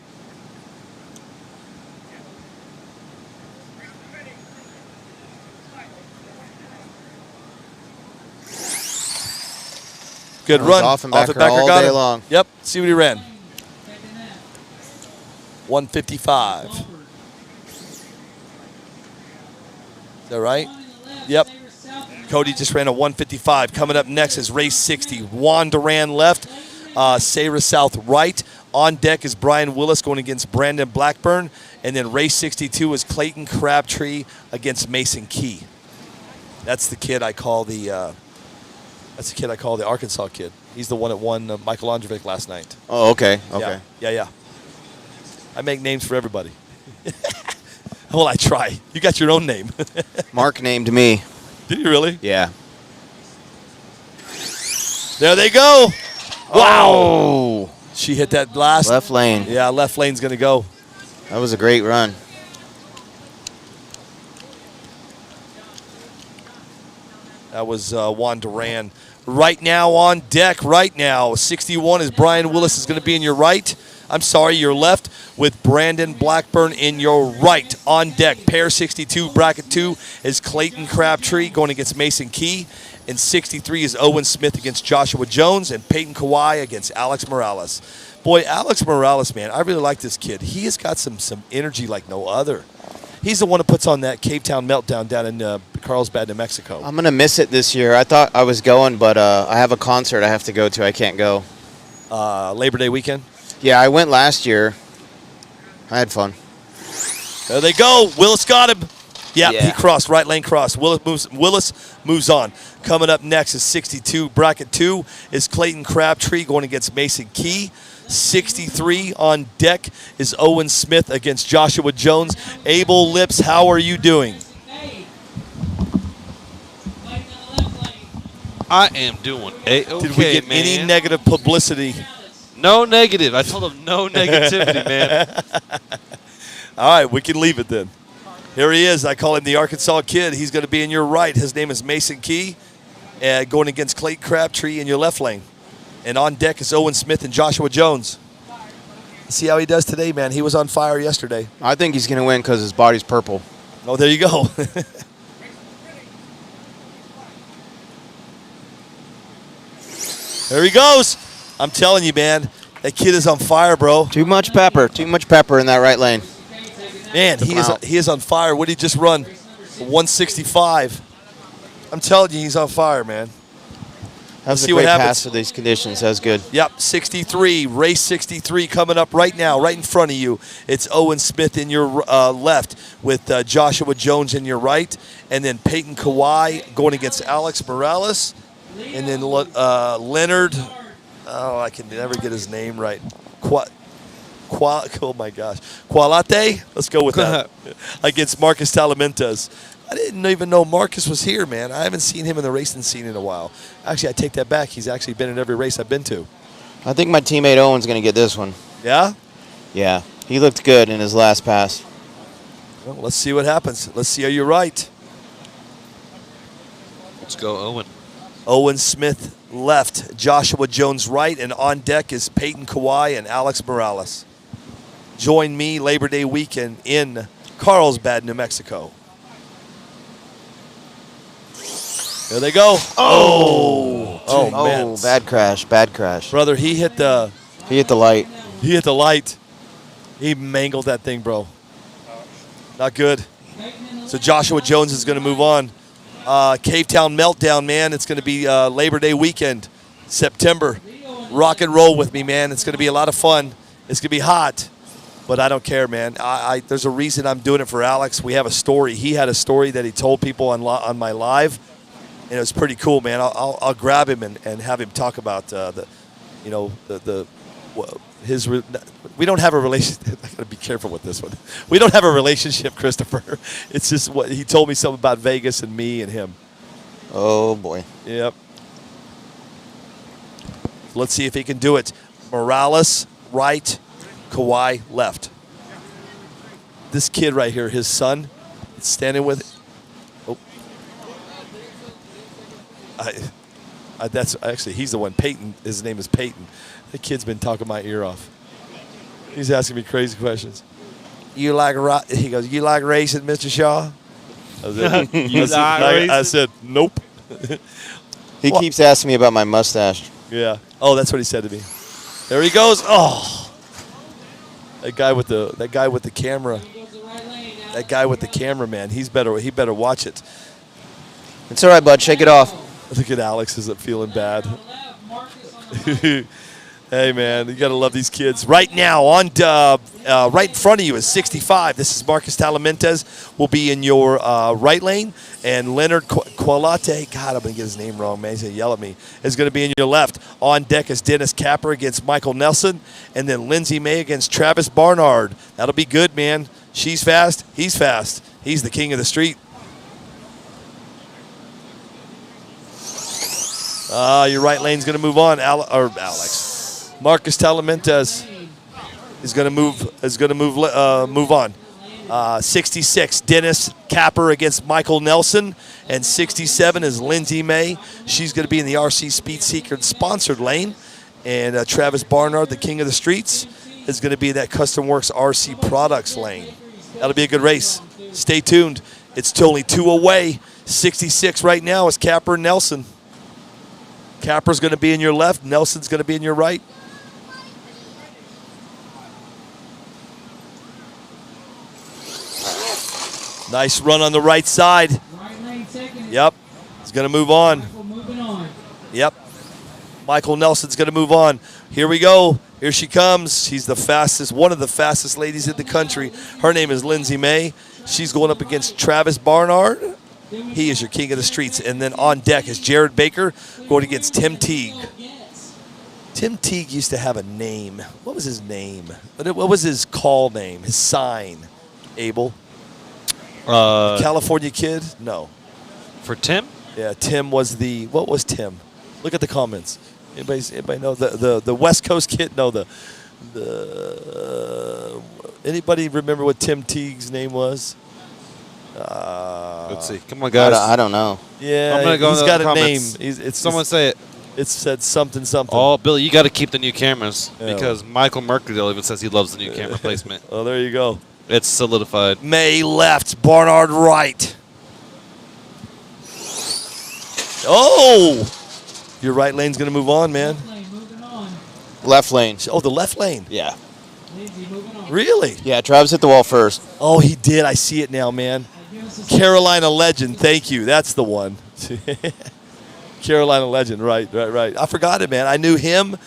Good run. Offenbacher all got day him. long. Yep. See what he ran. 155. Is that right? Yep. Cody just ran a 155. Coming up next is race 60. Juan Duran left, Sarah South right. On deck is Brian Willis going against Brandon Blackburn. And then race 62 is Clayton Crabtree against Mason Key. That's the kid I call the Arkansas Kid. He's the one that won Michael Andrevic last night. Oh, okay. Okay. Yeah. I make names for everybody. Well, I try. You got your own name. Mark named me. Did you really? Yeah. There they go. Wow. Oh. She hit that last. Left lane. Yeah, left lane's going to go. That was a great run. That was Juan Duran. Right now on deck, 61 is Brian Willis is going to be in your right. I'm sorry, your left, with Brandon Blackburn in your right. On deck, pair 62, bracket 2 is Clayton Crabtree going against Mason Key. And 63 is Owen Smith against Joshua Jones, and Peyton Kawhi against Alex Morales. Boy, Alex Morales, man, I really like this kid. He has got some energy like no other. He's the one that puts on that Cape Town Meltdown down in Carlsbad, New Mexico. I'm going to miss it this year. I thought I was going, but I have a concert I have to go to. I can't go. Labor Day weekend? Yeah, I went last year. I had fun. There they go. Willis got him. Yeah, Yeah. he crossed, right lane cross. Willis moves on. Coming up next is 62. Bracket 2 is Clayton Crabtree going against Mason Key. 63 on deck is Owen Smith against Joshua Jones. Abel Lips, how are you doing? I am doing A-okay, Did we get man. any negative publicity? No negative. I told him no negativity, man. All right, we can leave it then. Here he is. I call him the Arkansas Kid. He's going to be in your right. His name is Mason Key, going against Clayton Crabtree in your left lane. And on deck is Owen Smith and Joshua Jones. See how he does today, man. He was on fire yesterday. I think he's going to win because his body's purple. Oh, there you go. There he goes. I'm telling you, man, that kid is on fire, bro. Too much pepper. Too much pepper in that right lane. Man, he is on fire. What did he just run? 165. I'm telling you, he's on fire, man. That was see a what great happens. pass for these conditions. That was good. Yep, 63, race 63 coming up right now, right in front of you. It's Owen Smith in your left with Joshua Jones in your right, and then Peyton Kawhi going against Alex Morales, and then Leonard, I can never get his name right. Oh my gosh. Qualate? Let's go with that. Against Marcus Talamentes. I didn't even know Marcus was here, man. I haven't seen him in the racing scene in a while. Actually, I take that back. He's actually been in every race I've been to. I think my teammate Owen's going to get this one. Yeah? Yeah. He looked good in his last pass. Well, let's see what happens. Let's see how you're right. Let's go, Owen. Owen Smith left, Joshua Jones right, and on deck is Peyton Kawhi and Alex Morales. Join me Labor Day weekend in Carlsbad, New Mexico. There they go. Oh, man. Oh, bad crash. Bad crash. Brother, he hit the light. He hit the light. He mangled that thing, bro. Not good. So Joshua Jones is going to move on. Cavetown Meltdown, man. It's going to be Labor Day weekend, September. Rock and roll with me, man. It's going to be a lot of fun. It's going to be hot, but I don't care, man. There's a reason I'm doing it for Alex. We have a story. He had a story that he told people on my live, and it was pretty cool, man. I'll grab him and have him talk about we don't have a relationship. I got to be careful with this one. We don't have a relationship, Christopher. It's just what he told me something about Vegas and me and him. Oh boy. Yep. Let's see if he can do it. Morales, right. Kawhi, left. This kid right here, his son, standing with. Oh. That's actually, he's the one. Peyton, his name is Peyton. The kid's been talking my ear off. He's asking me crazy questions. He goes, you like racing, Mr. Shaw? I said, nope. He keeps asking me about my mustache. Yeah. Oh, that's what he said to me. There he goes. Oh. That guy with the camera. That guy with the camera, man. He better watch it. It's all right, bud. Shake it off. Look at Alex. Isn't feeling bad. Hey, man, you got to love these kids. Right now, right in front of you is 65. This is Marcus Talamentes. Will be in your right lane. And Leonard Qualate, God, I'm going to get his name wrong, man. He's going to yell at me, is going to be in your left. On deck is Dennis Capper against Michael Nelson. And then Lindsey May against Travis Barnard. That'll be good, man. She's fast. He's fast. He's the king of the street. Your right lane's going to move on, Alex. Marcus Talamentes is going to move on. 66, Dennis Capper against Michael Nelson, and 67 is Lindsey May. She's going to be in the RC Speed Seeker sponsored lane, and Travis Barnard, the king of the streets, is going to be in that Custom Works RC Products lane. That'll be a good race. Stay tuned. It's only 2 away. 66 right now is Capper and Nelson. Capper's going to be in your left. Nelson's going to be in your right. Nice run on the right side. Yep. He's going to move on. Yep. Michael Nelson's going to move on. Here we go. Here she comes. She's the fastest, one of the fastest ladies in the country. Her name is Lindsey May. She's going up against Travis Barnard. He is your king of the streets. And then on deck is Jared Baker going against Tim Teague. Tim Teague used to have a name. What was his name? What was his call name, his sign, Abel? California Kid? No. For Tim? Yeah, Tim was what was Tim? Look at the comments. Anybody know the West Coast Kid? No, anybody remember what Tim Teague's name was? Let's see. Come on, guys. I don't know. Yeah, I'm gonna go he's in got the a comments. name. Someone say it. It said something. Oh, Billy, you got to keep the new cameras Yeah. because Michael Mercadale even says he loves the new camera placement. Oh, there you go. It's solidified. May left, Barnard right. Oh! Your right lane's going to move on, man. Left lane. Oh, the left lane. Yeah. Really? Yeah, Travis hit the wall first. Oh, he did. I see it now, man. Carolina Legend. Thank you. That's the one. Carolina Legend. Right. I forgot it, man. I knew him.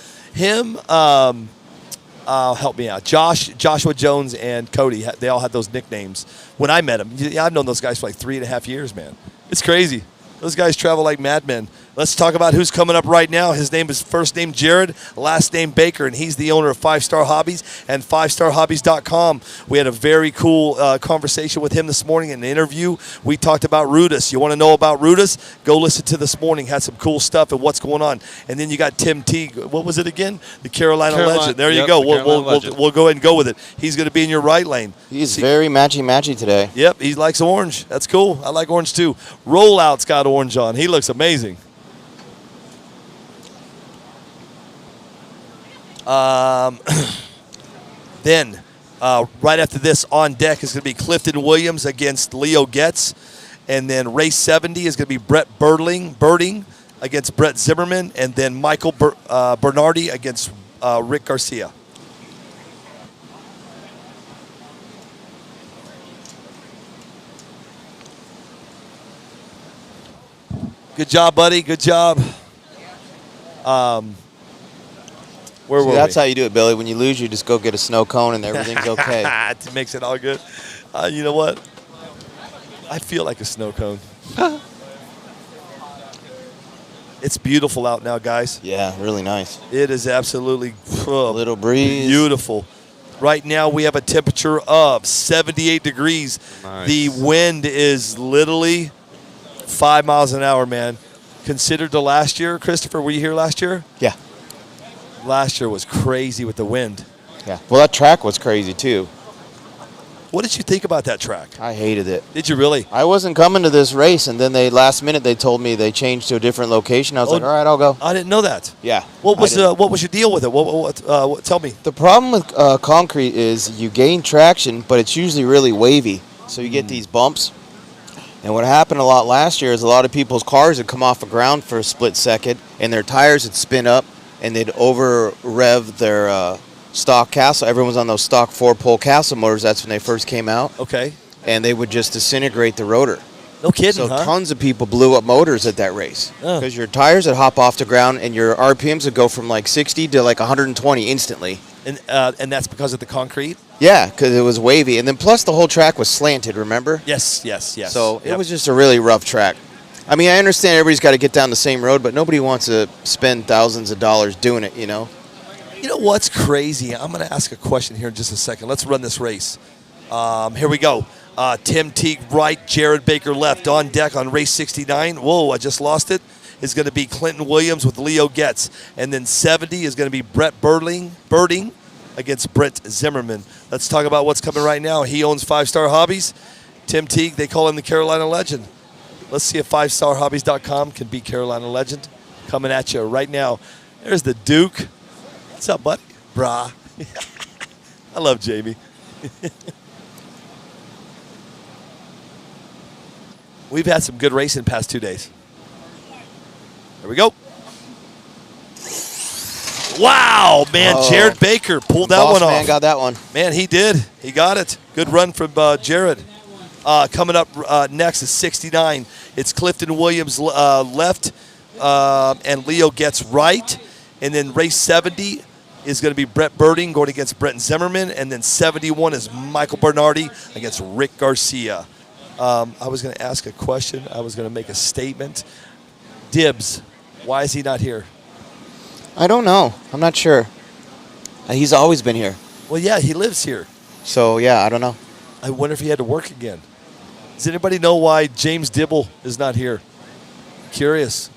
Help me out. Joshua Jones and Cody, they all had those nicknames when I met them. Yeah, I've known those guys for like 3.5 years, man. It's crazy. Those guys travel like madmen. Let's talk about who's coming up right now. His name is first name Jared, last name Baker, and he's the owner of 5-Star Hobbies and 5starhobbies.com. We had a very cool conversation with him this morning in an interview. We talked about Rudis. You want to know about Rudis? Go listen to this morning. Had some cool stuff and what's going on. And then you got Tim Teague. What was it again? The Carolina Legend. There you go. We'll go ahead and go with it. He's going to be in your right lane. He's very matchy today. Yep, he likes orange. That's cool. I like orange too. Rollout's got orange on. He looks amazing. Then, right after this, on deck is going to be Clifton Williams against Leo Getz. And then race 70 is going to be Brett Birding against Brett Zimmerman. And then Michael Bernardi against Rick Garcia. Good job, buddy. Good job. Where were That's we? how you do it, Billy. When you lose, you just go get a snow cone and everything's okay. It makes it all good. You know what? I feel like a snow cone. It's beautiful out now, guys. Yeah, really nice. It is absolutely A little breeze. beautiful. Right now we have a temperature of 78 degrees. Nice. The wind is literally 5 miles an hour, man. Considered to last year, Christopher, were you here last year? Yeah. Last year was crazy with the wind. Yeah. Well, that track was crazy too. What did you think about that track? I hated it. Did you really? I wasn't coming to this race, and then last minute they told me they changed to a different location. I was like, all right, I'll go. I didn't know that. Yeah. What was I did. what was your deal with it? What tell me. The problem with concrete is you gain traction, but it's usually really wavy. So you get these bumps. And what happened a lot last year is a lot of people's cars would come off the ground for a split second, and their tires would spin up, and they'd over rev their stock castle. Everyone's on those stock 4-pole castle motors. That's when they first came out. Okay. And they would just disintegrate the rotor. No kidding, So huh? tons of people blew up motors at that race Oh. because your tires would hop off the ground and your RPMs would go from like 60 to like 120 instantly. And that's because of the concrete? Yeah, because it was wavy. And then plus the whole track was slanted, remember? Yes. So it Yep. was just a really rough track. I mean, I understand everybody's got to get down the same road, but nobody wants to spend thousands of dollars doing it, you know? You know what's crazy? I'm going to ask a question here in just a second. Let's run this race. Here we go. Tim Teague right, Jared Baker left. On deck on race 69. Whoa, I just lost it. Is going to be Clinton Williams with Leo Getz. And then 70 is going to be Brett Birding against Brent Zimmerman. Let's talk about what's coming right now. He owns 5-Star Hobbies. Tim Teague, they call him the Carolina Legend. Let's see if 5starhobbies.com can beat Carolina Legend. Coming at you right now. There's the Duke. What's up, buddy? Brah. I love Jamie. We've had some good racing the past 2 days. There we go. Wow, man. Oh. Jared Baker pulled that Boss one man off. got that one. Man, he did. He got it. Good run from Jared. Coming up next is 69. It's Clifton Williams left, and Leo Getz right. And then race 70 is going to be Brett Birding going against Brent Zimmerman. And then 71 is Michael Bernardi against Rick Garcia. I was going to ask a question. I was going to make a statement. Dibbs, why is he not here? I don't know. I'm not sure. He's always been here. Well, yeah, he lives here. So, yeah, I don't know. I wonder if he had to work again. Does anybody know why James Dibble is not here? Curious.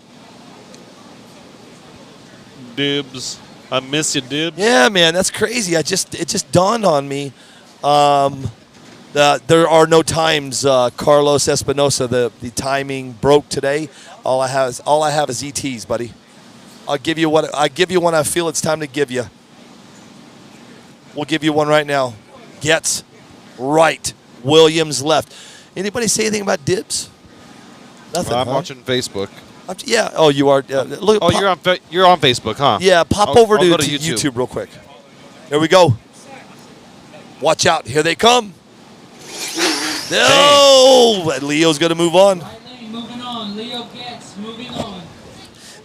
Dibs. I miss you, Dibs. Yeah, man, that's crazy. It just dawned on me. There are no times. Carlos Espinosa, the timing broke today. All I have is ETs, buddy. I'll give you one I feel it's time to give you. We'll give you one right now. Getz right. Williams left. Anybody say anything about Dibs? Nothing. I'm huh? watching Facebook. Yeah. Oh, you are. Look. Oh, you're on Facebook, huh? Yeah. Pop I'll over go to to YouTube real quick. There we go. Watch out. Here they come. No. Leo's going to move on. Right lane, moving on. Leo Getz, moving on.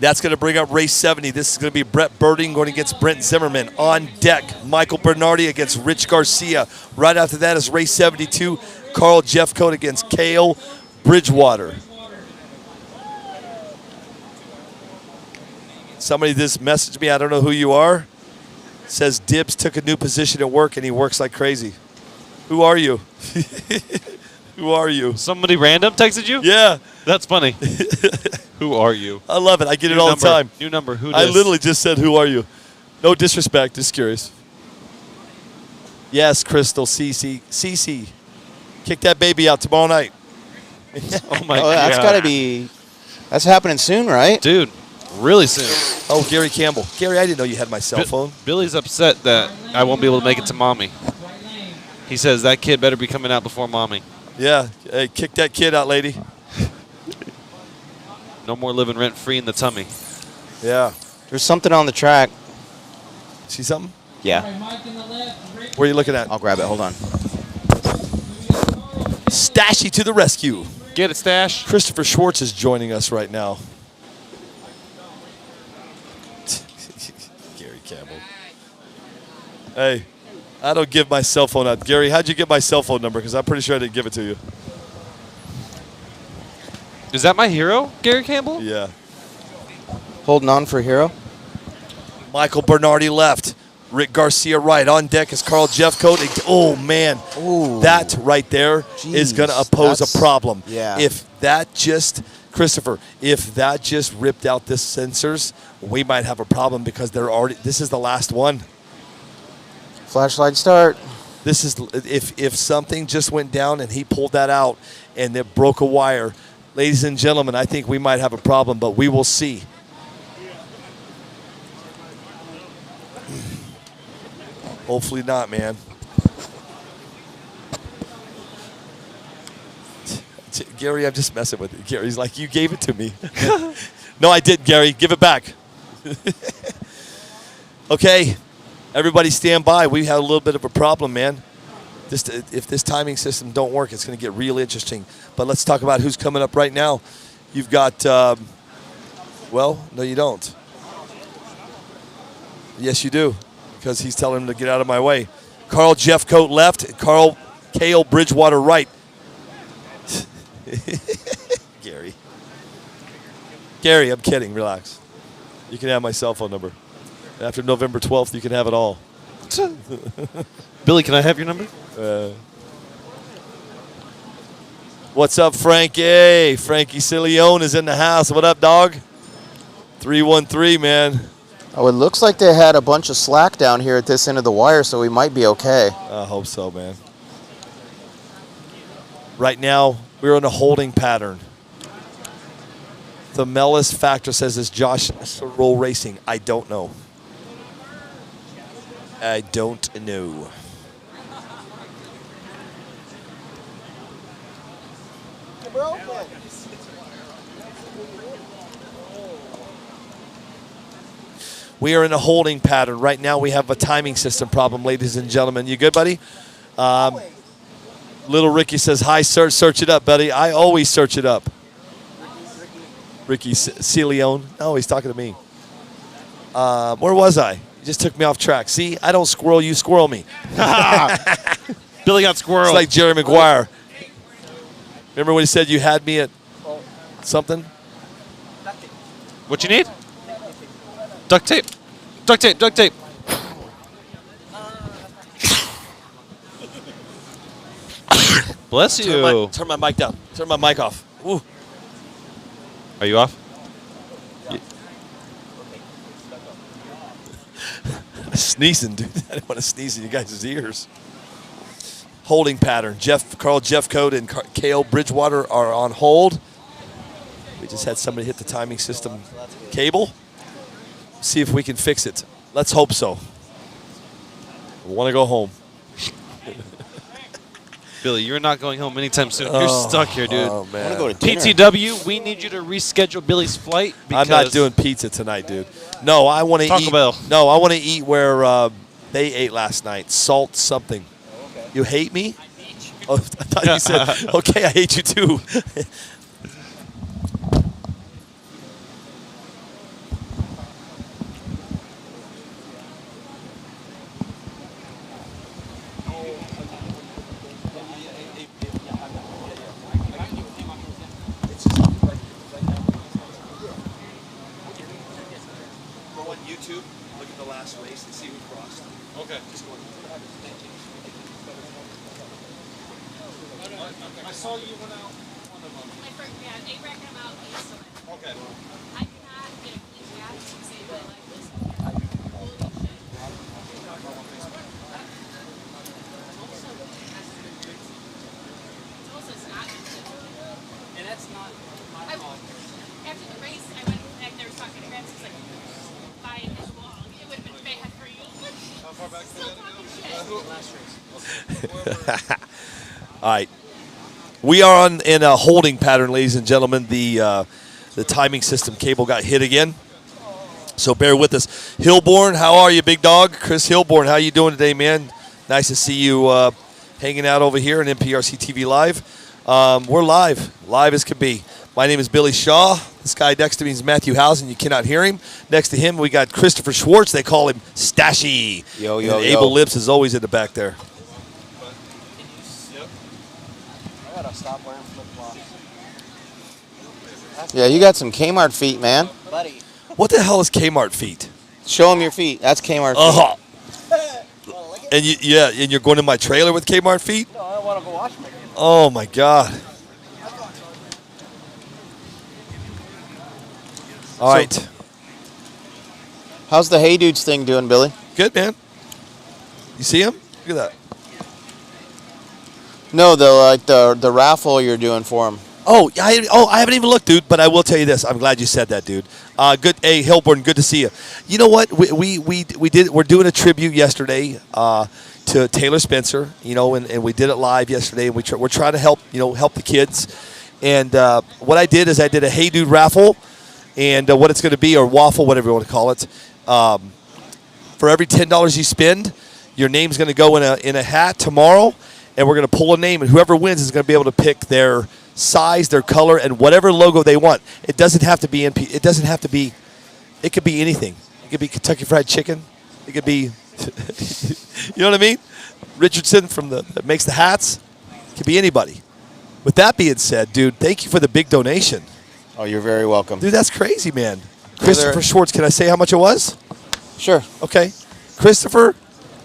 That's going to bring up race 70. This is going to be Brett Birding going against Brent Zimmerman. On deck, Michael Bernardi against Rich Garcia. Right after that is race 72. Carl Jeffcoat against Cale Bridgewater. Somebody just messaged me. I don't know who you are. Says Dibbs took a new position at work and he works like crazy. Who are you? Who are you? Somebody random texted you? Yeah. That's funny. Who are you? I love it. I get it New all number. the time. New number. Who I dis? literally just said, who are you? No disrespect. Just curious. Yes, Crystal. CC. Kick that baby out tomorrow night. Oh, my Oh, God. that's got to be. That's happening soon, right? Dude, really soon. Oh, Gary Campbell. Gary, I didn't know you had my cell phone. Billy's upset that I won't be able to make it to mommy. Right lane. He says that kid better be coming out before mommy. Yeah. Hey, kick that kid out, lady. No more living rent-free in the tummy. Yeah. There's something on the track. See something? Yeah. Right, Mike in the left. Rick Where are you looking at? I'll grab it. Hold on. Stashy to the rescue. Get it, Stash. Christopher Schwartz is joining us right now. Gary Campbell. Hey, I don't give my cell phone out. Gary, how'd you get my cell phone number? Because I'm pretty sure I didn't give it to you. Is that my hero, Gary Campbell? Yeah. Holding on for hero. Michael Bernardi left. Rick Garcia right. On deck is Carl Jeffcoat. Oh, man. Ooh. That right there is going to Jeez, pose that's- a problem. yeah. If that just, Christopher, if that just ripped out the sensors, we might have a problem because they're already, this is the last one. Flashlight start. This is, if something just went down and he pulled that out and it broke a wire, ladies and gentlemen, I think we might have a problem, but we will see. Hopefully not, man. Gary, I'm just messing with you. Gary's like, you gave it to me. No, I didn't, Gary. Give it back. Okay, everybody stand by. We have a little bit of a problem, man. If this timing system don't work, it's going to get real interesting. But let's talk about who's coming up right now. You've got, well, no, you don't. Yes, you do, because he's telling him to get out of my way. Carl Jeffcoat left, Cale Bridgewater right. Gary, I'm kidding. Relax. You can have my cell phone number. After November 12th, you can have it all. Billy, can I have your number? What's up, Frankie? Frankie Cilione is in the house. What up, dog? 313, man. Oh, it looks like they had a bunch of slack down here at this end of the wire, so we might be okay. I hope so, man. Right now, we're in a holding pattern. The Mellis factor says it's Josh Roll Racing. I don't know. I don't know. We are in a holding pattern. Right now we have a timing system problem, ladies and gentlemen. You good, buddy? Little Ricky says, hi, search it up, buddy. I always search it up. Ricky Cilione. Oh, he's talking to me. Where was I? You just took me off track. See, I don't squirrel, you squirrel me. Billy got squirreled. It's like Jerry Maguire. Remember when he said you had me at something? What you need? Duct tape. Duct tape. Duct tape. Bless you. Turn my mic down. Turn my mic off. Ooh. Are you off? Sneezing, dude. I didn't want to sneeze in you guys' ears. Holding pattern. Carl Jeffcoat and Cale Bridgewater are on hold. We just had somebody hit the timing system cable. See if we can fix it. Let's hope so. We want to go home. Billy, you're not going home anytime soon. You're stuck here, dude. Oh, man. Go to dinner. PTW, we need you to reschedule Billy's flight. I'm not doing pizza tonight, dude. No, I want to eat. Taco Bell. No, I want to eat where they ate last night. Salt something. You hate me? Oh, I thought you said, okay, I hate you too. Go on YouTube, look at the last race and see who crossed. Okay. Just go on. I saw you went out one of them. They reckon I'm out east of it. Okay. I cannot get a clean gas to save my life this week. Holy shit. Tulsa's not good. And that's not my fault. After the race, I went back there talking to Grants. He's like, buy this wall. It would have been bad for you. How far back Still talking shit. Last race. All right. We are in a holding pattern, ladies and gentlemen. The timing system cable got hit again. So bear with us. Hilborn, how are you, big dog? Chris Hilborn, how you doing today, man? Nice to see you hanging out over here on NPRC TV Live. We're live as can be. My name is Billy Shaw. This guy next to me is Matthew Housen. You cannot hear him. Next to him, we got Christopher Schwartz. They call him Stashy. Yo, And Abel Lips is always in the back there. I gotta stop wearing flip-flops. Yeah, you got some Kmart feet, man. Buddy. What the hell is Kmart feet? Show them your feet. That's Kmart feet. Uh-huh. And and you're going to my trailer with Kmart feet? No, I want to go wash my feet. Oh my God. All right. How's the Hey Dudes thing doing, Billy? Good, man. You see him? Look at that. No, the raffle you're doing for him. Oh, I haven't even looked, dude. But I will tell you this. I'm glad you said that, dude. Good. Hey, Hilborn, good to see you. You know what? We did. We're doing a tribute yesterday to Taylor Spencer. You know, and we did it live yesterday. And we're trying to help the kids. And what I did is I did a Hey Dude raffle, and what it's going to be, or waffle, whatever you want to call it. For every $10 you spend, your name's going to go in a hat tomorrow, and we're going to pull a name, and whoever wins is going to be able to pick their size, their color, and whatever logo they want. It doesn't have to be NP. It doesn't have to be. It could be anything. It could be Kentucky Fried Chicken. It could be, you know what I mean? Richardson that makes the hats. It could be anybody. With that being said, dude, thank you for the big donation. Oh, you're very welcome. Dude, that's crazy, man. Christopher Schwartz, can I say how much it was? Sure. Okay. Christopher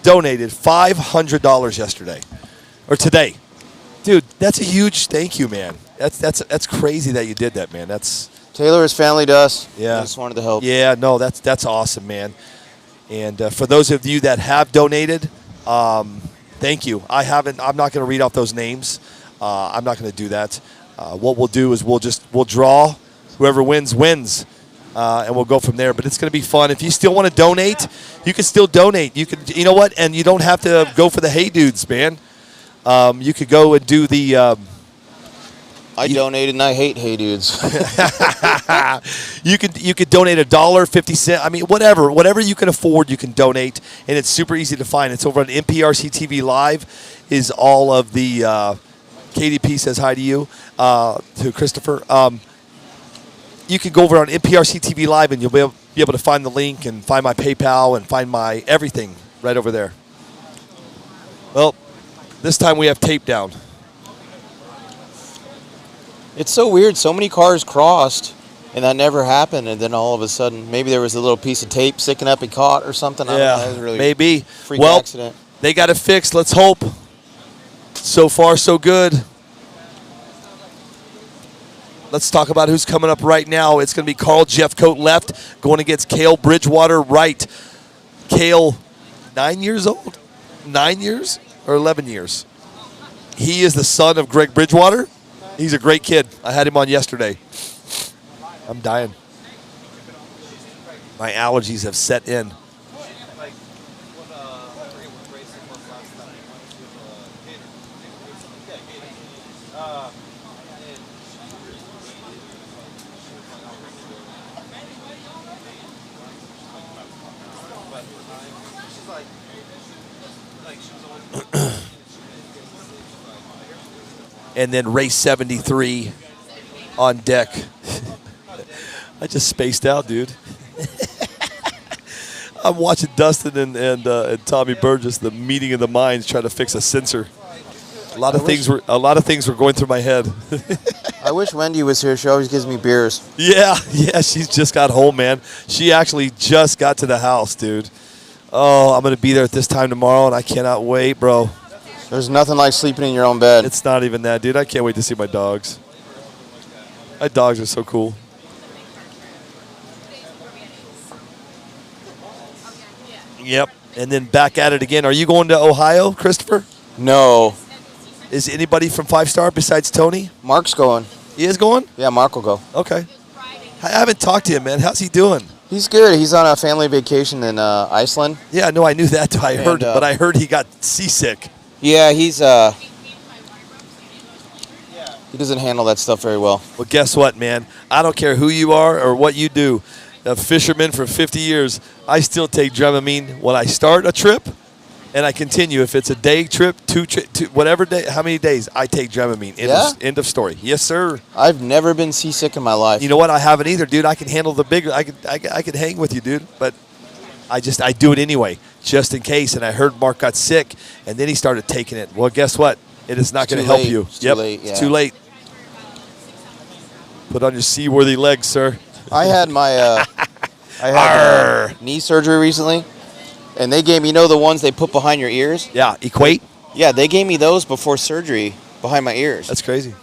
donated $500 yesterday, or today. Dude, that's a huge thank you, man. That's crazy that you did that, man. That's Taylor is family to us. Yeah. I just wanted to help. Yeah, no, that's awesome, man. And for those of you that have donated, thank you. I'm not going to read off those names. I'm not going to do that. What we'll do is we'll draw. Whoever wins, and we'll go from there. But it's going to be fun. If you still want to donate, you can still donate. You know what? And you don't have to go for the Hey Dudes, man. You could go and do the. I donated, and I hate Hey Dudes. You could donate $1, 50 cents. I mean, whatever you can afford, you can donate, and it's super easy to find. It's over on NPRC TV Live. Is all of the KDP says hi to you, to Christopher. You can go over on NPRC TV Live, and you'll be able to find the link and find my PayPal and find my everything right over there. Well, this time we have tape down. It's so weird. So many cars crossed, and that never happened. And then all of a sudden, maybe there was a little piece of tape sticking up and caught or something. I don't know. It was really maybe. Freak accident. They got it fixed. Let's hope. So far, so good. Let's talk about who's coming up right now. It's going to be Carl Jeffcoat left, going against Cale Bridgewater right. Cale, 9 years old? 9 years or 11 years? He is the son of Greg Bridgewater. He's a great kid. I had him on yesterday. I'm dying. My allergies have set in. And then race 73 on deck. I just spaced out, dude. I'm watching Dustin and Tommy Burgess, the meeting of the minds, trying to fix a sensor. A lot of things were going through my head. I wish Wendy was here. She always gives me beers. Yeah, she's just got home, man. She actually just got to the house, dude. Oh, I'm going to be there at this time tomorrow, and I cannot wait, bro. There's nothing like sleeping in your own bed. It's not even that, dude. I can't wait to see my dogs. My dogs are so cool. Yep. And then back at it again. Are you going to Ohio, Christopher? No. Is anybody from 5 Star besides Tony? Mark's going. He is going? Yeah, Mark will go. Okay. I haven't talked to him, man. How's he doing? He's good. He's on a family vacation in Iceland. Yeah, no, I knew that. But I heard he got seasick. Yeah, he doesn't handle that stuff very well. Well, guess what, man? I don't care who you are or what you do. A fisherman for 50 years, I still take Dramamine when I start a trip, And I continue. If it's a day trip, two, whatever day, how many days, I take Dramamine. End of story. Yes, sir. I've never been seasick in my life. You know what? I haven't either, dude. I can handle the bigger. I could hang with you, dude. But I do it anyway, just in case. And I heard Mark got sick, and then he started taking it. Well, guess what? It is not going to help you. It's too late. Yeah. It's too late. Put on your seaworthy legs, sir. I had my knee surgery recently, and they gave me, the ones they put behind your ears? Yeah, Equate. Yeah, they gave me those before surgery behind my ears. That's crazy.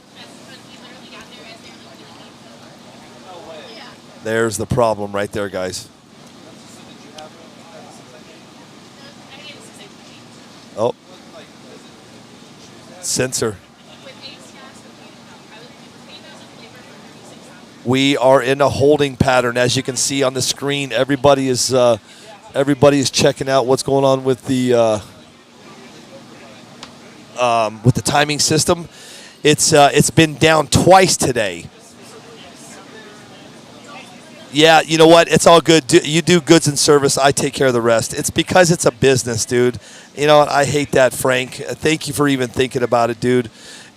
There's the problem right there, guys. Oh. Sensor. We are in a holding pattern, as you can see on the screen. Everybody is checking out what's going on with the timing system. It's been down twice today. Yeah, you know what? It's all good. You do goods and service. I take care of the rest. It's because it's a business, dude. You know what? I hate that, Frank. Thank you for even thinking about it, dude.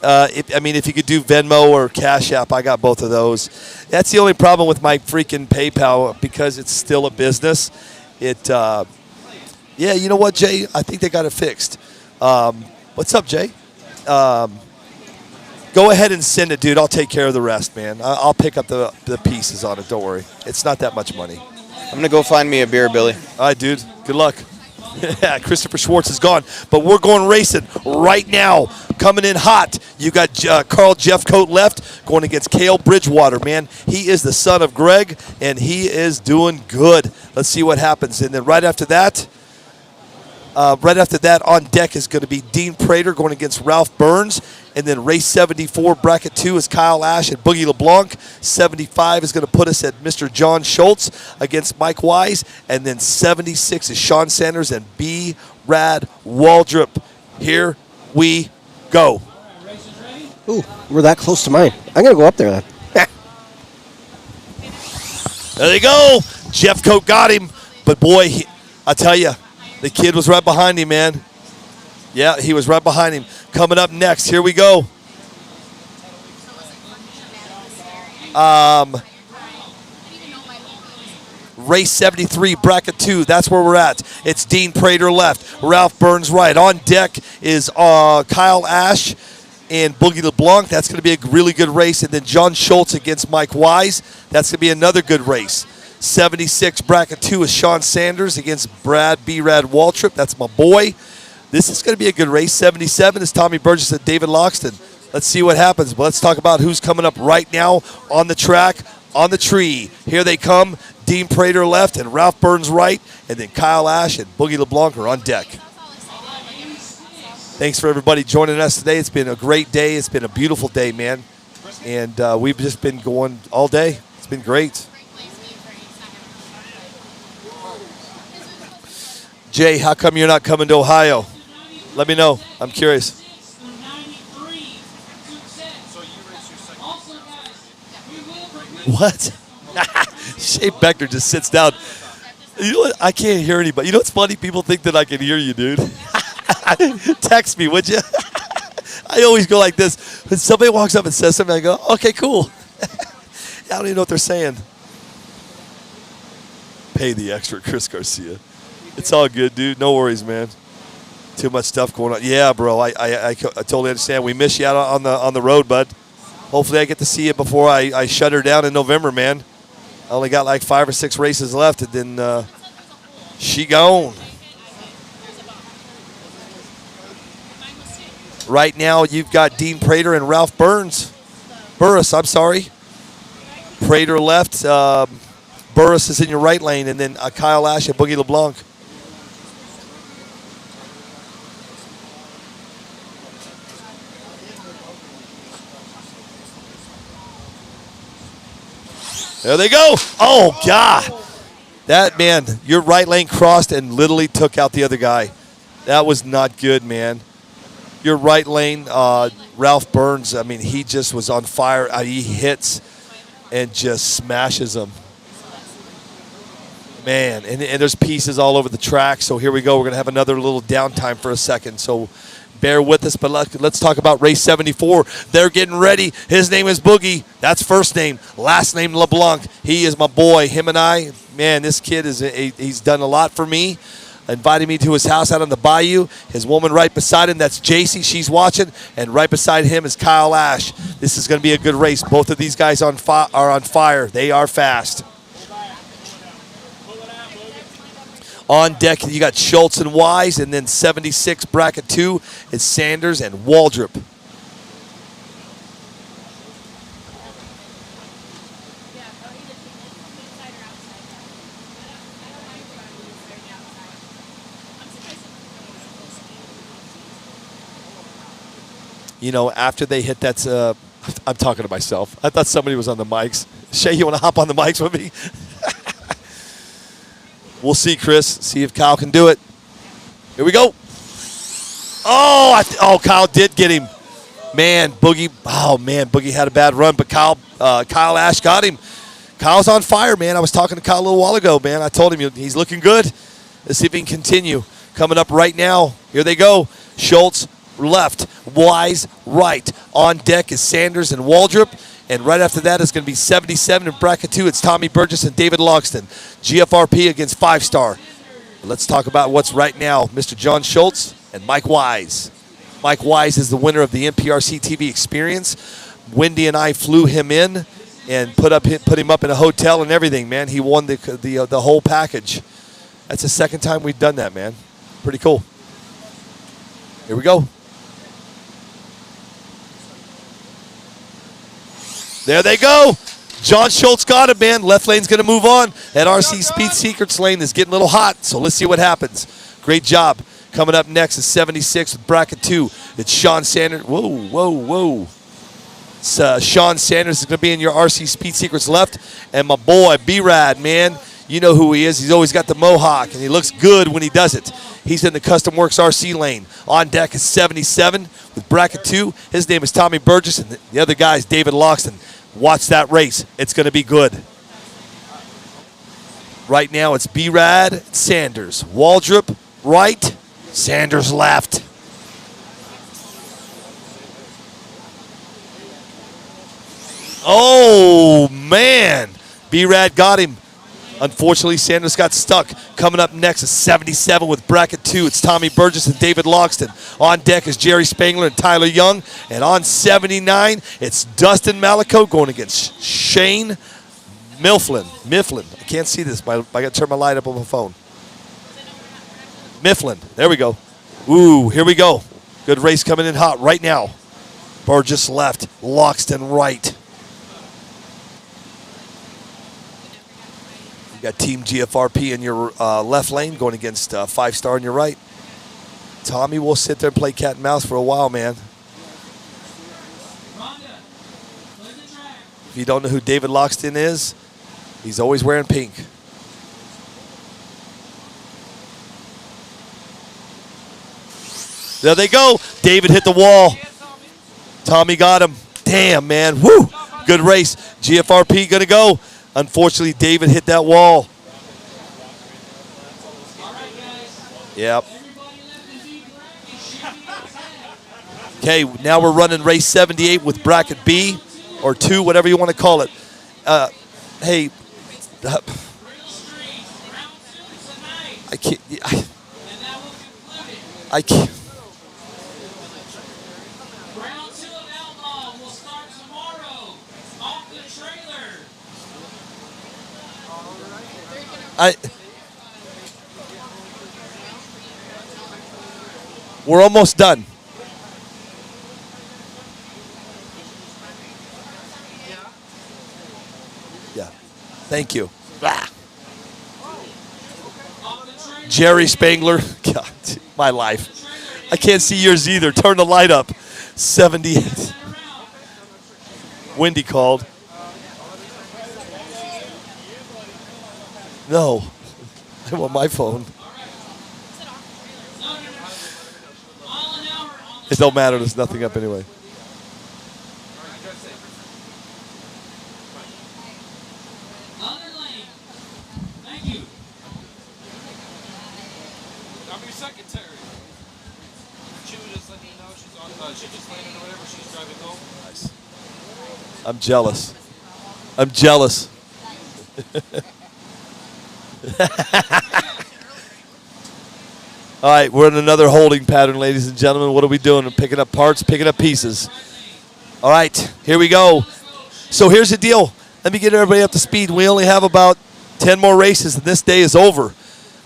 If you could do Venmo or Cash App, I got both of those. That's the only problem with my freaking PayPal, because it's still a business. You know what, Jay? I think they got it fixed. What's up, Jay? Go ahead and send it, dude. I'll take care of the rest, man. I'll pick up the pieces on it. Don't worry. It's not that much money. I'm going to go find me a beer, Billy. All right, dude. Good luck. Yeah, Christopher Schwartz is gone, but we're going racing right now. Coming in hot. You got Carl Jeffcoat left going against Cale Bridgewater, man. He is the son of Greg, and he is doing good. Let's see what happens. And then right after that on deck is going to be Dean Prater going against Ralph Burns. And then race 74, bracket 2 is Kyle Ash and Boogie LeBlanc. 75 is going to put us at Mr. John Schultz against Mike Wise. And then 76 is Sean Sanders and B. Rad Waldrop. Here we go. Ooh, we're that close to mine. I'm going to go up there then. There they go. Jeffcoat got him. But boy, I tell you, the kid was right behind him, man. Yeah, he was right behind him. Coming up next, here we go. Race 73, bracket 2. That's where we're at. It's Dean Prater left, Ralph Burns right. On deck is Kyle Ash and Boogie LeBlanc. That's going to be a really good race. And then John Schultz against Mike Wise. That's going to be another good race. 76, bracket 2 is Sean Sanders against Brad B-Rad Waltrip. That's my boy. This is going to be a good race. 77 is Tommy Burgess and David Loxton. Let's see what happens. But let's talk about who's coming up right now on the track, on the tree. Here they come. Dean Prater left and Ralph Burns right. And then Kyle Ash and Boogie LeBlanc are on deck. Thanks for everybody joining us today. It's been a great day. It's been a beautiful day, man. And we've just been going all day. It's been great. Jay, how come you're not coming to Ohio? Let me know. I'm curious. What? Shay Beckner just sits down. You know what? I can't hear anybody. You know what's funny? People think that I can hear you, dude. Text me, would you? I always go like this. When somebody walks up and says something, I go, okay, cool. I don't even know what they're saying. Pay the extra, Chris Garcia. It's all good, dude. No worries, man. Too much stuff going on. Yeah, bro. I totally understand. We miss you out on the road, bud. Hopefully I get to see you before I shut her down in November, man. I only got like 5 or 6 races left, and then she gone. Right now, you've got Dean Prater and Ralph Burris, I'm sorry. Prater left. Burris is in your right lane, and then Kyle Ash and Boogie LeBlanc. There they go. Oh, God. That, man, your right lane crossed and literally took out the other guy. That was not good, man. Your right lane, Ralph Burns, I mean, he just was on fire. He hits and just smashes them. Man, and there's pieces all over the track. So here we go. We're going to have another little downtime for a second. So bear with us, but let's talk about race 74. They're getting ready. His name is Boogie. That's first name. Last name LeBlanc. He is my boy. Him and I, man, this kid he's done a lot for me. Invited me to his house out on the bayou. His woman right beside him, that's JC. She's watching. And right beside him is Kyle Ash. This is going to be a good race. Both of these guys are on fire. They are fast. On deck, you got Schultz and Wise, and then 76, bracket 2, is Sanders and Waldrop. You know, after they hit that, I'm talking to myself. I thought somebody was on the mics. Shay, you want to hop on the mics with me? We'll see, Chris. See if Kyle can do it. Here we go. Oh, Kyle did get him. Man, Boogie. Oh, man, Boogie had a bad run, but Kyle Ash got him. Kyle's on fire, man. I was talking to Kyle a little while ago, man. I told him he's looking good. Let's see if he can continue. Coming up right now. Here they go. Schultz left. Wise right. On deck is Sanders and Waldrop. And right after that is going to be 77 in bracket 2. It's Tommy Burgess and David Logston. GFRP against 5-star. Let's talk about what's right now. Mr. John Schultz and Mike Wise. Mike Wise is the winner of the NPRC TV experience. Wendy and I flew him in and put him up in a hotel and everything, man. He won the whole package. That's the second time we've done that, man. Pretty cool. Here we go. There they go. John Schultz got it, man. Left lane's going to move on. That RC Speed Secrets lane is getting a little hot, so let's see what happens. Great job. Coming up next is 76 with bracket 2. It's Sean Sanders. Whoa. It's, Sean Sanders is going to be in your RC Speed Secrets left. And my boy, B-Rad, man. You know who he is. He's always got the mohawk, and he looks good when he does it. He's in the Custom Works RC lane. On deck is 77 with bracket 2. His name is Tommy Burgess, and the other guy is David Logston. Watch that race. It's going to be good. Right now, it's B-Rad, Sanders. Waldrop, right. Sanders, left. Oh, man. B-Rad got him. Unfortunately, Sanders got stuck. Coming up next is 77 with bracket 2. It's Tommy Burgess and David Logston. On deck is Jerry Spangler and Tyler Young. And on 79, it's Dustin Malico going against Shane Mifflin. I can't see this. I got to turn my light up on my phone. Mifflin. There we go. Ooh, here we go. Good race coming in hot right now. Burgess left. Logston right. Got Team GFRP in your left lane going against 5-star on your right. Tommy will sit there and play cat and mouse for a while, man. If you don't know who David Logston is, he's always wearing pink. There they go. David hit the wall. Tommy got him. Damn, man. Woo. Good race. GFRP going to go. Unfortunately, David hit that wall. Yep. Okay, now we're running race 78 with bracket B or 2, whatever you want to call it. Hey, I can't. I can't. We're almost done. Yeah. Thank you. Ah. Jerry Spangler. God, my life. I can't see yours either. Turn the light up. 78. Wendy called. No. I want my phone. It don't matter. There's nothing up anyway. I'm your secretary. She was just letting me know she's on. She just landed or whatever. She's driving home. Nice. I'm jealous. I'm jealous. All right, we're in another holding pattern, ladies and gentlemen. What are we doing? We're picking up parts, picking up pieces. All right, here we go. So here's the deal. Let me get everybody up to speed. We only have about 10 more races, and this day is over.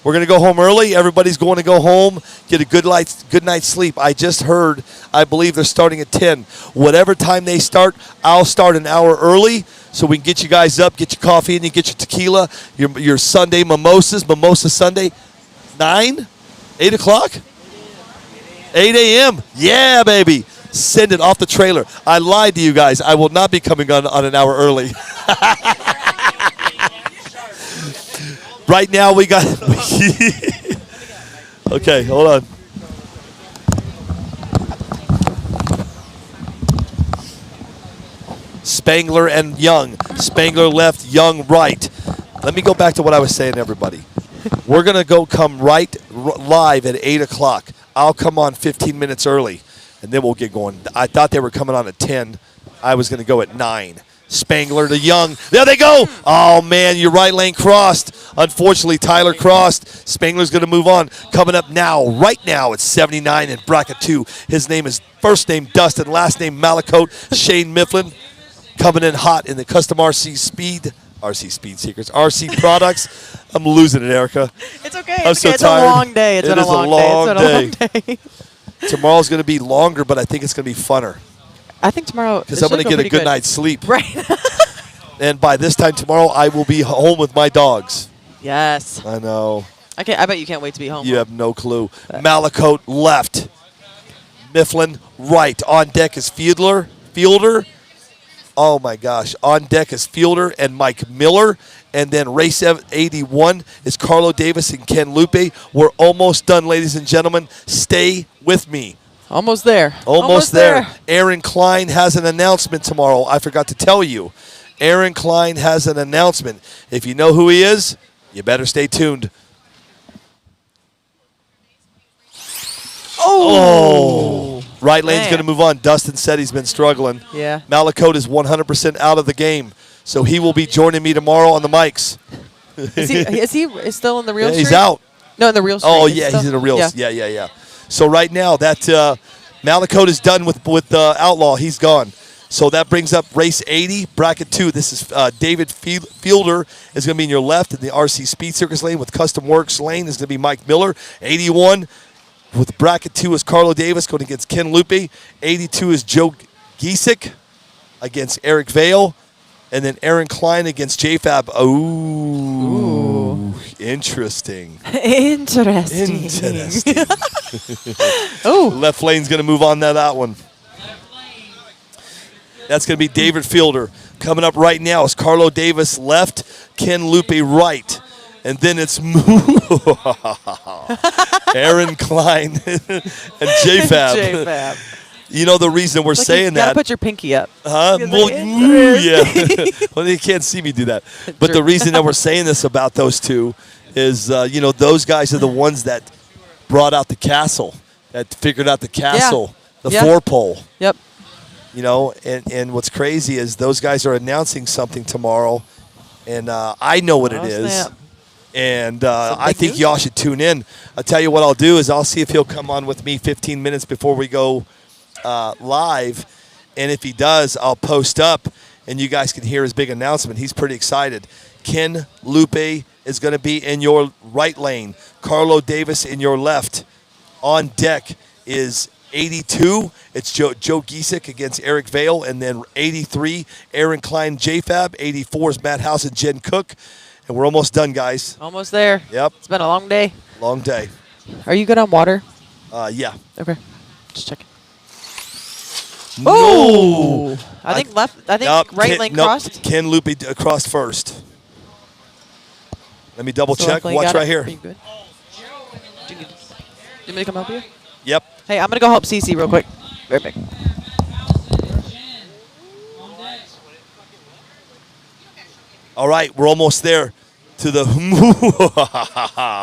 We're going to go home early. Everybody's going to go home, get a good night's sleep. I just heard, I believe they're starting at 10. Whatever time they start, I'll start an hour early so we can get you guys up, get your coffee in, you get your tequila, your Sunday mimosas, Mimosa Sunday. 9? 8 o'clock? 8 a.m. Yeah, baby. Send it off the trailer. I lied to you guys. I will not be coming on an hour early. Right now we got... Okay, hold on. Spangler and Young. Spangler left, Young right. Let me go back to what I was saying, everybody. We're going to come live at 8 o'clock. I'll come on 15 minutes early, and then we'll get going. I thought they were coming on at 10. I was going to go at 9. Spangler to Young. There they go. Oh, man, your right lane crossed. Unfortunately, Tyler crossed. Spangler's going to move on. Coming up now, right now, it's 79 in bracket 2. His name is first name Dustin, last name Malakote. Shane Mifflin coming in hot in the custom RC Speed Secrets, RC products. I'm losing it, Erica. It's okay. I'm It's so okay. It's tired. a long day. It's been a long day. Tomorrow's going to be longer, but I think it's going to be funner. I think tomorrow because I'm going to get a good night's sleep. Right. And by this time tomorrow, I will be home with my dogs. Yes. I know. I bet you can't wait to be home. You have no clue. Malakote left. Mifflin right. On deck is Fielder. Oh, my gosh. On deck is Fielder and Mike Miller. And then race 81 is Carlo Davis and Ken Lupe. We're almost done, ladies and gentlemen. Stay with me. Almost there. Almost there. Aaron Klein has an announcement tomorrow. I forgot to tell you. Aaron Klein has an announcement. If you know who he is, you better stay tuned. Oh! Right lane's going to move on. Dustin said he's been struggling. Yeah. Malakote is 100% out of the game, so he will be joining me tomorrow on the mics. Is he still in the real street? He's out. No, in the real street. Oh, yeah, he's in the real. Yeah. So right now, that Malakote is done with Outlaw. He's gone. So that brings up race 80, bracket 2. This is David Fielder is going to be in your left in the RC Speed Circus lane with Custom Works lane is going to be Mike Miller. 81 with bracket 2 is Carlo Davis going against Ken Lupe. 82 is Joe Giesick against Eric Vale. And then Aaron Klein against JFab. Ooh. Interesting. Interesting. Oh. Left lane's going to move on to that one. That's going to be David Fielder. Coming up right now is Carlo Davis left, Ken Lupe right. And then it's Aaron Klein and JFab. You know the reason we're saying that. You gotta put your pinky up. Huh? Well, yeah. Well, they can't see me do that. But the reason that we're saying this about those two is, those guys are the ones that brought out the castle, that figured out the castle, the four-pole. Yep. And what's crazy is those guys are announcing something tomorrow, and I know what it is. Snap. And I think y'all should tune in. I'll tell you what I'll do is I'll see if he'll come on with me 15 minutes before we go live. And if he does, I'll post up, and you guys can hear his big announcement. He's pretty excited. Ken Lupe is going to be in your right lane. Carlo Davis in your left. On deck is 82. It's Joe Giesick against Eric Vale. And then 83, Aaron Klein, JFab. 84 is Matt House and Jen Cook. And we're almost done, guys. Almost there. Yep. It's been a long day. Long day. Are you good on water? Yeah. Okay. Just checking. No. Oh! I think right lane crossed. Ken Lupe crossed first. Let me double check. Watch right here. Are you good? Do you need me to come help you? Yep. Hey, I'm going to go help CC real quick. Very big. All right, we're almost there. to the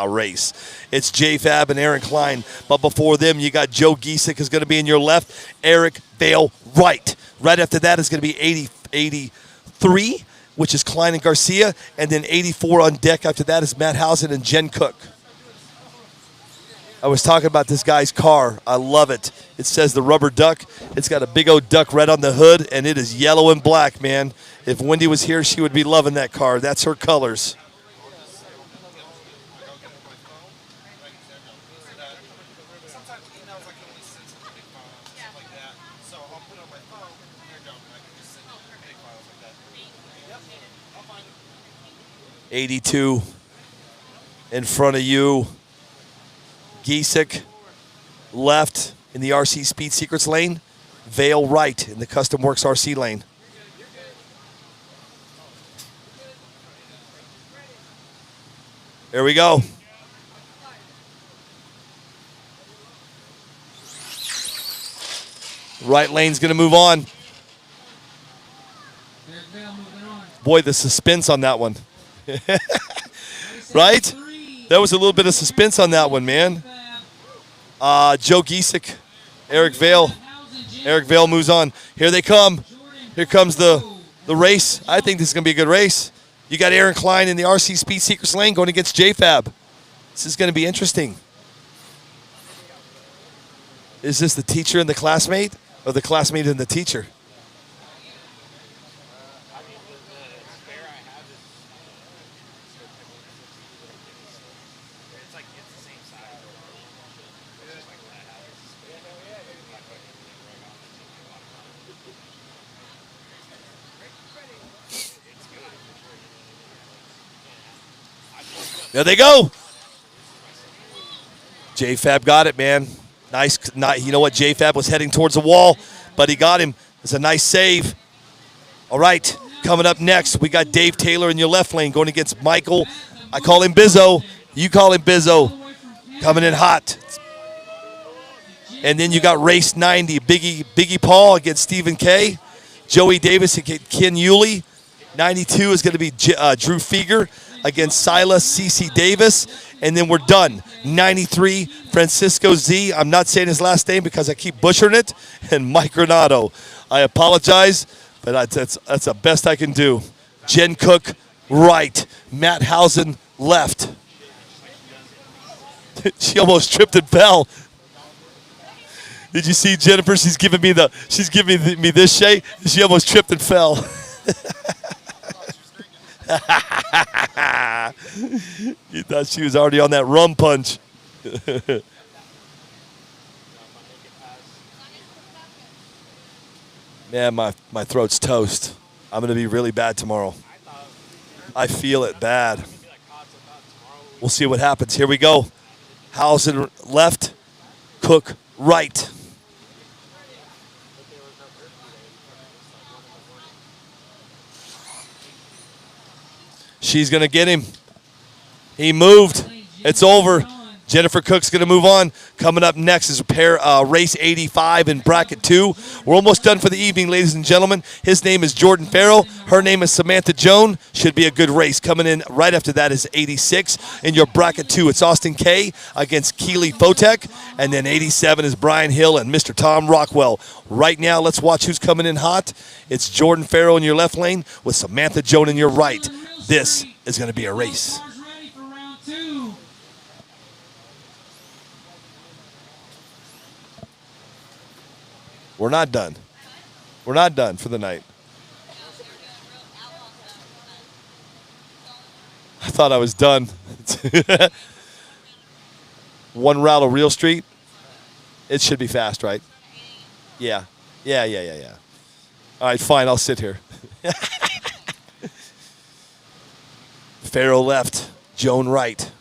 race. It's JFab and Aaron Klein. But before them, you got Joe Giesick is going to be in your left. Eric Vale right. Right after that is going to be 83, which is Klein and Garcia. And then 84 on deck after that is Matt Housen and Jen Cook. I was talking about this guy's car. I love it. It says the Rubber Duck. It's got a big old duck right on the hood, and it is yellow and black, man. If Wendy was here, she would be loving that car. That's her colors. '82 in front of you. Giesick left in the RC Speed Secrets lane. Vale right in the Custom Works RC lane. There we go. Right lane's going to move on. Boy, the suspense on that one. Right? There was a little bit of suspense on that one, man. Joe Giesick, Eric Vale. Eric Vale moves on. Here they come. Here comes the race. I think this is going to be a good race. You got Aaron Klein in the RC Speed Secrets lane going against JFab. This is going to be interesting. Is this the teacher and the classmate, or the classmate and the teacher? There they go. JFab got it, man. Nice. You know what? JFab was heading towards the wall, but he got him. It's a nice save. All right. Coming up next, we got Dave Taylor in your left lane going against Michael. I call him Bizzo. You call him Bizzo. Coming in hot. And then you got race 90, Biggie Paul against Stephen K. Joey Davis against Ken Yulee. 92 is going to be Drew Feger against Silas C.C. Davis. And then we're done. 93, Francisco Z. I'm not saying his last name because I keep butchering it. And Mike Renato. I apologize, but that's the best I can do. Jen Cook, right. Matt Housen, left. She almost tripped and fell. Did you see Jennifer? She's giving me this shake. She almost tripped and fell. You thought she was already on that rum punch. Man, my throat's toast. I'm going to be really bad tomorrow. I feel it bad. We'll see what happens. Here we go. Housen left, Cook right. She's going to get him. He moved. It's over. Jennifer Cook's going to move on. Coming up next is race 85 in bracket 2. We're almost done for the evening, ladies and gentlemen. His name is Jordan Farrell. Her name is Samantha Joan. Should be a good race. Coming in right after that is 86. In your bracket 2, it's Austin K against Keely Fotek. And then 87 is Brian Hill and Mr. Tom Rockwell. Right now, let's watch who's coming in hot. It's Jordan Farrell in your left lane with Samantha Joan in your right. This is going to be a race. We're not done. We're not done for the night. I thought I was done. One route of Real Street. It should be fast, right? Yeah. Yeah. All right, fine. I'll sit here. Farrell left. Joan right.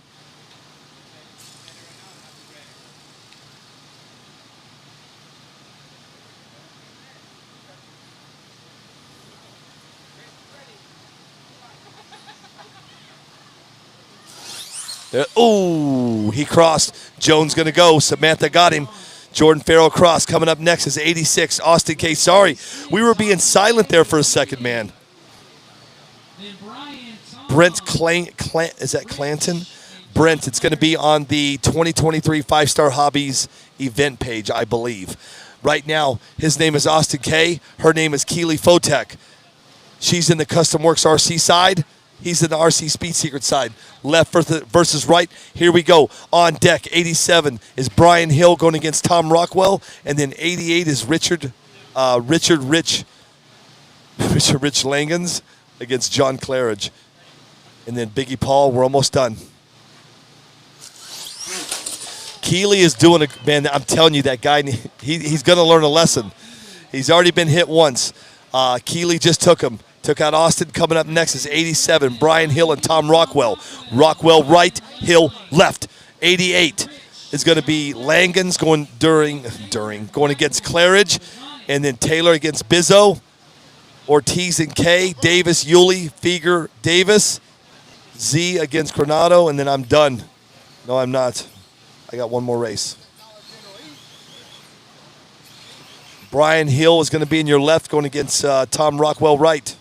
Oh, he crossed. Jones going to go. Samantha got him. Jordan Farrell crossed. Coming up next is 86. Austin K. Sorry. We were being silent there for a second, man. Brent is that Clanton? Brent, it's going to be on the 2023 5-Star Hobbies event page, I believe. Right now, his name is Austin K. Her name is Keely Fotek. She's in the Custom Works RC side. He's in the RC Speed Secret side. Left versus right. Here we go. On deck, 87 is Brian Hill going against Tom Rockwell. And then 88 is Richard Rich Langens against John Claridge. And then Biggie Paul, we're almost done. Keely is doing a, man, I'm telling you, that guy, he's going to learn a lesson. He's already been hit once. Keely just took him. Took out Austin. Coming up next is 87, Brian Hill and Tom Rockwell. Rockwell right, Hill left. 88 is going to be Langens going going against Claridge. And then Taylor against Bizzo. Ortiz and K. Davis, Yulee, Feger, Davis. Z against Coronado. And then I'm done. No, I'm not. I got one more race. Brian Hill is going to be in your left going against Tom Rockwell right.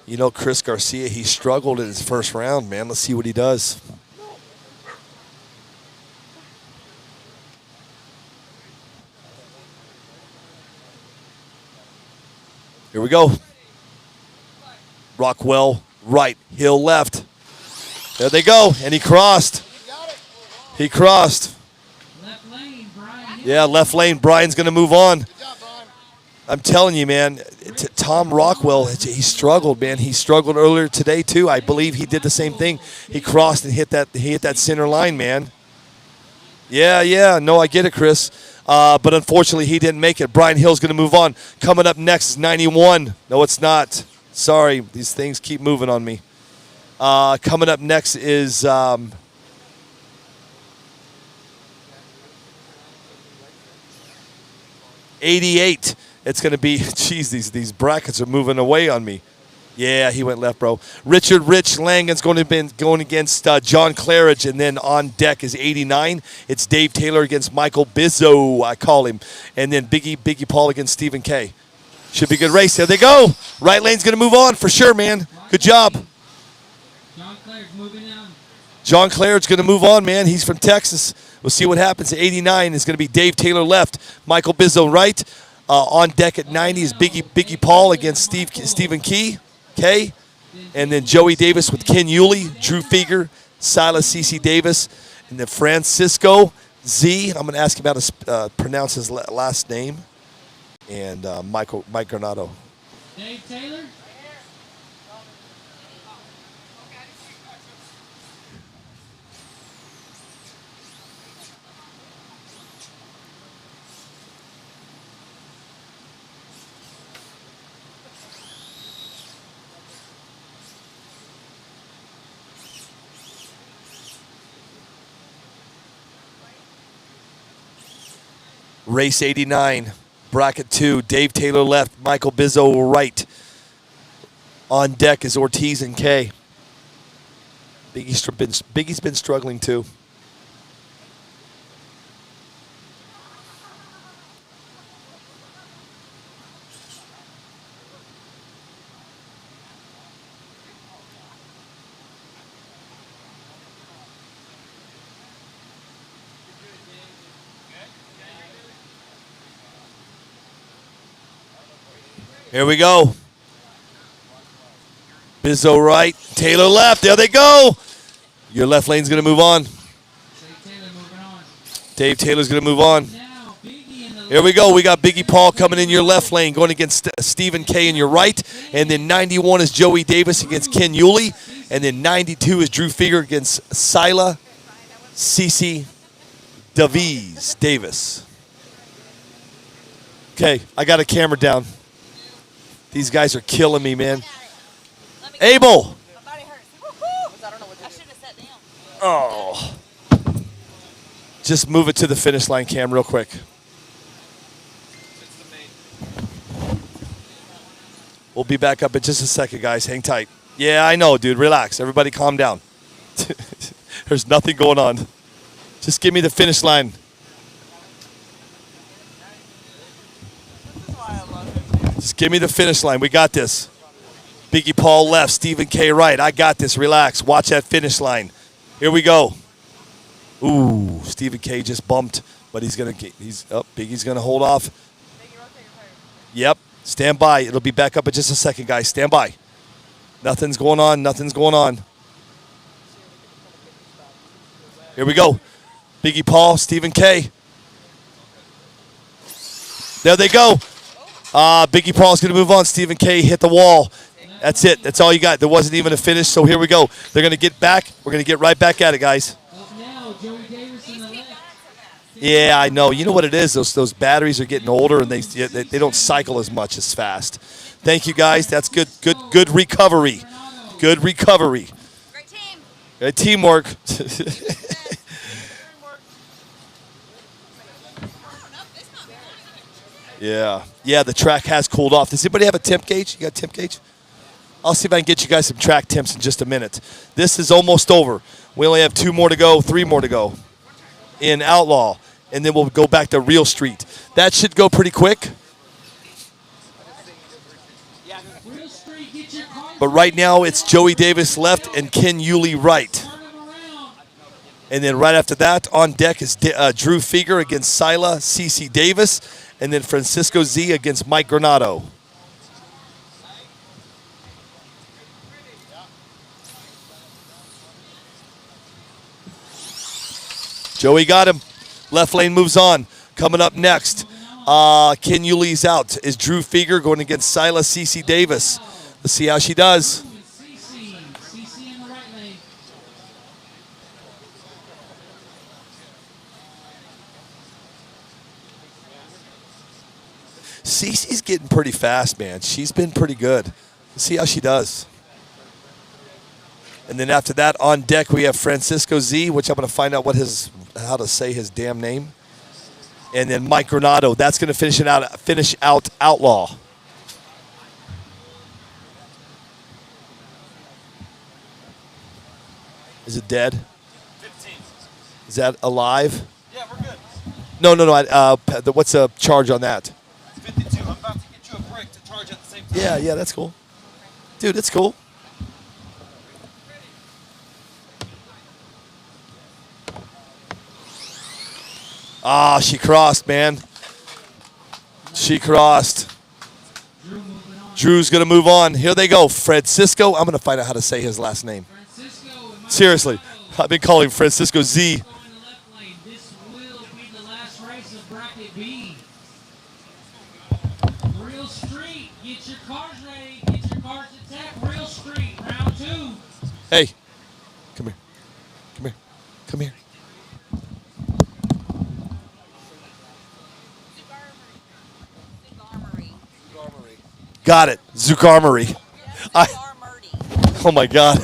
You know, Chris Garcia, he struggled in his first round, man. Let's see what he does. Here we go. Rockwell right, Hill left. There they go, and he crossed. He crossed. Yeah, left lane. Brian's going to move on. I'm telling you, man, Tom Rockwell, he struggled, man. He struggled earlier today, too. I believe he did the same thing. He crossed and hit that center line, man. Yeah. No, I get it, Chris. But unfortunately, he didn't make it. Brian Hill's going to move on. Coming up next is 91. No, it's not. Sorry, these things keep moving on me. Coming up next is 88. It's going to be, geez, these brackets are moving away on me. Yeah, he went left, bro. Richard Rich Langen's going to be going against John Claridge, and then on deck is 89. It's Dave Taylor against Michael Bizzo, I call him. And then Biggie Paul against Stephen K. Should be a good race. There they go. Right lane's going to move on for sure, man. Good job. John Claridge moving on. John Claridge's going to move on, man. He's from Texas. We'll see what happens. 89 is going to be Dave Taylor left. Michael Bizzo right. On deck at 90 is Biggie Paul against Stephen K. And then Joey Davis with Ken Yulee, Drew Feger, Silas C.C. Davis, and then Francisco Z. I'm going to ask him how to pronounce his last name. And Mike Granado. Dave Taylor. Race 89, bracket 2, Dave Taylor left, Michael Bizzo right. On deck is Ortiz and K. Biggie's been struggling too. Here we go. Bizzo right, Taylor left. There they go. Your left lane's going to move on. Dave Taylor's going to move on. Here we go. We got Biggie Paul coming in your left lane, going against Stephen K in your right. And then 91 is Joey Davis against Ken Yulee. And then 92 is Drew Feger against Sila C.C. Davis. Okay, I got a camera down. These guys are killing me, man. Abel. Oh. Just move it to the finish line, Cam, real quick. We'll be back up in just a second, guys. Hang tight. Yeah, I know, dude. Relax. Everybody calm down. There's nothing going on. Just give me the finish line. Just give me the finish line. We got this. Biggie Paul left, Stephen K right. I got this. Relax. Watch that finish line. Here we go. Ooh, Stephen K just bumped, but he's gonna get. He's up. Biggie's gonna hold off. Yep. Stand by. It'll be back up in just a second, guys. Stand by. Nothing's going on. Nothing's going on. Here we go. Biggie Paul, Stephen K. There they go. Biggie Paul's going to move on. Stephen K hit the wall. That's it. That's all you got. There wasn't even a finish, so here we go. They're going to get back. We're going to get right back at it, guys. Yeah, I know. You know what it is? Those batteries are getting older, and they don't cycle as much as fast. Thank you, guys. That's good. Good recovery. Good recovery. Great team. Good teamwork. Yeah, the track has cooled off. Does anybody have a temp gauge? You got a temp gauge? I'll see if I can get you guys some track temps in just a minute. This is almost over. We only have 2 more to go, 3 more to go in Outlaw, and then we'll go back to Real Street. That should go pretty quick. But right now it's Joey Davis left and Ken Yulee right. And then right after that, on deck is Drew Feger against Sila CC Davis, and then Francisco Z against Mike Granado. Joey got him. Left lane moves on. Coming up next, Ken Yulee's out. Is Drew Feger going against Sila CC Davis? Let's see how she does. Cece's getting pretty fast, man. She's been pretty good. Let's see how she does. And then after that, on deck, we have Francisco Z, which I'm going to find out how to say his damn name. And then Mike Granado. That's going to finish out Outlaw. Is it dead? 15. Is that alive? Yeah, we're good. No. What's the charge on that? 52. I'm about to get you a brick to charge at the same time. Yeah, that's cool. Dude, it's cool. She crossed, man. She crossed. Drew's going to move on. Here they go. Francisco. I'm going to find out how to say his last name. Seriously. I've been calling Francisco Z. This will be the last race of bracket B. Real Street, get your cars ready. Get your cars to attack. Real Street, round 2. Hey, come here. Come here. Come here. Got it. Zugarmery. Oh my God.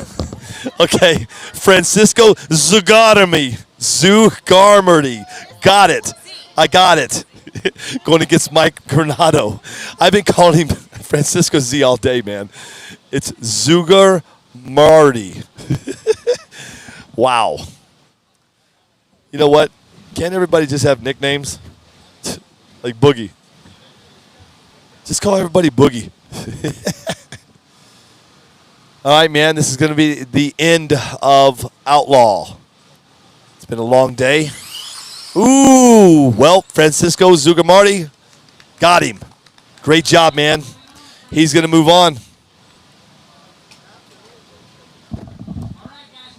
Okay. Francisco Zugarmery. Zugarmery. Got it. I got it. Going against Mike Granado. I've been calling him Francisco Z all day, man. It's Zugar Marty. Wow. You know what? Can't everybody just have nicknames? Like Boogie. Just call everybody Boogie. All right, man. This is going to be the end of Outlaw. It's been a long day. Ooh. Well, Francisco Zugamarty got him. Great job, man. He's going to move on. All right, guys.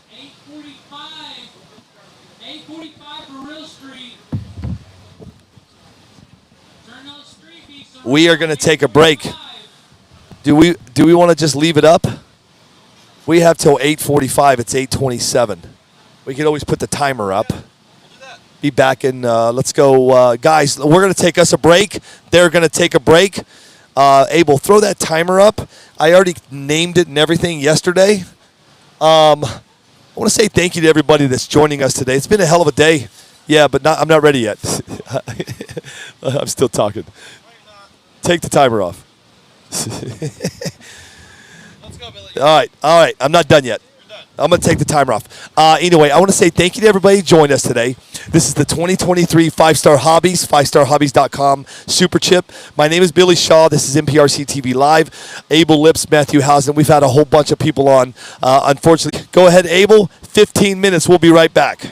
8:45 for Real Street. Turn those street beats around. We are going to take a break. Do we want to just leave it up? We have till 8:45. It's 8:27. We can always put the timer up. Be back in. Let's go, guys. We're going to take us a break. They're going to take a break. Abel, throw that timer up. I already named it and everything yesterday. I want to say thank you to everybody that's joining us today. It's been a hell of a day. Yeah, but I'm not ready yet. I'm still talking. Take the timer off. All right. I'm not done yet. I'm going to take the timer off. Anyway, I want to say thank you to everybody who joined us today. This is the 2023 5-Star Hobbies, 5starhobbies.com Super Chip. My name is Billy Shaw. This is NPRC TV Live. Abel Lips, Matthew Housen. We've had a whole bunch of people on. Unfortunately, go ahead, Abel. 15 minutes. We'll be right back.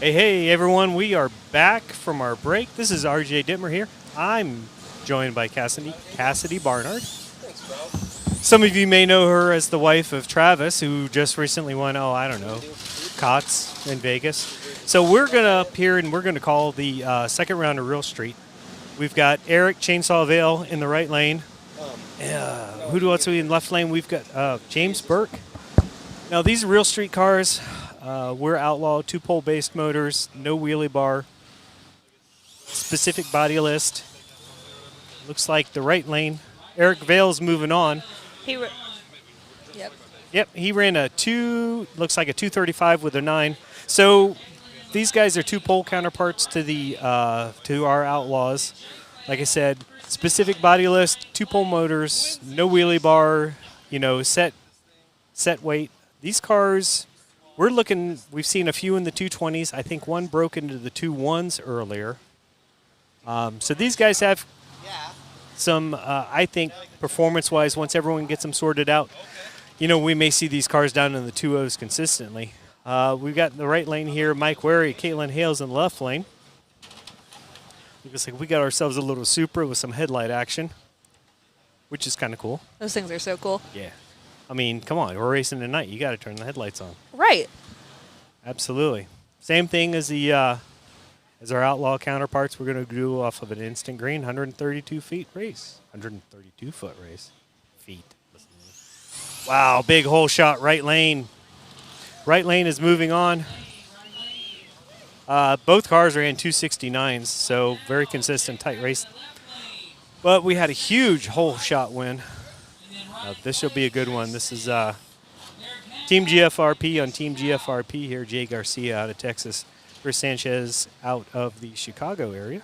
Hey, everyone. We are back from our break. This is RJ Dittmer here. I'm joined by Cassidy Barnard. Some of you may know her as the wife of Travis, who just recently won, COTS in Vegas. So we're going to up here and we're going to call the second round of Real Street. We've got Eric Chainsaw Vale in the right lane. Who else are we in left lane? We've got James Burke. Now, these are Real Street cars. We're outlaw 2-pole based motors, no wheelie bar, specific body list. Looks like the right lane. Eric Vale's moving on. Yep, he ran a 235 with a 9. So these guys are 2-pole counterparts to the to our outlaws. Like I said, specific body list, 2-pole motors, no wheelie bar, set weight. These cars, we've seen a few in the 220s. I think one broke into the 21s earlier. So these guys have some, I think, performance-wise, once everyone gets them sorted out, we may see these cars down in the 2.0s consistently. We've got in the right lane here, Mike Wary, Caitlin Hales in the left lane. Looks like we got ourselves a little Supra with some headlight action, which is kind of cool. Those things are so cool. Yeah. I mean, come on, we're racing tonight. You got to turn the headlights on. Right. Absolutely. Same thing as as our outlaw counterparts. We're going to do off of an instant green 132 feet race. 132 foot race. Feet. Wow, big hole shot right lane. Right lane is moving on. Both cars ran 269s, so very consistent, tight race. But we had a huge hole shot win. This will be a good one. This is Team GFRP on Team GFRP here. Jay Garcia out of Texas. Chris Sanchez out of the Chicago area.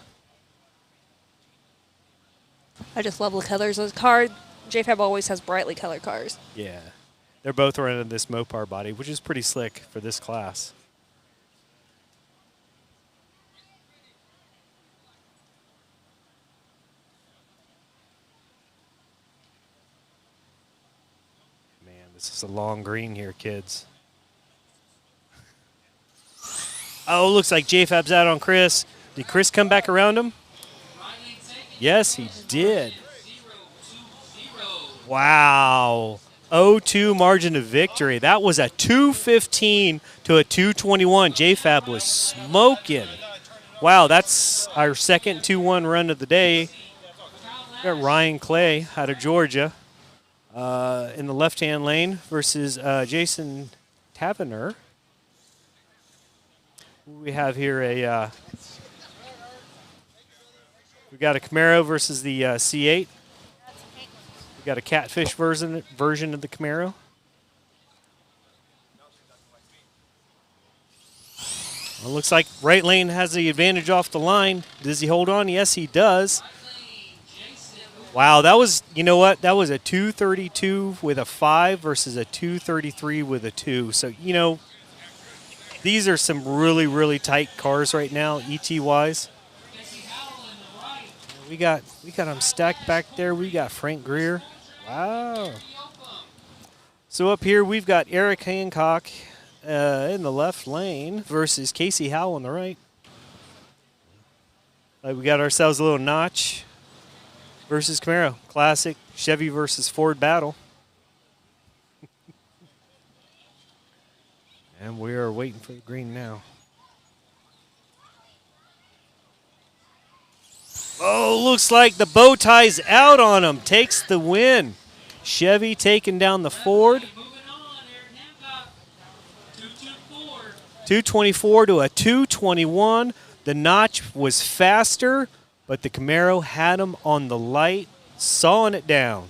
I just love the colors of the car. JFab always has brightly colored cars. Yeah. They're both running this Mopar body, which is pretty slick for this class. This is a long green here, kids. Oh, looks like JFab's out on Chris. Did Chris come back around him? Yes, he did. Wow. 0-2 margin of victory. That was a 215 to a 221. JFab was smoking. Wow, that's our second 2-1 run of the day. We got Ryan Clay out of Georgia. In the left-hand lane versus Jason Tavener. We have here we got a Camaro versus the C8. We got a catfish version of the Camaro. Well, looks like right lane has the advantage off the line. Does he hold on? Yes, he does. Wow, that was, that was a 232 with a 5 versus a 233 with a 2. So, these are some really, really tight cars right now, ET-wise. We got them stacked back there. We got Frank Greer. Wow. So up here, we've got Eric Hancock in the left lane versus Casey Howell on the right. We got ourselves a little Notch versus Camaro. Classic Chevy versus Ford battle. And we are waiting for the green now. Oh, looks like the bow tie's out on him. Takes the win. Chevy taking down the Ford. 224 to a 221. The Notch was faster, but the Camaro had him on the light, sawing it down.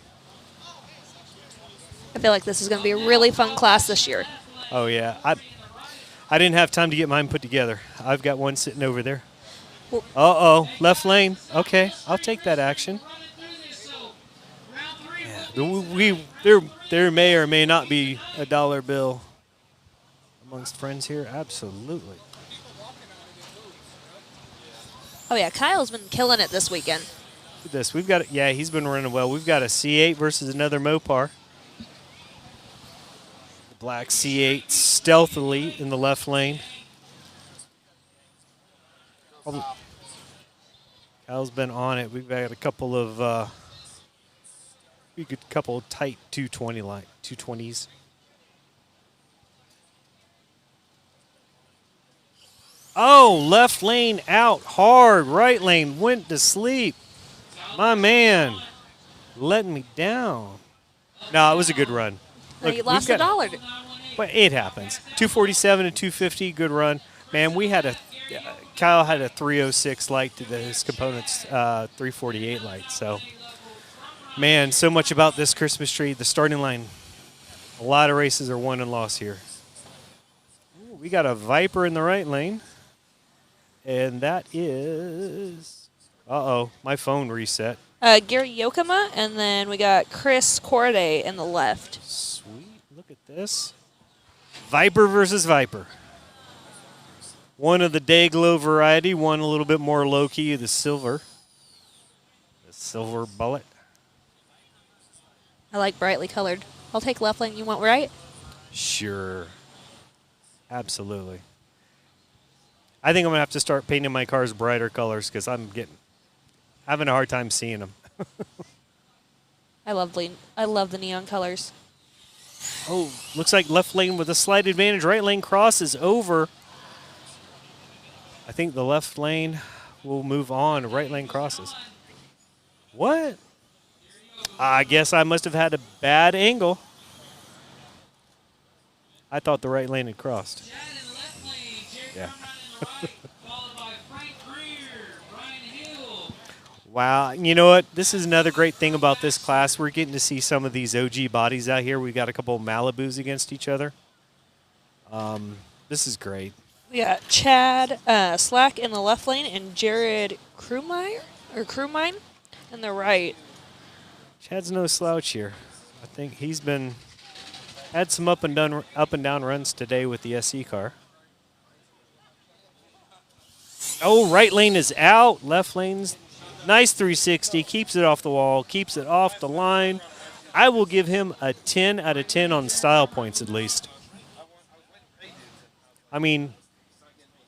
I feel like this is going to be a really fun class this year. Oh, yeah. I didn't have time to get mine put together. I've got one sitting over there. Uh-oh, left lane. Okay, I'll take that action. Yeah. There may or may not be a dollar bill amongst friends here. Absolutely. Oh, yeah, Kyle's been killing it this weekend. Look at this. We've got, he's been running well. We've got a C8 versus another Mopar. The black C8 stealthily in the left lane. Kyle's been on it. We've got a couple of tight 220s. Oh, left lane out hard. Right lane went to sleep. My man letting me down. No, it was a good run. Now you we've lost got- $1. But it happens. 247 and 250, good run. Man, Kyle had a 306 light to his component's 348 light. So, man, so much about this Christmas tree. The starting line, a lot of races are won and lost here. Ooh, we got a Viper in the right lane. And that is, my phone reset. Gary Yokoma, and then we got Chris Corday in the left. Sweet, look at this. Viper versus Viper. One of the day glow variety, one a little bit more low key, the silver. The silver bullet. I like brightly colored. I'll take left lane. You want right? Sure. Absolutely. I think I'm gonna have to start painting my cars brighter colors because I'm having a hard time seeing them. I love the neon colors. Oh, looks like left lane with a slight advantage. Right lane cross is over. I think the left lane will move on. Right lane crosses. What? I guess I must have had a bad angle. I thought the right lane had crossed. Yeah. Wow. You know what? This is another great thing about this class. We're getting to see some of these OG bodies out here. We've got a couple of Malibus against each other. This is great. We got Chad Slack in the left lane and Jared Crewmine in the right. Chad's no slouch here. I think he's had some up and down runs today with the SE car. Oh, right lane is out. Left lane's nice 360. Keeps it off the wall. Keeps it off the line. I will give him a 10 out of 10 on style points at least. I mean,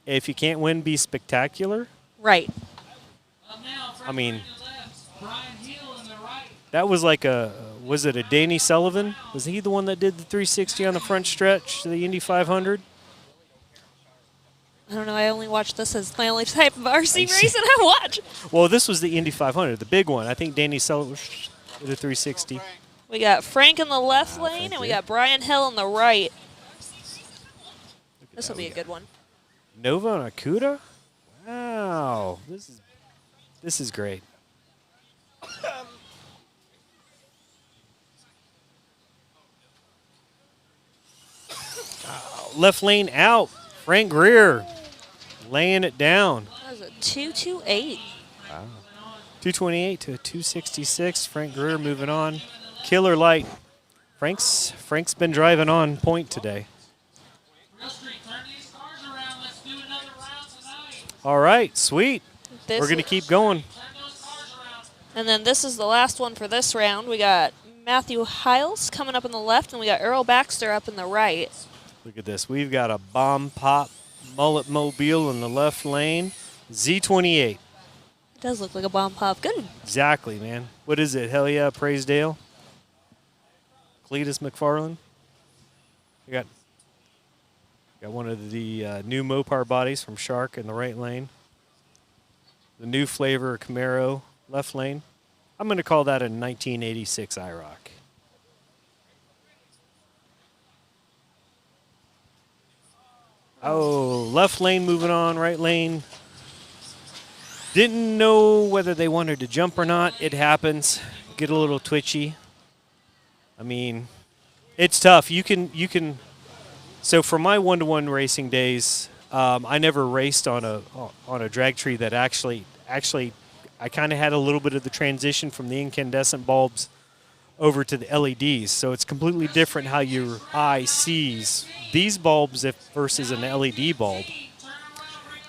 if you can't win, be spectacular. Right. I mean, that was like was it a Danny Sullivan? Was he the one that did the 360 on the front stretch, the Indy 500? I don't know. I only watch this as my only type of RC racing I watch. Well, this was the Indy 500, the big one. I think Danny Sullivan did a 360. We got Frank in the left lane, and we got Brian Hill in the right. This will be a good one. Nova and Akuda? Wow. This is great. Left lane out. Frank Greer laying it down. That was a 228. Wow. 228 to a 266. Frank Greer moving on. Killer light. Frank's been driving on point today. All right, sweet. We're going to keep going. And then this is the last one for this round. We got Matthew Hiles coming up in the left, and we got Earl Baxter up in the right. Look at this. We've got a bomb pop mullet mobile in the left lane. Z28. It does look like a bomb pop. Good. Exactly, man. What is it? Hell yeah, Praisedale. Cletus McFarland. We got one of the new Mopar bodies from Shark in the right lane. The new flavor Camaro left lane. I'm going to call that a 1986 IROC. Oh, left lane moving on, right lane. Didn't know whether they wanted to jump or not. It happens. Get a little twitchy. I mean, it's tough. You can. So for my one-to-one racing days, I never raced on a drag tree that actually I kind of had a little bit of the transition from the incandescent bulbs over to the LEDs. So it's completely different how your eye sees these bulbs versus an LED bulb.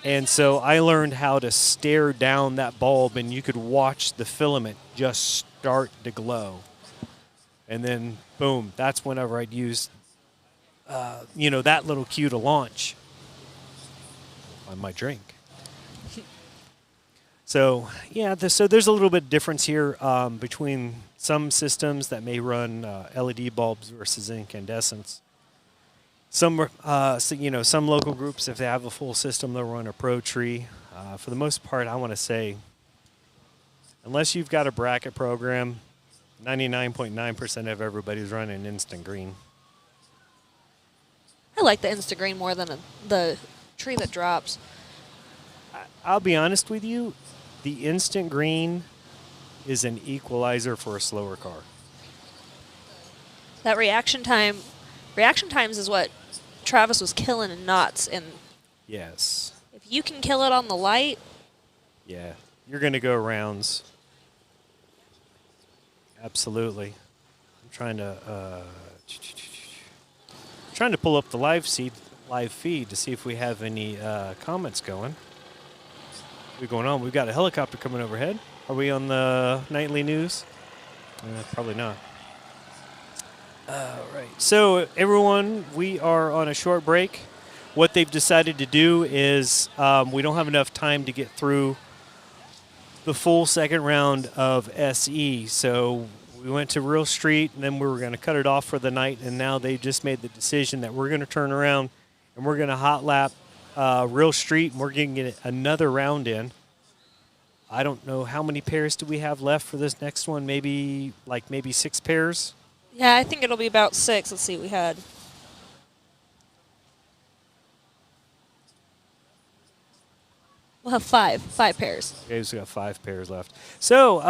And so I learned how to stare down that bulb, and you could watch the filament just start to glow. And then, boom, that's whenever I'd use, that little cue to launch on my drink. So yeah, so there's a little bit of difference here between some systems that may run LED bulbs versus incandescents. Some, some local groups, if they have a full system, they'll run a Pro Tree. For the most part, I want to say, unless you've got a bracket program, 99.9% of everybody's running instant green. I like the instant green more than the tree that drops. I'll be honest with you, the instant green is an equalizer for a slower car. That reaction times is what Travis was killing in knots. And Yes. if you can kill it on the light, Yeah. You're going to go rounds. Absolutely. I'm trying to pull up the live feed to see if we have any comments going. What's going on? We've got a helicopter coming overhead. Are we on the nightly news? Probably not. All right. So, everyone, we are on a short break. What they've decided to do is we don't have enough time to get through the full second round of SE. So we went to Real Street, and then we were going to cut it off for the night, and now they just made the decision that we're going to turn around and we're going to hot lap Real Street, and we're going to get another round in. I don't know how many pairs do we have left for this next one. Maybe 6 pairs. yeah, I think it'll be about 6. Let's see, we had. We'll have 5 pairs. Okay, so we got 5 pairs left. So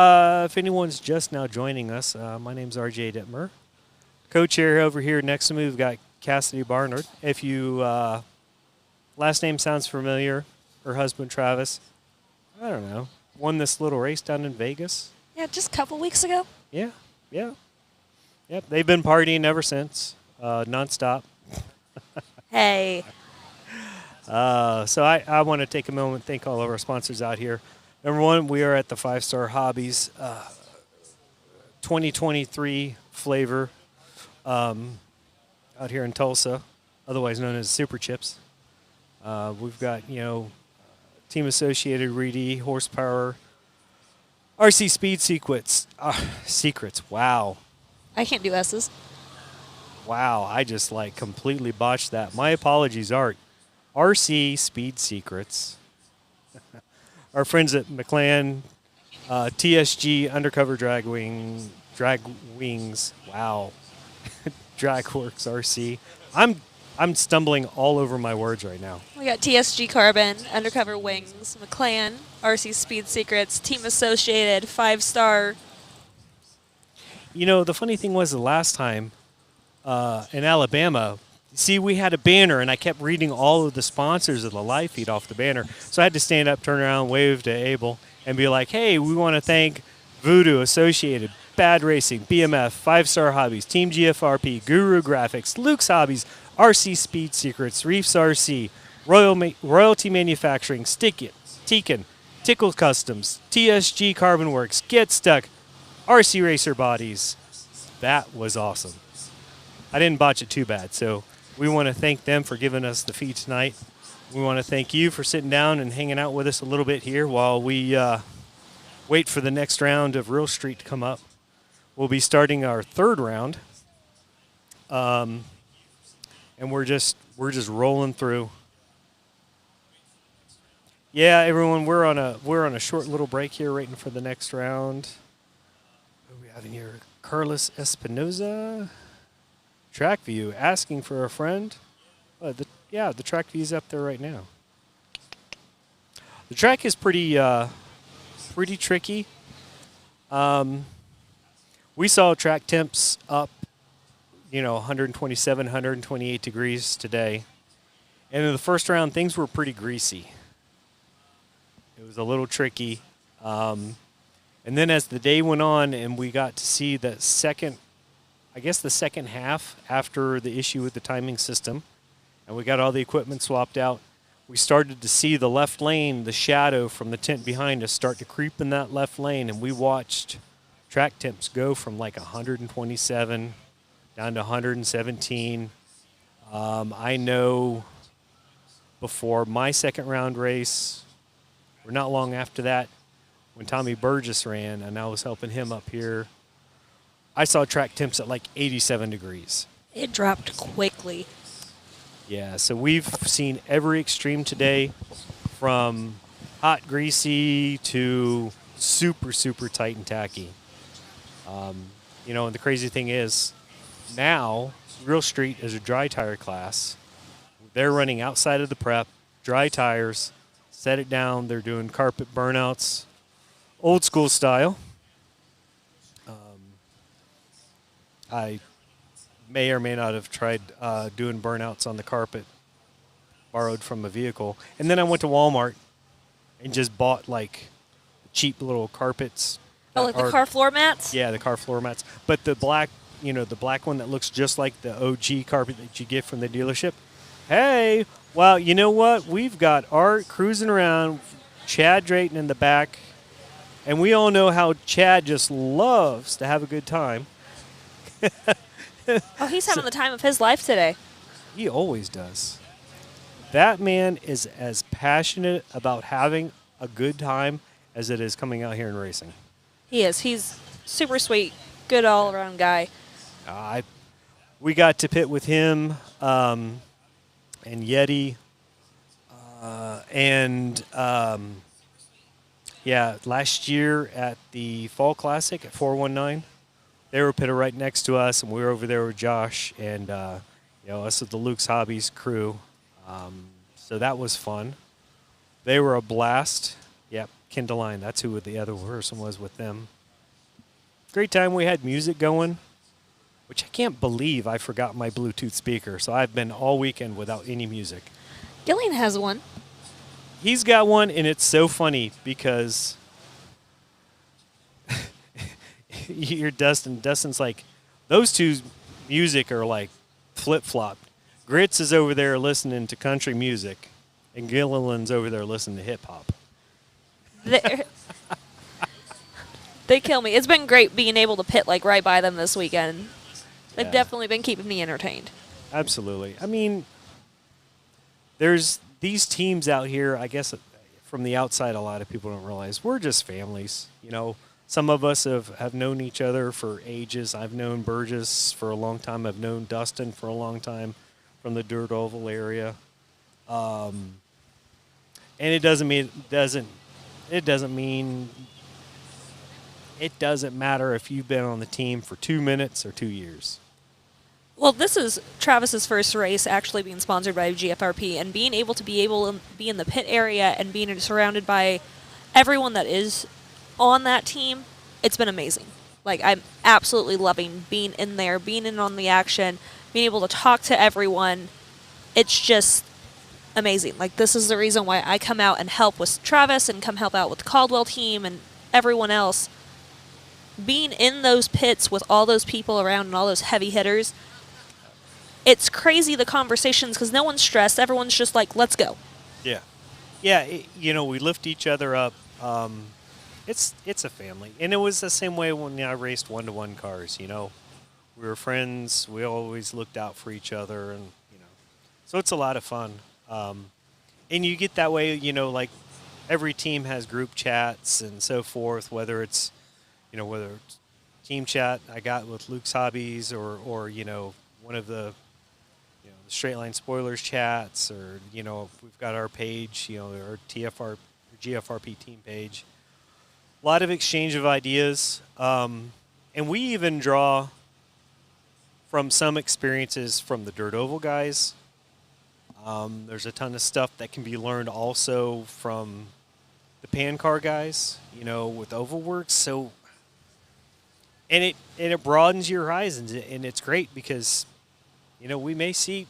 if anyone's just now joining us, my name's RJ Dittmer. Co-chair over here next to me, we've got Cassidy Barnard. If you last name sounds familiar, her husband Travis, I don't know, won this little race down in Vegas. Yeah, just a couple weeks ago. Yeah. Yep, they've been partying ever since, nonstop. Hey. So I want to take a moment and thank all of our sponsors out here. Number one, we are at the 5-Star Hobbies 2023 flavor out here in Tulsa, otherwise known as Super Chips. We've got, Team Associated Reedy, Horsepower, RC Speed Secrets. Wow. I can't do S's. Wow, I just completely botched that. My apologies, Art. RC Speed Secrets. Our friends at McLaren, TSG Undercover Drag Wings. Wow. Dragworks RC. I'm stumbling all over my words right now. We got TSG Carbon, Undercover Wings, McLean, RC Speed Secrets, Team Associated, 5-Star. The funny thing was the last time in Alabama, see, we had a banner, and I kept reading all of the sponsors of the live feed off the banner. So I had to stand up, turn around, wave to Abel, and be like, hey, we want to thank Voodoo, Associated, Bad Racing, BMF, 5-Star Hobbies, Team GFRP, Guru Graphics, Luke's Hobbies, RC Speed Secrets, Reefs RC, Royalty Manufacturing, Teakin, Tickle Customs, TSG Carbon Works, Get Stuck, RC Racer Bodies. That was awesome. I didn't botch it too bad, so we want to thank them for giving us the feed tonight. We want to thank you for sitting down and hanging out with us a little bit here while we wait for the next round of Real Street to come up. We'll be starting our third round, and we're just rolling through. Yeah, everyone, we're on a short little break here, waiting for the next round. What do we have in here? Carlos Espinoza. Track view, asking for a friend. The track view's up there right now. The track is pretty tricky. We saw track temps up, 127, 128 degrees today. And in the first round, things were pretty greasy. It was a little tricky. And then as the day went on and we got to see the second half after the issue with the timing system, and we got all the equipment swapped out, we started to see the left lane, the shadow from the tent behind us start to creep in that left lane, and we watched track temps go from 127 down to 117. I know before my second round race, or not long after that, when Tommy Burgess ran, and I was helping him up here, I saw track temps at like 87 degrees. It dropped quickly. Yeah, so we've seen every extreme today, from hot, greasy to super, super tight and tacky. And the crazy thing is, now Real Street is a dry tire class. They're running outside of the prep, dry tires, set it down. They're doing carpet burnouts, old school style. I may or may not have tried doing burnouts on the carpet borrowed from a vehicle. And then I went to Walmart and just bought like cheap little carpets. Oh, like the car floor mats? Yeah, the car floor mats. But the black, the black one that looks just like the OG carpet that you get from the dealership. Hey, well, you know what? We've got Art cruising around, Chad Drayton in the back, and we all know how Chad just loves to have a good time. Oh, he's having the time of his life today. He always does. That man is as passionate about having a good time as it is coming out here and racing. He is. He's super sweet, good all-around guy. We got to pit with him and Yeti, last year at the Fall Classic at 419, they were pitted right next to us, and we were over there with Josh and us with the Luke's Hobbies crew. So that was fun. They were a blast. Yep, Kindeline. That's who the other person was with them. Great time. We had music going, which I can't believe I forgot my Bluetooth speaker. So I've been all weekend without any music. Gillian has one. He's got one, and it's so funny because you're Dustin. Dustin's like, those two's music are like flip-flopped. Grits is over there listening to country music, and Gillilan's over there listening to hip-hop. They kill me. It's been great being able to pit like right by them this weekend. They've definitely been keeping me entertained. Absolutely. I mean, there's these teams out here, I guess from the outside, a lot of people don't realize we're just families. Some of us have known each other for ages. I've known Burgess for a long time. I've known Dustin for a long time from the Dirt Oval area. And it doesn't matter if you've been on the team for 2 minutes or 2 years. Well, this is Travis's first race actually being sponsored by GFRP, and being able to be in the pit area and being surrounded by everyone that is on that team, it's been amazing. Like, I'm absolutely loving being in there, being in on the action, being able to talk to everyone. It's just amazing. Like, this is the reason why I come out and help with Travis and come help out with the Caldwell team and everyone else. Being in those pits with all those people around and all those heavy hitters, it's crazy, the conversations, because no one's stressed. Everyone's just like, let's go. Yeah. Yeah, we lift each other up. It's a family. And it was the same way when I raced one-to-one cars, We were friends. We always looked out for each other. And, so it's a lot of fun. And you get that way, like every team has group chats and so forth, whether it's team chat I got with Luke's Hobbies or one of the Straight Line Spoilers chats, or we've got our page, our GFRP team page. A lot of exchange of ideas, and we even draw from some experiences from the Dirt Oval guys. There's a ton of stuff that can be learned also from the Pan Car guys, with Oval Works. So, and it broadens your horizons, and it's great because, we may see.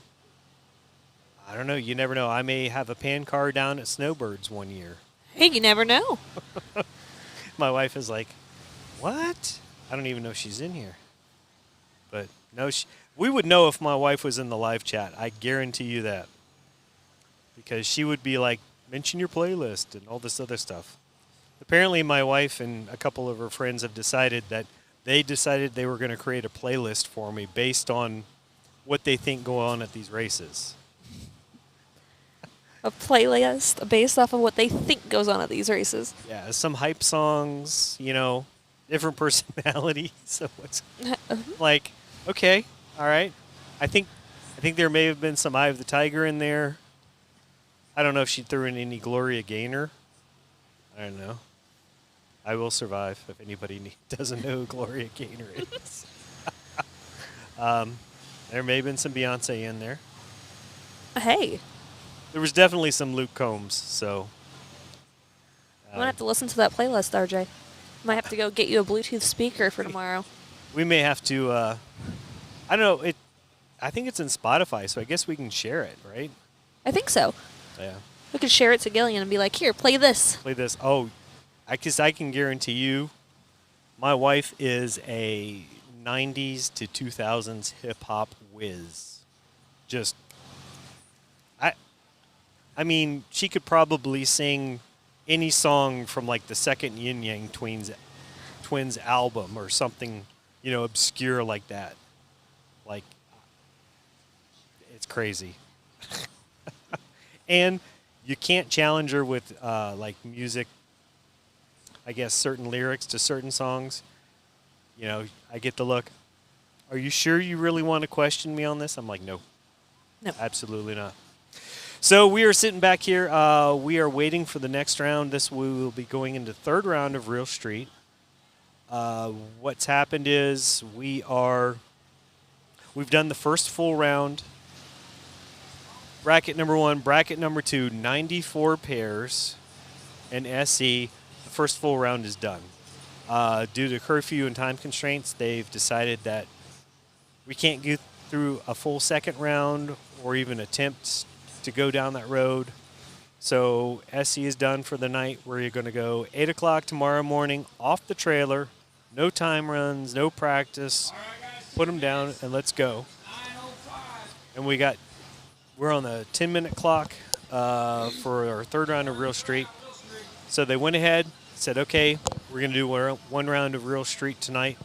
I don't know. You never know. I may have a Pan Car down at Snowbirds one year. Hey, you never know. My wife is like, "What?" I don't even know she's in here. But no, we would know if my wife was in the live chat. I guarantee you that. Because she would be like, mention your playlist and all this other stuff. Apparently my wife and a couple of her friends have decided they were going to create a playlist for me based on what they think go on at these races. a playlist based off of what they think goes on at these races. Yeah, some hype songs, different personalities. So what's like, okay, all right. I think there may have been some Eye of the Tiger in there. I don't know if she threw in any Gloria Gaynor. I don't know. I will survive if anybody doesn't know who Gloria Gaynor is. There may have been some Beyonce in there. Hey, There was definitely some Luke Combs, so. I'm gonna have to listen to that playlist, RJ. Might have to go get you a Bluetooth speaker for tomorrow. We may have to. I don't know. I think it's in Spotify, so I guess we can share it, right? I think so. Yeah. We could share it to Gillian and be like, "Here, play this." Play this. Oh, I guess I can guarantee you, my wife is a '90s to 2000s hip hop whiz. Just, I mean, she could probably sing any song from like the second Yin Yang Twins album or something, obscure like that. Like, it's crazy. And you can't challenge her with like music, I guess, certain lyrics to certain songs. I get the look, are you sure you really want to question me on this? I'm like, no. No. Absolutely not. So we are sitting back here. We are waiting for the next round. We will be going into third round of Real Street. What's happened is we've done the first full round. Bracket number 1, bracket number 2, 94 pairs and SE. The first full round is done. Due to curfew and time constraints, they've decided that we can't go through a full second round or even attempt to go down that road. So SE is done for the night. We're going to go 8 o'clock tomorrow morning off the trailer. No time runs, no practice. Put them down and let's go. And we're on the 10-minute clock for our third round of Real Street. So they went ahead, said, okay, we're going to do one round of Real Street tonight.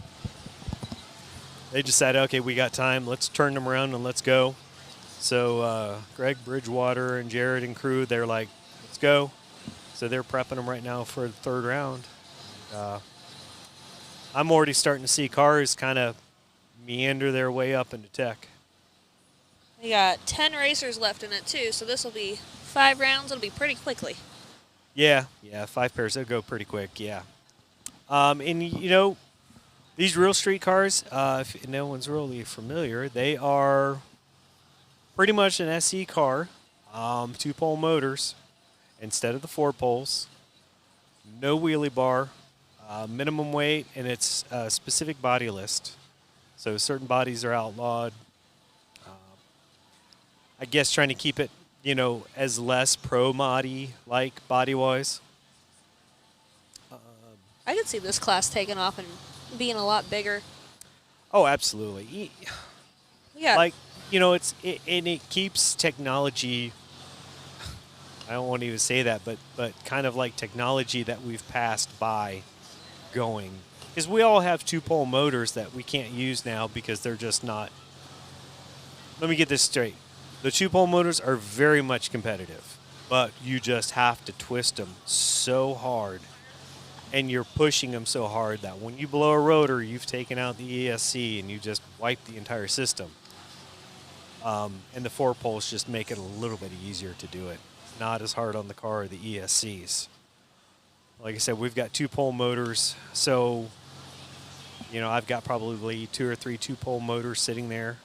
They decided, okay, we got time. Let's turn them around and let's go. So Greg Bridgewater and Jared and crew, they're like, let's go. So they're prepping them right now for the third round. I'm already starting to see cars kind of meander their way up into tech. We got 10 racers left in it, too, so this will be 5 rounds. It'll be pretty quickly. Yeah, 5 pairs. They'll go pretty quick, yeah. And, these Real Street cars, if no one's really familiar, they are pretty much an SE car, 2-pole motors instead of the 4 poles, no wheelie bar, minimum weight, and it's a specific body list. So certain bodies are outlawed. I guess trying to keep it, as less pro-modi like body-wise. I could see this class taking off and being a lot bigger. Oh, absolutely. Yeah. Like, and it keeps technology, I don't want to even say that, but kind of like technology that we've passed by going. Because we all have 2-pole motors that we can't use now because they're just not. Let me get this straight. The 2-pole motors are very much competitive, but you just have to twist them so hard, and you're pushing them so hard that when you blow a rotor, you've taken out the ESC and you just wipe the entire system. And the 4 poles just make it a little bit easier to do it. Not as hard on the car or the ESCs. Like I said, we've got 2-pole motors, so I've got probably 2 or 3 2-pole motors sitting there.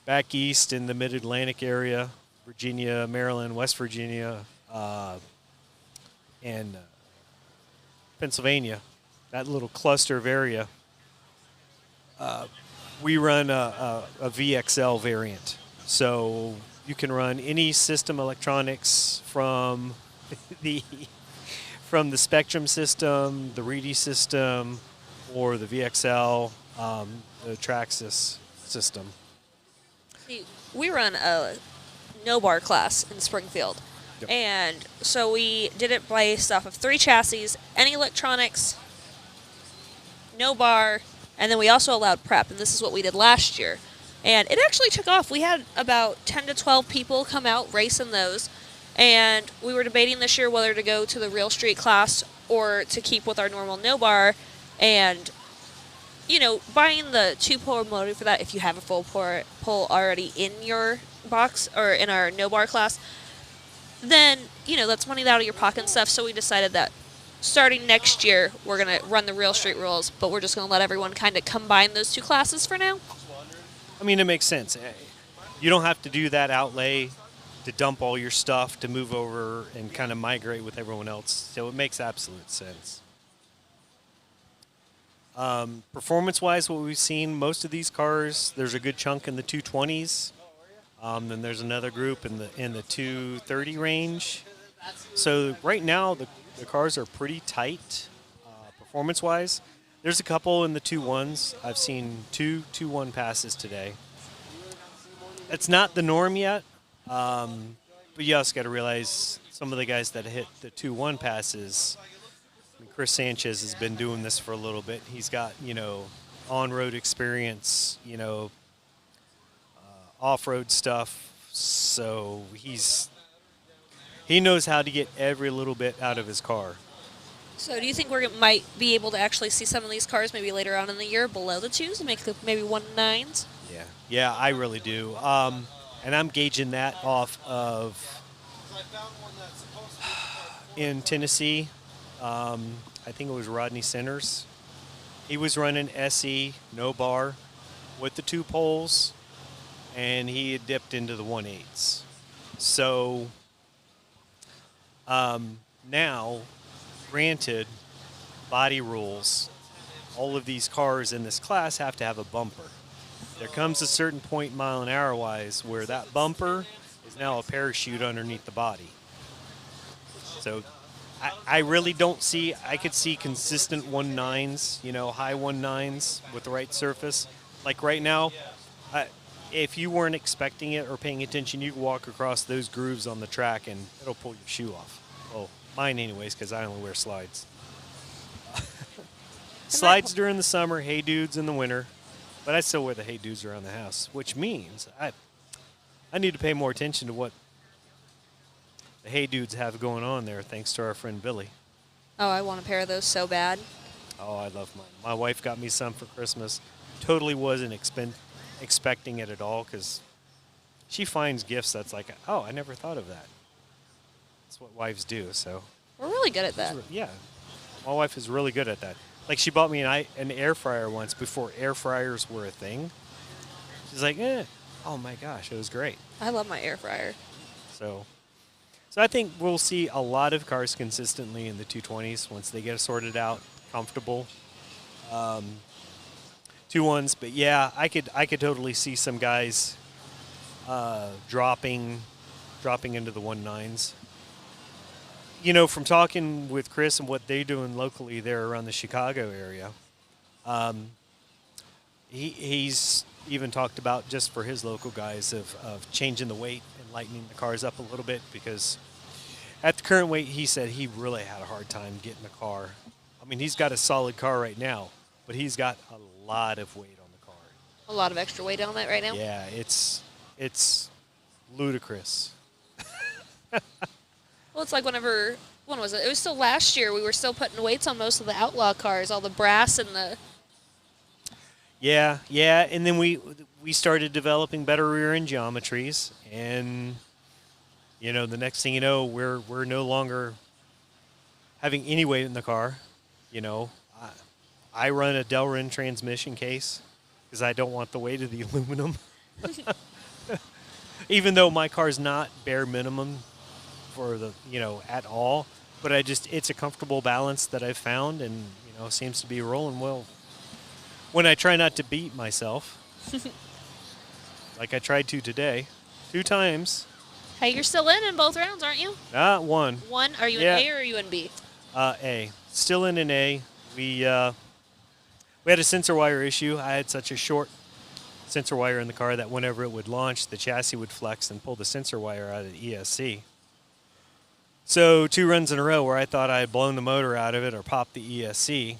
Back east in the Mid-Atlantic area, Virginia, Maryland, West Virginia, and Pennsylvania, that little cluster of area, we run a VXL variant. So you can run any system electronics from the Spectrum system, the Reedy system, or the VXL, the Traxxas system. See, we run a no-bar class in Springfield. Yep. And so we did it based off of 3 chassis, any electronics, no bar, and then we also allowed prep, and this is what we did last year. And it actually took off. We had about 10 to 12 people come out racing those. And we were debating this year whether to go to the real street class or to keep with our normal no bar. And, you know, buying the 2-pole motor for that, if you have a full pole already in your box or in our no bar class, then, you know, that's money out of your pocket and stuff. So we decided that starting next year, we're going to run the real street rules, but we're just going to let everyone kind of combine those two classes for now. I mean, it makes sense. You don't have to do that outlay to dump all your stuff to move over and kind of migrate with everyone else. So it makes absolute sense. Performance-wise, what we've seen, most of these cars, there's a good chunk in the 220s. Then there's another group in the 230 range. So right now, the cars are pretty tight performance-wise. There's a couple in the 2.1s. I've seen 2.1 passes today. It's not the norm yet, but you also got to realize some of the guys that hit the 2.1 passes. I mean, Chris Sanchez has been doing this for a little bit. He's got, you know, on-road experience, you know, off-road stuff. So he knows how to get every little bit out of his car. So do you think we might be able to actually see some of these cars maybe later on in the year below the 2s and make maybe 1.9s? Yeah, I really do. And I'm gauging that off of in Tennessee. I think it was Rodney Centers. He was running SE, no bar, with the 2 poles, and he had dipped into the 1.8s. So now, granted, body rules, all of these cars in this class have to have a bumper. There comes a certain point mile an hour wise where that bumper is now a parachute underneath the body. So I really don't see, I could see consistent 1.9s, you know, high 1.9s with the right surface. Like right now, if you weren't expecting it or paying attention, you could walk across those grooves on the track and it'll pull your shoe off. Well, mine anyways, because I only wear slides. Slides during the summer, Hey Dudes in the winter. But I still wear the Hey Dudes around the house, which means I need to pay more attention to what the Hey Dudes have going on there, thanks to our friend Billy. Oh, I want a pair of those so bad. Oh, I love mine. My wife got me some for Christmas. Totally wasn't expecting it at all because she finds gifts that's like, oh, I never thought of that. That's what wives do, so. We're really good at that. Yeah. My wife is really good at that. Like, she bought me an air fryer once before air fryers were a thing. She's like, oh my gosh, it was great. I love my air fryer. So I think we'll see a lot of cars consistently in the 220s once they get sorted out, comfortable. 2.1s, but yeah, I could totally see some guys dropping into the 1.9s. You know, from talking with Chris and what they're doing locally there around the Chicago area, he's even talked about just for his local guys of changing the weight and lightening the cars up a little bit because at the current weight, he said he really had a hard time getting the car. I mean, he's got a solid car right now, but he's got a lot of weight on the car. A lot of extra weight on it right now? Yeah, it's ludicrous. Well, it's like when was it? It was still last year. We were still putting weights on most of the outlaw cars, all the brass and the... Yeah, and then we started developing better rear end geometries, and you know, the next thing you know, we're no longer having any weight in the car. You know, I run a Delrin transmission case because I don't want the weight of the aluminum. Even though my car's not bare minimum for the, you know, at all, but it's a comfortable balance that I've found, and you know, seems to be rolling well. When I try not to beat myself, like I tried to today, 2 times. Hey, you're still in both rounds, aren't you? Not one. One? Are you in A or are you in B? A. Still in an A. We had a sensor wire issue. I had such a short sensor wire in the car that whenever it would launch, the chassis would flex and pull the sensor wire out of the ESC. So 2 runs in a row where I thought I had blown the motor out of it or popped the ESC,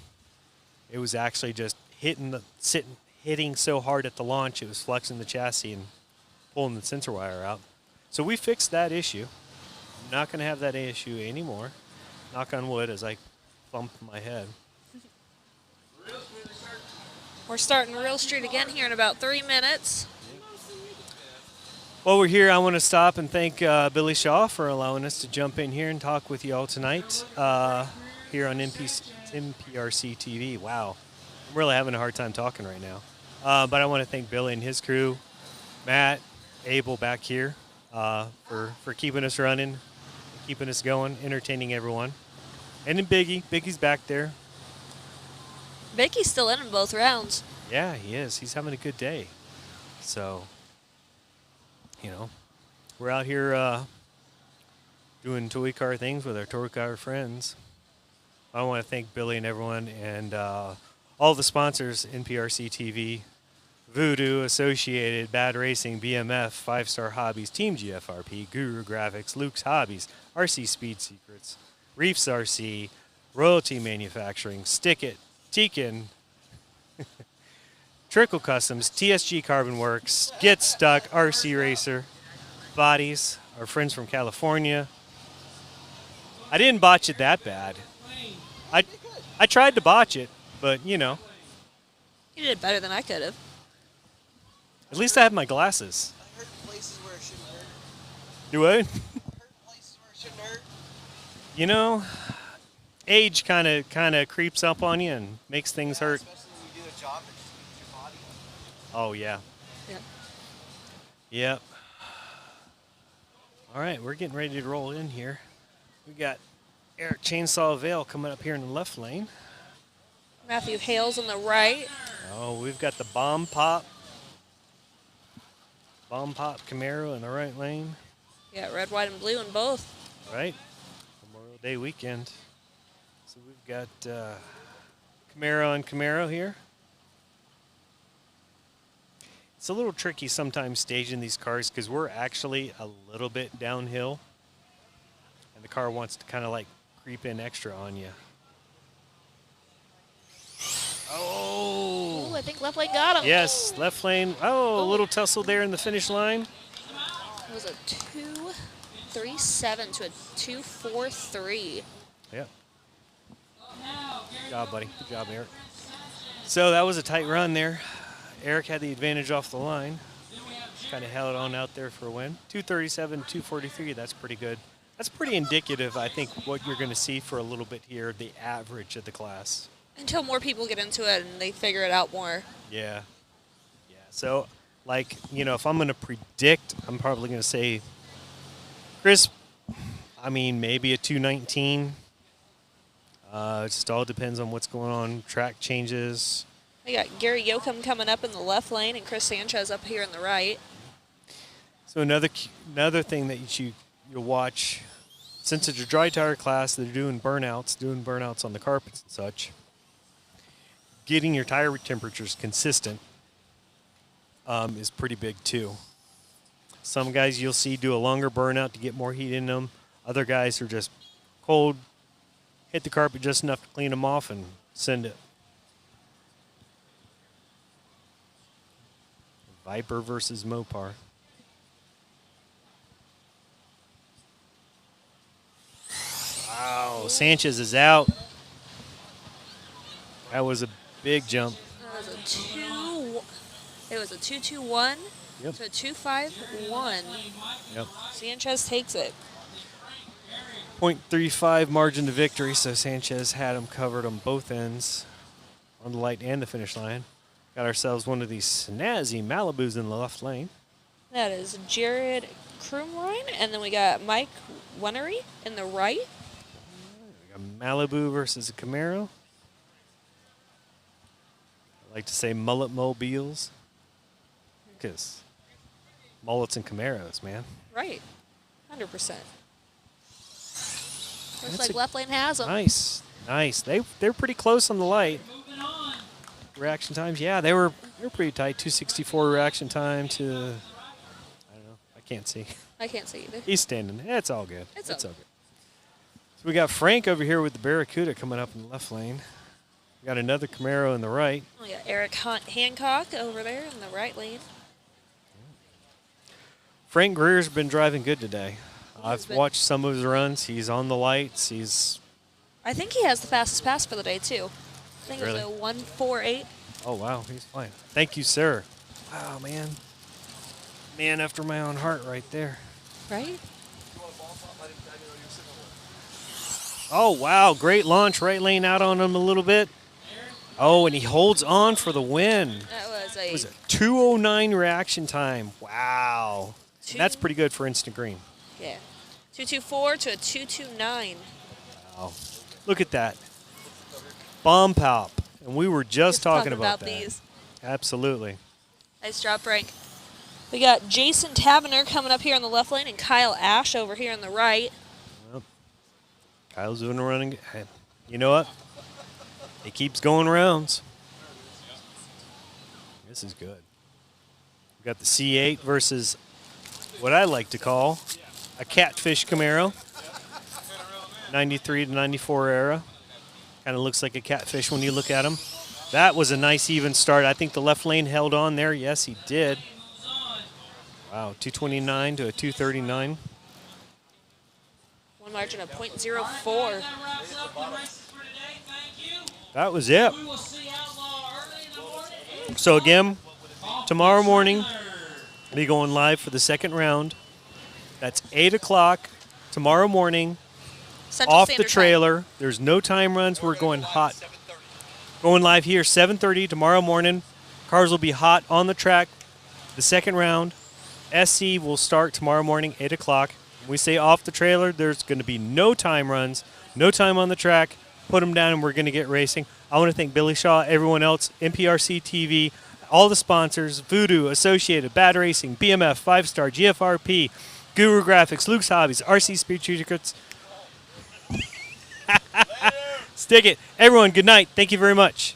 it was actually just hitting hitting so hard at the launch, it was flexing the chassis and pulling the sensor wire out. So we fixed that issue. I'm not going to have that issue anymore. Knock on wood as I bump my head. We're starting Real Street again here in about 3 minutes. While we're here, I want to stop and thank Billy Shaw for allowing us to jump in here and talk with you all tonight here on NPRC TV. Wow. I'm really having a hard time talking right now. But I want to thank Billy and his crew, Matt, Abel back here for keeping us running, keeping us going, entertaining everyone. And then Biggie. Biggie's back there. Vicky's still in both rounds. Yeah, he is. He's having a good day. So, you know, we're out here doing toy car things with our toy car friends. I want to thank Billy and everyone and all the sponsors, NPRC TV, Voodoo, Associated, Bad Racing, BMF, 5-Star Hobbies, Team GFRP, Guru Graphics, Luke's Hobbies, RC Speed Secrets, Reefs RC, Royalty Manufacturing, Stick It, Tekin, Trickle Customs, TSG Carbon Works, Get Stuck, RC Racer, Bodies, our friends from California. I didn't botch it that bad. I tried to botch it, but you know. You did better than I could have. At least I have my glasses. I hurt places where it shouldn't hurt. Do what? I hurt places where it shouldn't hurt. You know, age kind of creeps up on you and makes things hurt. Especially when you do a job that just moves your body. Oh yeah. Yep. Yep. All right, we're getting ready to roll in here. We got Eric Chainsaw Vale coming up here in the left lane. Matthew Hales on the right. Oh, we've got the Bomb Pop Camaro in the right lane. Yeah, red, white, and blue in both. Right. Memorial Day weekend. So we've got Camaro and Camaro here. It's a little tricky sometimes staging these cars because we're actually a little bit downhill. And the car wants to kind of like creep in extra on you. Ooh, I think left lane got him. Yes, left lane. Oh, a little tussle there in the finish line. It was a 2.37 to a 2.43. Yep. Good job, buddy. Good job, Eric. So that was a tight run there. Eric had the advantage off the line. Kind of held on out there for a win. 2.37, 2.43, that's pretty good. That's pretty indicative, I think, what you're going to see for a little bit here, the average of the class. Until more people get into it and they figure it out more. Yeah. Yeah. So, like, you know, if I'm going to predict, I'm probably going to say, Chris, I mean, maybe a 219. It just all depends on what's going on. Track changes. We got Gary Yoakum coming up in the left lane and Chris Sanchez up here in the right. So another thing that you'll watch, since it's a dry tire class, they're doing burnouts on the carpets and such. Getting your tire temperatures consistent is pretty big too. Some guys you'll see do a longer burnout to get more heat in them. Other guys are just cold, hit the carpet just enough to clean them off and send it. Viper versus Mopar. Wow, Sanchez is out. That was a big jump. It was a 2.21 Yep. to a 2.51. Yep. Sanchez takes it. 0.35 margin to victory, so Sanchez had him covered on both ends, on the light and the finish line. Got ourselves one of these snazzy Malibus in the left lane. That is Jared Krumrein, and then we got Mike Winery in the right. We got Malibu versus a Camaro. I like to say mullet mobiles, because mullets and Camaros, man. Right. 100%. Looks That's like a- left lane has them. Nice, nice. They're pretty close on the light. Reaction times, yeah, they're pretty tight. 264 reaction time to, I don't know, I can't see. I can't see either. He's standing. It's all good. It's all all good. So we got Frank over here with the Barracuda coming up in the left lane. Got another Camaro in the right. We got Eric Hancock over there in the right lane. Frank Greer's been driving good today. has I've been. watched some of his runs. He's on the lights. He's I think he has the fastest pass for the day, too. I think Really? it was a 1:48. oh wow, he's fine. Thank you, sir. Wow, man. Man after my own heart, right there. Right? Oh wow, great launch. Right lane out on him a little bit. Oh, and he holds on for the win. That was It a was a 2:09 reaction time. Wow. Two- That's pretty good for instant green. yeah, 2:24 to a 2:29. Wow. Look at that. Bomb pop. And we were just talking about that. these. Absolutely. Nice drop rank. We got Jason Tavener coming up here on the left lane and Kyle Ash over here on the right. Kyle's doing a running. Hey, you know what? He keeps going rounds. This is good. We got the C8 versus what I like to call a catfish Camaro. 93 to 94 era. Kind of looks like a catfish when you look at him. That was a nice even start. I think the left lane held on there. Yes, he did. Wow, 229 to a 239. One margin of .04. That was it. So again, tomorrow morning, we'll be going live for the second round. That's 8 o'clock tomorrow morning. Central Off the Standard trailer. There's no time runs. We're going hot. Going live here 7:30 tomorrow morning. Cars will be hot on the track. The second round. SC will start tomorrow morning 8 o'clock. When we say off the trailer, there's going to be no time runs, no time on the track. Put them down and we're going to get racing. I want to thank Billy Shaw, everyone else, NPRC TV, all the sponsors, Voodoo, Associated, Bad Racing, BMF, 5-Star, GFRP, Guru Graphics, Luke's Hobbies, RC Speed Secrets. Stick it. Everyone, good night. Thank you very much.